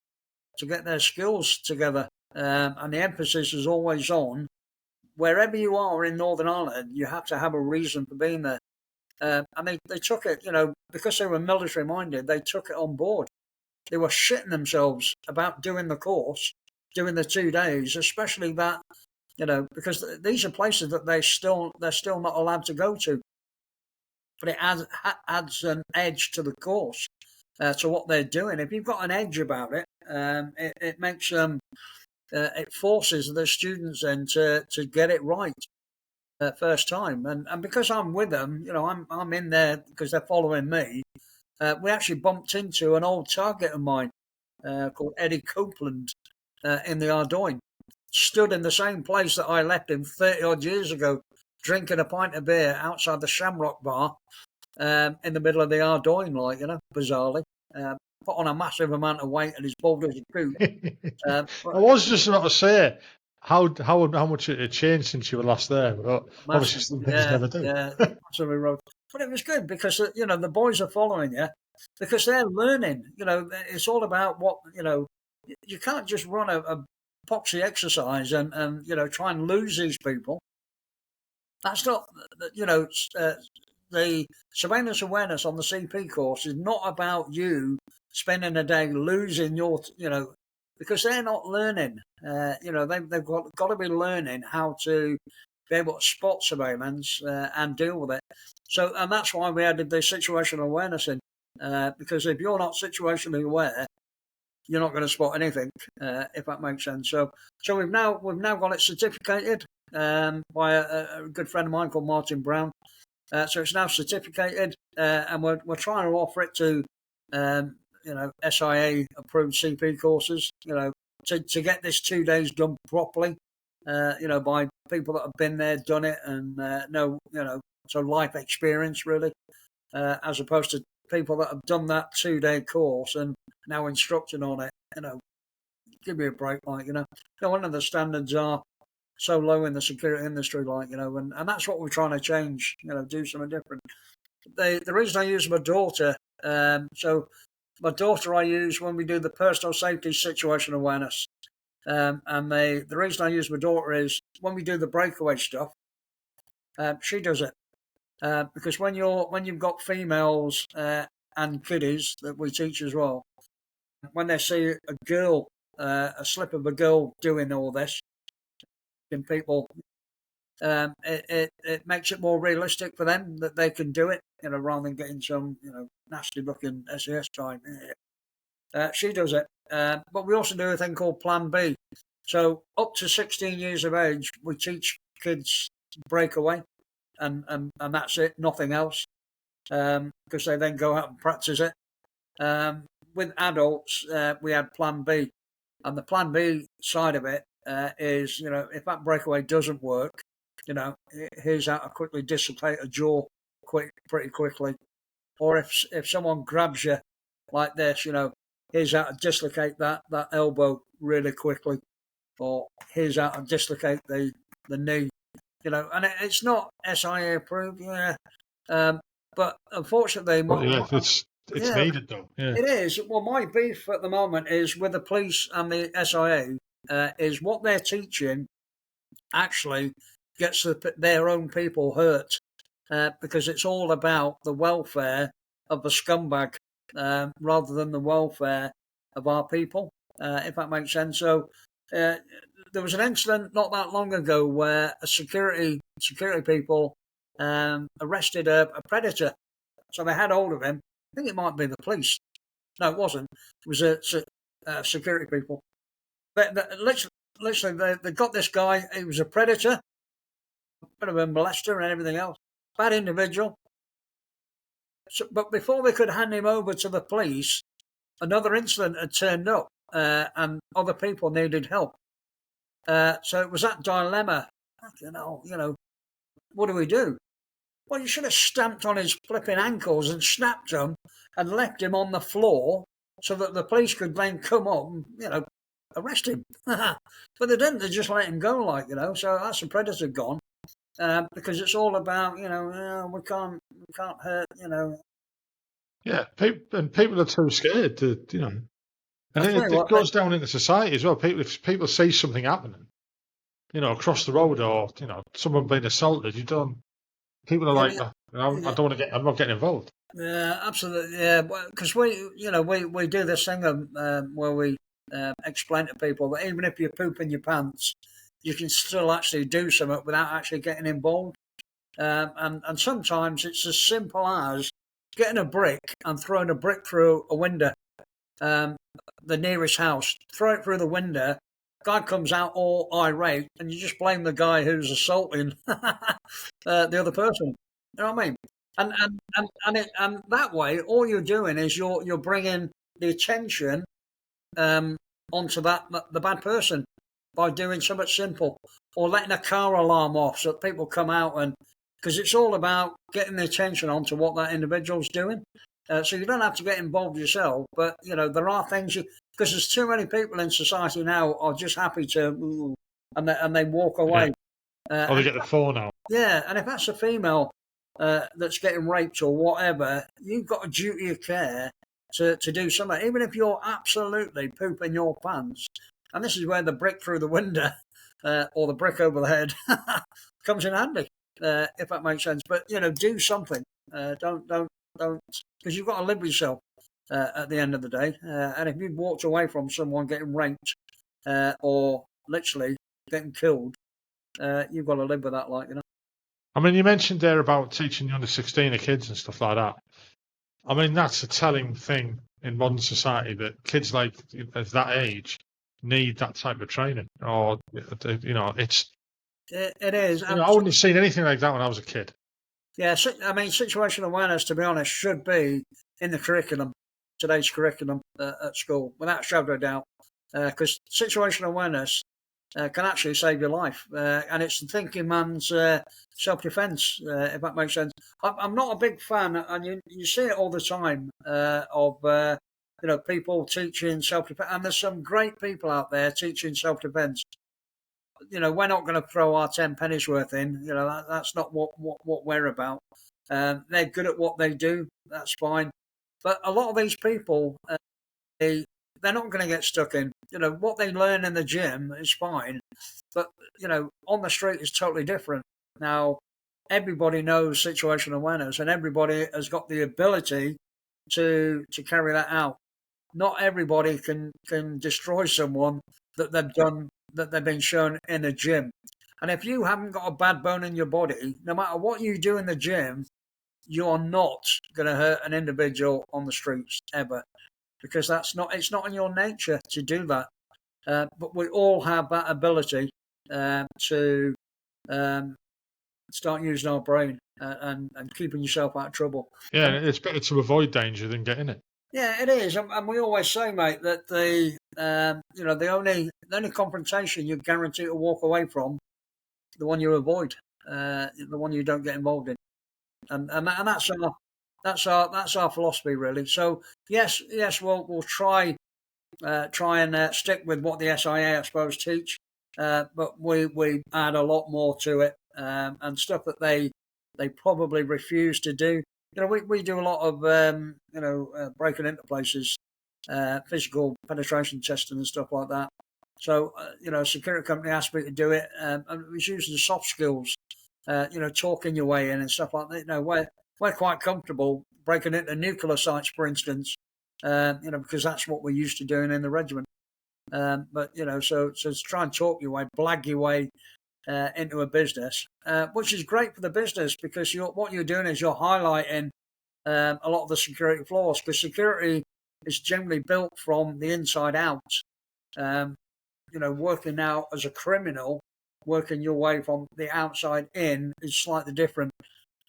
get their skills together. And the emphasis is always on, wherever you are in Northern Ireland, you have to have a reason for being there. And they took it, because they were military minded, they took it on board. They were shitting themselves about doing the course, doing the 2 days, especially that, because these are places that they're still not allowed to go to. But it adds an edge to the course, to what they're doing. If you've got an edge about it, it makes it forces the students then to get it right first time. And because I'm with them, I'm in there because they're following me. We actually bumped into an old target of mine called Eddie Copeland in the Ardoyne. Stood in the same place that I left him 30 odd years ago, drinking a pint of beer outside the Shamrock Bar in the middle of the Ardoyne, bizarrely. Put on a massive amount of weight and he's bald as a coot. I was just about to say how much it had changed since you were last there, but obviously some things never do. Yeah, but it was good because the boys are following you because they're learning. It's all about what you can't just run a poxy exercise and try and lose these people. That's not the surveillance awareness on the CP course is not about you spending a day losing your because they're not learning. They've got to be learning how to be able to spot surveillance and deal with it. So, and that's why we added the situational awareness in, because if you're not situationally aware, you're not going to spot anything, if that makes sense. So we've now got it certificated by a good friend of mine called Martin Brown. So it's now certificated, and we're trying to offer it to SIA approved CP courses. To get this 2 days done properly. By people that have been there, done it, and know so life experience really, as opposed to people that have done that 2-day course and now instructing on it. Give me a break, one of the standards are so low in the security industry, and that's what we're trying to change. Do something different. The reason I use my daughter, so my daughter I use when we do the personal safety situation awareness. And the reason I use my daughter is when we do the breakaway stuff, she does it. Because when you've got females and kiddies that we teach as well, when they see a girl, a slip of a girl doing all this, in people, it makes it more realistic for them that they can do it, rather than getting some nasty looking SAS time. She does it. But we also do a thing called Plan B. So up to 16 years of age, we teach kids breakaway, and that's it, nothing else, because they then go out and practice it. With adults, we had Plan B, and the Plan B side of it is, if that breakaway doesn't work, here's how to quickly dislocate a jaw pretty quickly, or if someone grabs you like this, here's how to dislocate that elbow really quickly. or here's how to dislocate the knee, and it's not SIA approved, but unfortunately, it's needed though. Yeah. It is. Well, my beef at the moment is with the police and the SIA is what they're teaching actually gets their own people hurt because it's all about the welfare of the scumbag rather than the welfare of our people, if that makes sense. So there was an incident not that long ago where a security people arrested a predator. So they had hold of him. I think it might be the police. No, it wasn't. It was security people. Literally, they got this guy. He was a predator, a bit of a molester and everything else. Bad individual. So, but before they could hand him over to the police, another incident had turned up and other people needed help. So it was that dilemma. What do we do? Well, you should have stamped on his flipping ankles and snapped him and left him on the floor so that the police could then come up and, arrest him. But they didn't. They just let him go, so that's the predator gone. Because it's all about, we can't hurt, Yeah, people are too scared to, and it goes down into society as well. If people see something happening, across the road or, someone being assaulted, people are like, I don't want to I'm not getting involved. Yeah, absolutely. Yeah, because we do this thing where we explain to people that even if you poop in your pants, you can still actually do something without actually getting involved. And sometimes it's as simple as getting a brick and throwing a brick through a window, the nearest house. Throw it through the window. Guy comes out all irate, and you just blame the guy who's assaulting the other person. You know what I mean? And that way, all you're doing is you're bringing the attention onto the bad person by doing something simple, or letting a car alarm off so that people come out because it's all about getting the attention onto what that individual's doing. So you don't have to get involved yourself, but there are things because there's too many people in society now are just happy to and they walk away. Yeah. Or they get the phone out. Yeah, and if that's a female that's getting raped or whatever, you've got a duty of care to do something, even if you're absolutely pooping your pants. And this is where the brick through the window or the brick over the head comes in handy, if that makes sense. But do something. Don't, because you've got to live with yourself at the end of the day. And if you've walked away from someone getting raped or literally getting killed, you've got to live with that, I mean, you mentioned there about teaching under 16 kids and stuff like that. I mean, that's a telling thing in modern society that kids of that age need that type of training. Or, it's... It is. I wouldn't have seen anything like that when I was a kid. Yeah, I mean, situational awareness, to be honest, should be in the curriculum, today's curriculum at school, without a shadow of doubt. Because situational awareness can actually save your life. And it's the thinking man's self-defense, if that makes sense. I'm not a big fan, and you see it all the time, of people teaching self-defense. And there's some great people out there teaching self-defense. We're not going to throw our 10 pennies worth in. That's not what we're about. They're good at what they do. That's fine. But a lot of these people, they're not going to get stuck in. What they learn in the gym is fine. But, on the street is totally different. Now, everybody knows situational awareness and everybody has got the ability to carry that out. Not everybody can destroy someone that they've been shown in a gym. And if you haven't got a bad bone in your body, no matter what you do in the gym, you're not going to hurt an individual on the streets ever, because it's not in your nature to do that. But we all have that ability to start using our brain and keeping yourself out of trouble. Yeah, it's better to avoid danger than get in it. Yeah, it is, and we always say, mate, that the only confrontation you're guaranteed to walk away from, the one you avoid, the one you don't get involved in, and that's our philosophy, really. So yes, we'll try and stick with what the SIA, I suppose, teach. but we add a lot more to it, and stuff that they probably refuse to do. We do a lot of breaking into places, physical penetration testing and stuff like that. So a security company asked me to do it, and it was using the soft skills, talking your way in and stuff like that. We're quite comfortable breaking into nuclear sites, for instance, because that's what we're used to doing in the regiment. But so to try and talk your way, blag your way into a business, which is great for the business, because what you're doing is you're highlighting a lot of the security flaws, because security is generally built from the inside out. Working out as a criminal, working your way from the outside in is slightly different.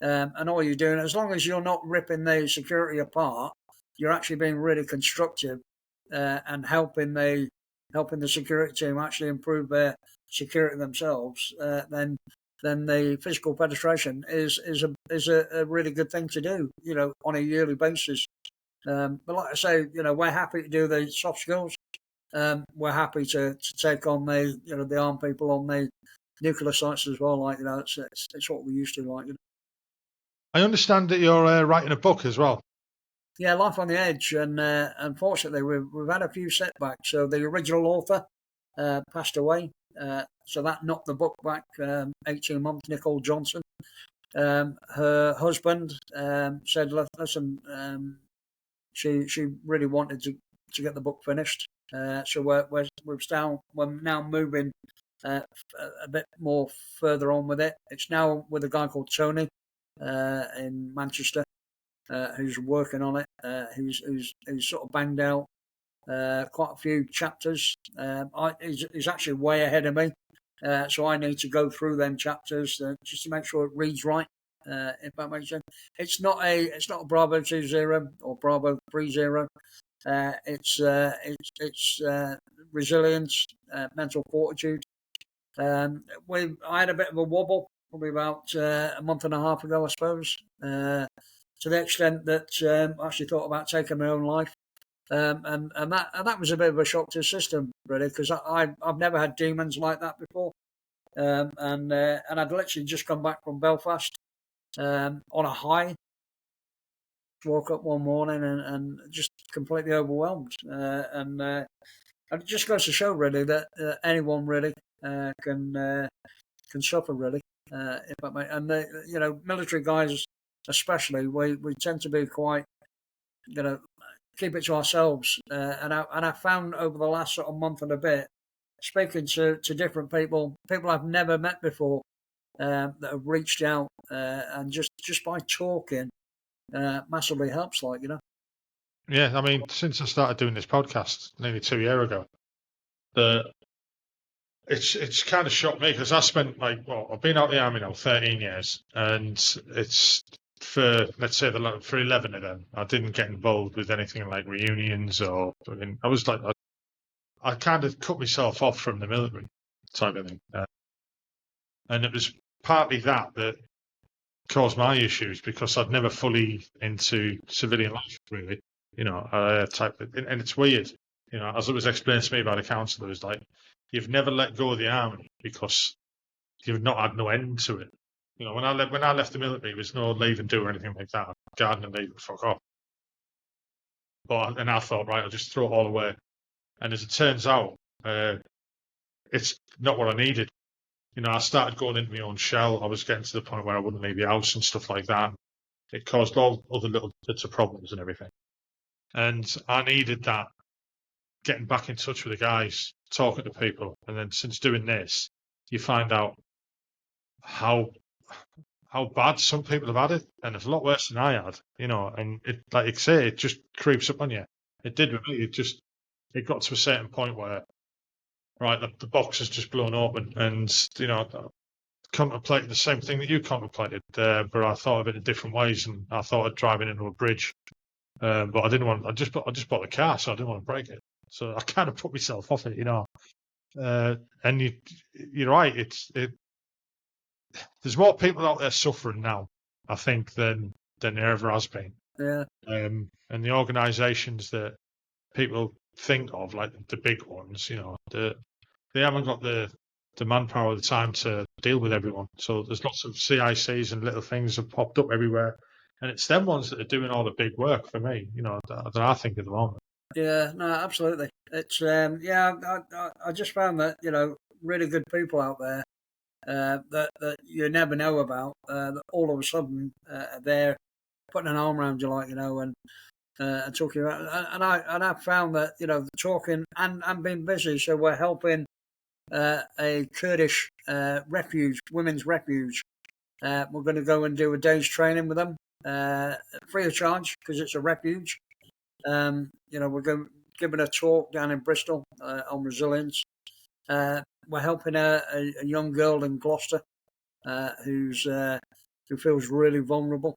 And all you're doing, as long as you're not ripping the security apart, you're actually being really constructive and helping the security team actually improve their security themselves. Then the physical penetration is a really good thing to do, on a yearly basis. But like I say, we're happy to do the soft skills. We're happy to take on the armed people on the nuclear sites as well. It's what we used to like. I understand that you're writing a book as well. Yeah, Life on the Edge, and unfortunately we've had a few setbacks. So the original author passed away, so that knocked the book back 18 months. Nicole Johnson, her husband said, "Listen, she really wanted to get the book finished." So we're now moving a bit more further on with it. It's now with a guy called Tony in Manchester, who's working on it. He's sort of banged out quite a few chapters. He's actually way ahead of me, so I need to go through them chapters just to make sure it reads right. If that makes sense, it's not a Bravo 20 or Bravo 30. It's resilience, mental fortitude. I had a bit of a wobble probably about a month and a half ago, I suppose, to the extent that I actually thought about taking my own life, and that was a bit of a shock to the system, really, because I've never had demons like that before, and I'd literally just come back from Belfast on a high. Woke up one morning and just completely overwhelmed, and it just goes to show, really, that anyone really can suffer, really. If that may, and military guys especially, we tend to be quite, keep it to ourselves. And I found over the last sort of month and a bit, speaking to different people I've never met before, that have reached out, and just by talking, massively helps. Yeah, I mean, since I started doing this podcast nearly 2 years ago, it's kind of shocked me, because I spent I've been out of the army now 13 years, and it's let's say for 11 of them, I didn't get involved with anything like reunions I was like, I kind of cut myself off from the military type of thing, and it was partly that caused my issues, because I'd never fully into civilian life, really, and it's weird, as it was explained to me by the counsellor, it was like, you've never let go of the army because you've not had no end to it. When I left the military, there was no leave and do or anything like that. Garden leave and fuck off. And I thought, right, I'll just throw it all away. And as it turns out, it's not what I needed. I started going into my own shell. I was getting to the point where I wouldn't leave the house and stuff like that. It caused all other little bits of problems and everything. And I needed that, getting back in touch with the guys, talking to people. And then since doing this, you find out how bad some people have had it, and it's a lot worse than I had, and it, like you say, it just creeps up on you. It did with me. It got to a certain point where, right, the box has just blown open, and I contemplated the same thing that you contemplated, but I thought of it in different ways, and I thought of driving into a bridge, but I didn't want. I just bought the car, so I didn't want to break it. So I kind of put myself off it, and you're right. There's more people out there suffering now, I think, than there ever has been. Yeah. And the organisations that people think of, like the big ones, they haven't got the the manpower, the time to deal with everyone. So there's lots of CICs and little things have popped up everywhere, and it's them ones that are doing all the big work for me. That I think at the moment. Yeah, no, absolutely. It's I just found that really good people out there that you never know about. That all of a sudden they're putting an arm around you, and talking about. And I found that talking and being busy. So we're helping a Kurdish women's refuge. We're going to go and do a day's training with them, free of charge because it's a refuge. We're giving a talk down in Bristol on resilience. We're helping a young girl in Gloucester who feels really vulnerable.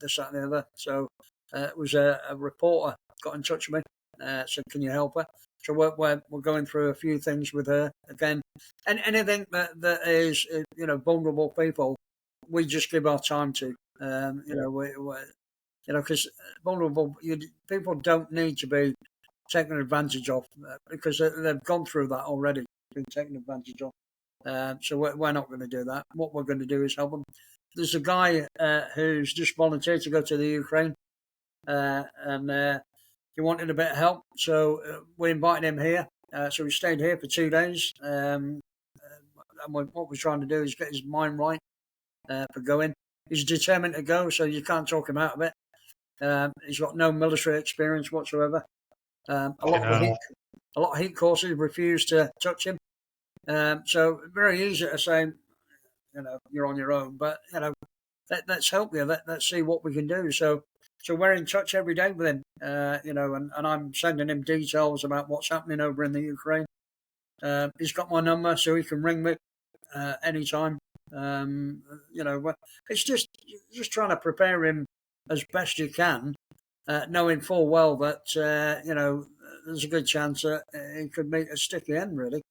This, that, and the other. So it was a reporter got in touch with me. Said, "Can you help her?" So we're going through a few things with her again, and anything that is vulnerable people, we just give our time to. Because vulnerable people don't need to be taken advantage of because they've gone through that already, been taken advantage of. So we're not going to do that. What we're going to do is help them. There's a guy who's just volunteered to go to the Ukraine, and he wanted a bit of help, so we invited him here. So we stayed here for 2 days, and what we're trying to do is get his mind right for going. He's determined to go, so you can't talk him out of it. He's got no military experience whatsoever. A lot of heat courses refuse to touch him. So very easy to say, you're on your own, but let's help you. Let's see what we can do. So we're in touch every day with him. And I'm sending him details about what's happening over in the Ukraine. He's got my number, so he can ring me anytime. It's just trying to prepare him as best you can, knowing full well that there's a good chance that he could meet a sticky end, really.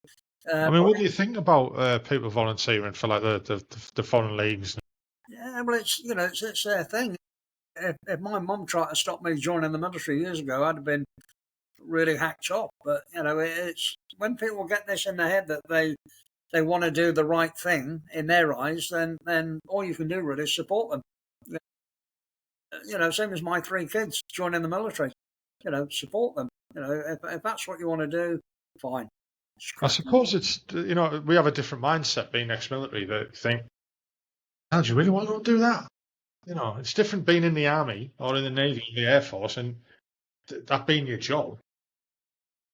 What do you think about people volunteering for like the foreign leagues? Yeah, well, it's their thing. If my mum tried to stop me joining the military years ago, I'd have been really hacked off. But it's when people get this in their head that they want to do the right thing in their eyes, then all you can do really is support them. Same as my 3 kids joining the military. Support them. If that's what you want to do, fine. I suppose it's we have a different mindset being ex-military that think, "How do you really want to do that?" It's different being in the army or in the navy, or the air force, and that being your job.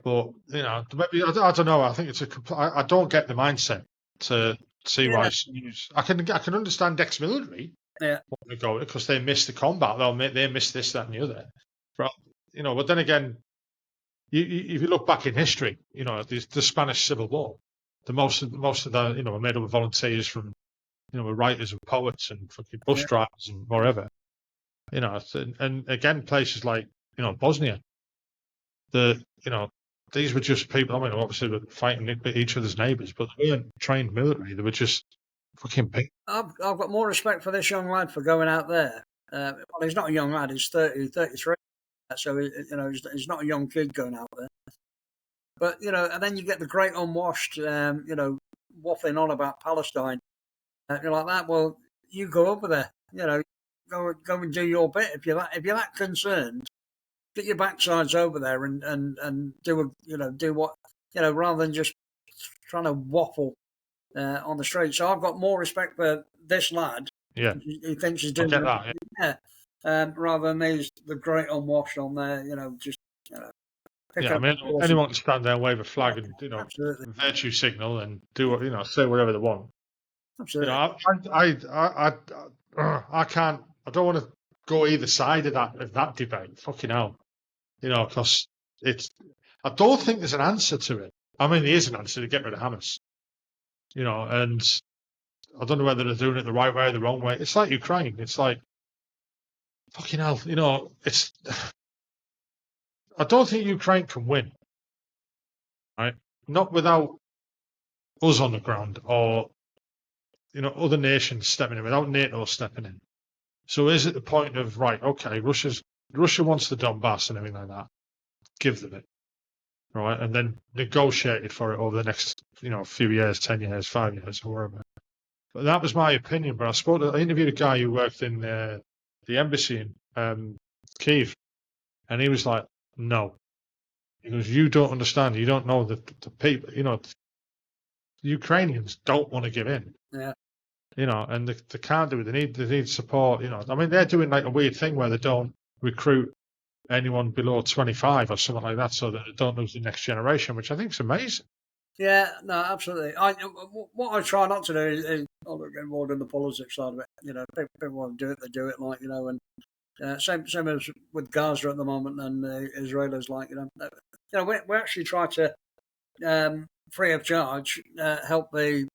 But maybe I don't know. I think I don't get the mindset to see why. I can understand ex-military. Yeah. Want to go because they miss the combat. They miss this, that, and the other. But but then again, if you look back in history, the Spanish Civil War, most of the were made up of volunteers from were writers and poets and fucking bus drivers and whatever. And again, places like Bosnia, these were just people. Obviously, were fighting each other's neighbours, but they weren't trained military. They were just fucking people. I've got more respect for this young lad for going out there. Well, he's not a young lad; he's 33. So he's not a young kid going out there. But and then you get the great unwashed, waffling on about Palestine. You're like that. Well, you go over there. Go and do your bit. If you're that concerned, get your backsides over there and do what rather than just trying to waffle on the street. So I've got more respect for this lad. Yeah, he thinks he's doing that. Yeah. Rather than the great unwashed on there, anyone can stand there and wave a flag and absolutely. virtue signal and do what say whatever they want. Absolutely. I can't. I don't want to go either side of that debate. Fucking hell, because I don't think there's an answer to it. There is an answer to get rid of Hamas. And I don't know whether they're doing it the right way or the wrong way. It's like Ukraine. It's like fucking hell. It's. I don't think Ukraine can win. Right? Not without us on the ground or other nations stepping in, without NATO stepping in. So is it the point of right? Okay, Russia wants the Donbass and everything like that. Give them it. right, and then negotiated for it over the next, few years, 10 years, 5 years, or whatever. But that was my opinion. But I interviewed a guy who worked in the embassy in Kiev, and he was like, "No," he goes, "You don't understand. You don't know that the people, the Ukrainians don't want to give in." Yeah. And they can't do it. They need support. I mean, they're doing like a weird thing where they don't recruit anyone below 25 or something like that, so that they don't lose the next generation, which I think is amazing. Yeah, no, absolutely. What I try not to do is I don't get involved in the politics side of it. People want to do it, they do it, and same as with Gaza at the moment, and the Israelis, we actually try to free of charge help the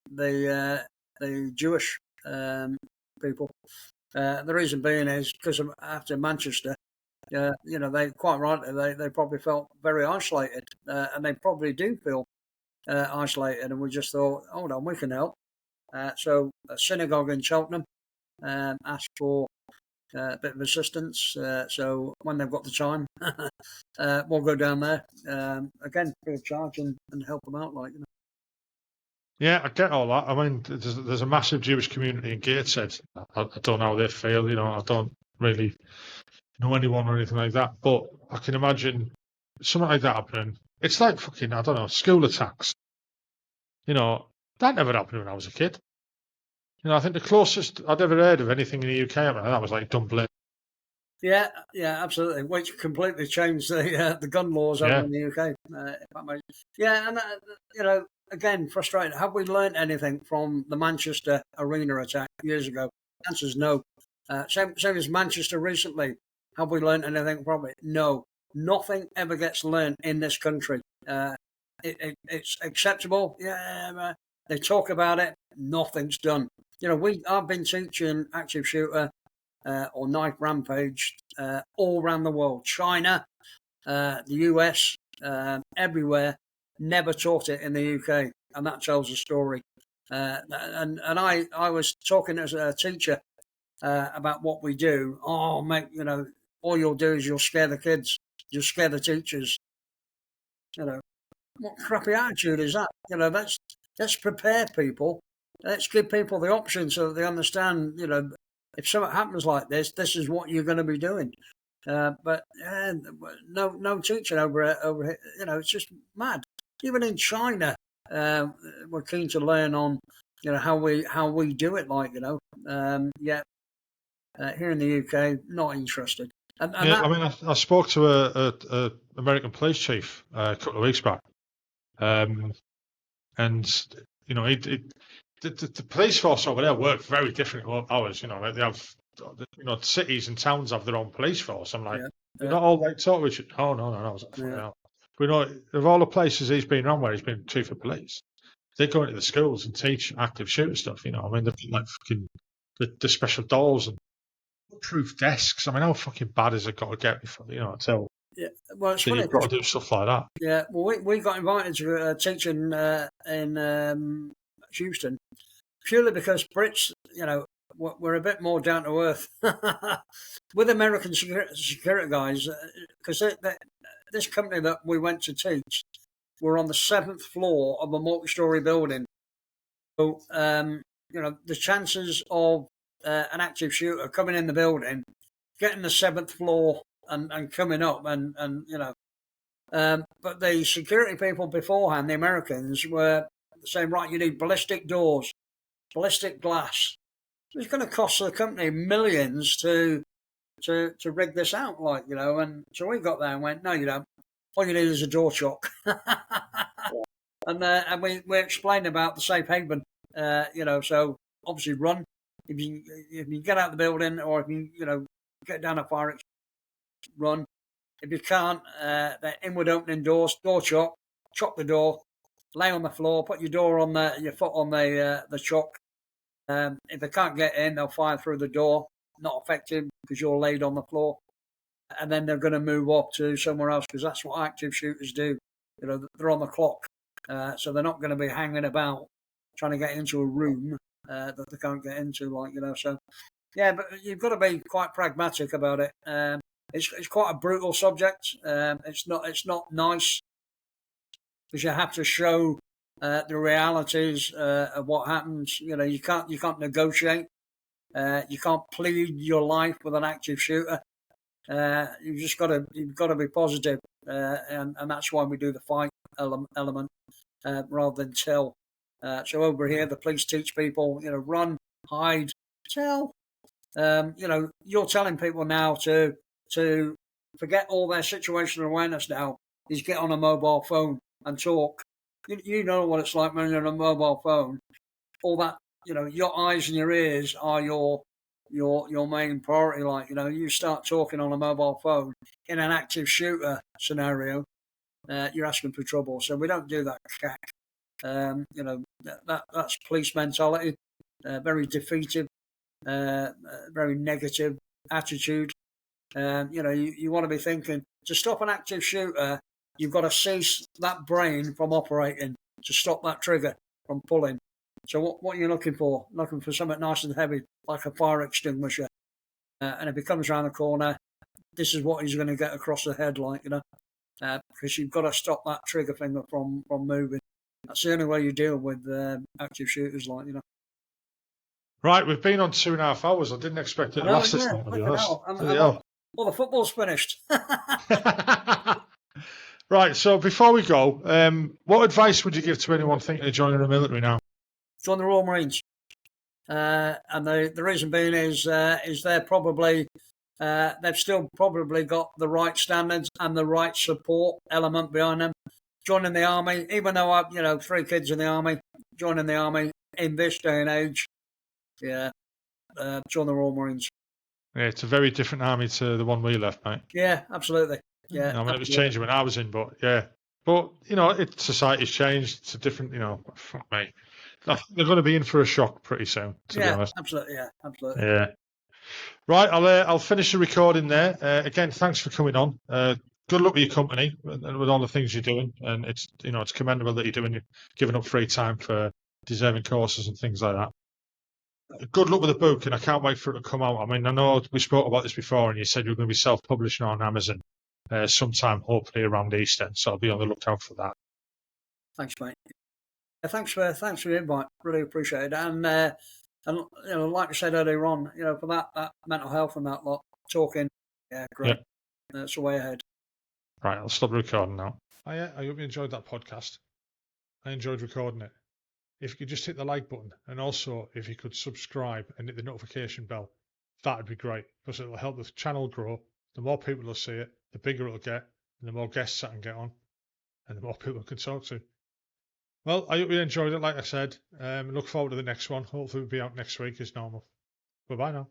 Jewish people. The reason being is because after Manchester, they quite rightly they probably felt very isolated, and they probably do feel isolated. And we just thought, hold on, we can help. So a synagogue in Cheltenham asked for a bit of assistance. So when they've got the time, we'll go down there again, free of charge, and help them out. Yeah, I get all that. I mean, there's a massive Jewish community in Gateshead. I don't know how they feel. I don't really know anyone or anything like that. But I can imagine something like that happening. It's like fucking, I don't know, school attacks. That never happened when I was a kid. I think the closest I'd ever heard of anything in the UK, that was like Dublin. Yeah, absolutely. Which completely changed the gun laws over in the UK. And again, frustrating. Have we learned anything from the Manchester arena attack years ago? The answer is no. Same as Manchester recently. Have we learned anything from it? No. Nothing ever gets learned in this country. It's acceptable. Yeah, they talk about it. Nothing's done. I've been teaching active shooter or knife rampage all around the world. China, the US, everywhere. Never taught it in the UK, and that tells a story. And I was talking as a teacher about what we do. Oh, mate, all you'll do is you'll scare the kids, you'll scare the teachers. What crappy attitude is that? Let's prepare people. Let's give people the option so that they understand. If something happens like this is what you're going to be doing. But no teaching over here. It's just mad. Even in China, we're keen to learn on how we do it. Here in the UK, not interested. I mean, I spoke to a American police chief a couple of weeks back, and the police force over there work very different to ours. They have cities and towns have their own police force. I'm like, you're not all like talk with. Oh no. I was like, hell. We know of all the places he's been around where he's been chief of police, they go into the schools and teach active shooter stuff. I mean, they've got like fucking the special dolls and proof desks. I mean, how fucking bad has it got to get before until it's funny, you've got to do stuff like that? Yeah, well, we got invited to teaching in Houston purely because Brits, we're a bit more down to earth with American security guys because this company that we went to teach were on the 7th floor of a multi-story building. So, the chances of an active shooter coming in the building, getting the 7th floor and coming up but the security people beforehand, the Americans, were saying, right, you need ballistic doors, ballistic glass. It's going to cost the company millions to rig this out, and so we got there and went, no, you don't. All you need is a door chock. And we explained about the safe haven, so obviously run. If you get out of the building or if you, get down a fire, run. If you can't, the inward opening doors, door chock the door, lay on the floor, put your foot on the chock. If they can't get in, they'll fire through the door. Not effective because you're laid on the floor. And then they're going to move up to somewhere else because that's what active shooters do. They're on the clock. So they're not going to be hanging about trying to get into a room that they can't get into, So, yeah, but you've got to be quite pragmatic about it. It's quite a brutal subject. It's not nice. because you have to show the realities of what happens. You can't negotiate. You can't plead your life with an active shooter. You've got to be positive, and that's why we do the fight element rather than tell. So over here, the police teach people, run, hide, tell. You're telling people now to forget all their situational awareness now. Is get on a mobile phone and talk. You know what it's like when you're on a mobile phone. All that, your eyes and your ears are your main priority. Like, you start talking on a mobile phone in an active shooter scenario, you're asking for trouble. So we don't do that. That's police mentality. Very defeative, very negative attitude. You want to be thinking to stop an active shooter, you've got to cease that brain from operating to stop that trigger from pulling. So what are you looking for? Looking for something nice and heavy, like a fire extinguisher. And if he comes around the corner, this is what he's going to get across the head, because you've got to stop that trigger finger from moving. That's the only way you deal with active shooters, Right, we've been on 2.5 hours. I didn't expect it to last this long, to be honest. Well, the football's finished. Right, so before we go, what advice would you give to anyone thinking of joining the military now? Join the Royal Marines. And the reason being is they're probably they've still probably got the right standards and the right support element behind them. Joining the army, even though I've 3 kids in the army, joining the army in this day and age, join the Royal Marines. Yeah, it's a very different army to the one we left, mate. Yeah, absolutely. Yeah, it was changing when I was in, but yeah. But, society's changed. It's a different, fuck me. They're going to be in for a shock pretty soon, to be honest. Absolutely, absolutely. Yeah. Right, I'll finish the recording there. Again, thanks for coming on. Good luck with your company and with all the things you're doing. And it's commendable that you're giving up free time for deserving courses and things like that. Good luck with the book, and I can't wait for it to come out. I mean, I know we spoke about this before, and you said you were going to be self-publishing on Amazon sometime, hopefully around Easter. So I'll be on the lookout for that. Thanks, mate. Thanks for the invite. Really appreciate it. And like I said earlier on, for that mental health and that lot, talking, great. Yep. That's the way ahead. Right, I'll stop recording now. I hope you enjoyed that podcast. I enjoyed recording it. If you could just hit the like button, and also if you could subscribe and hit the notification bell, that'd be great, because it'll help the channel grow. The more people will see it, the bigger it'll get, and the more guests I can get on, and the more people I can talk to. Well, I hope you enjoyed it, like I said. Look forward to the next one. Hopefully we'll be out next week as normal. Bye-bye now.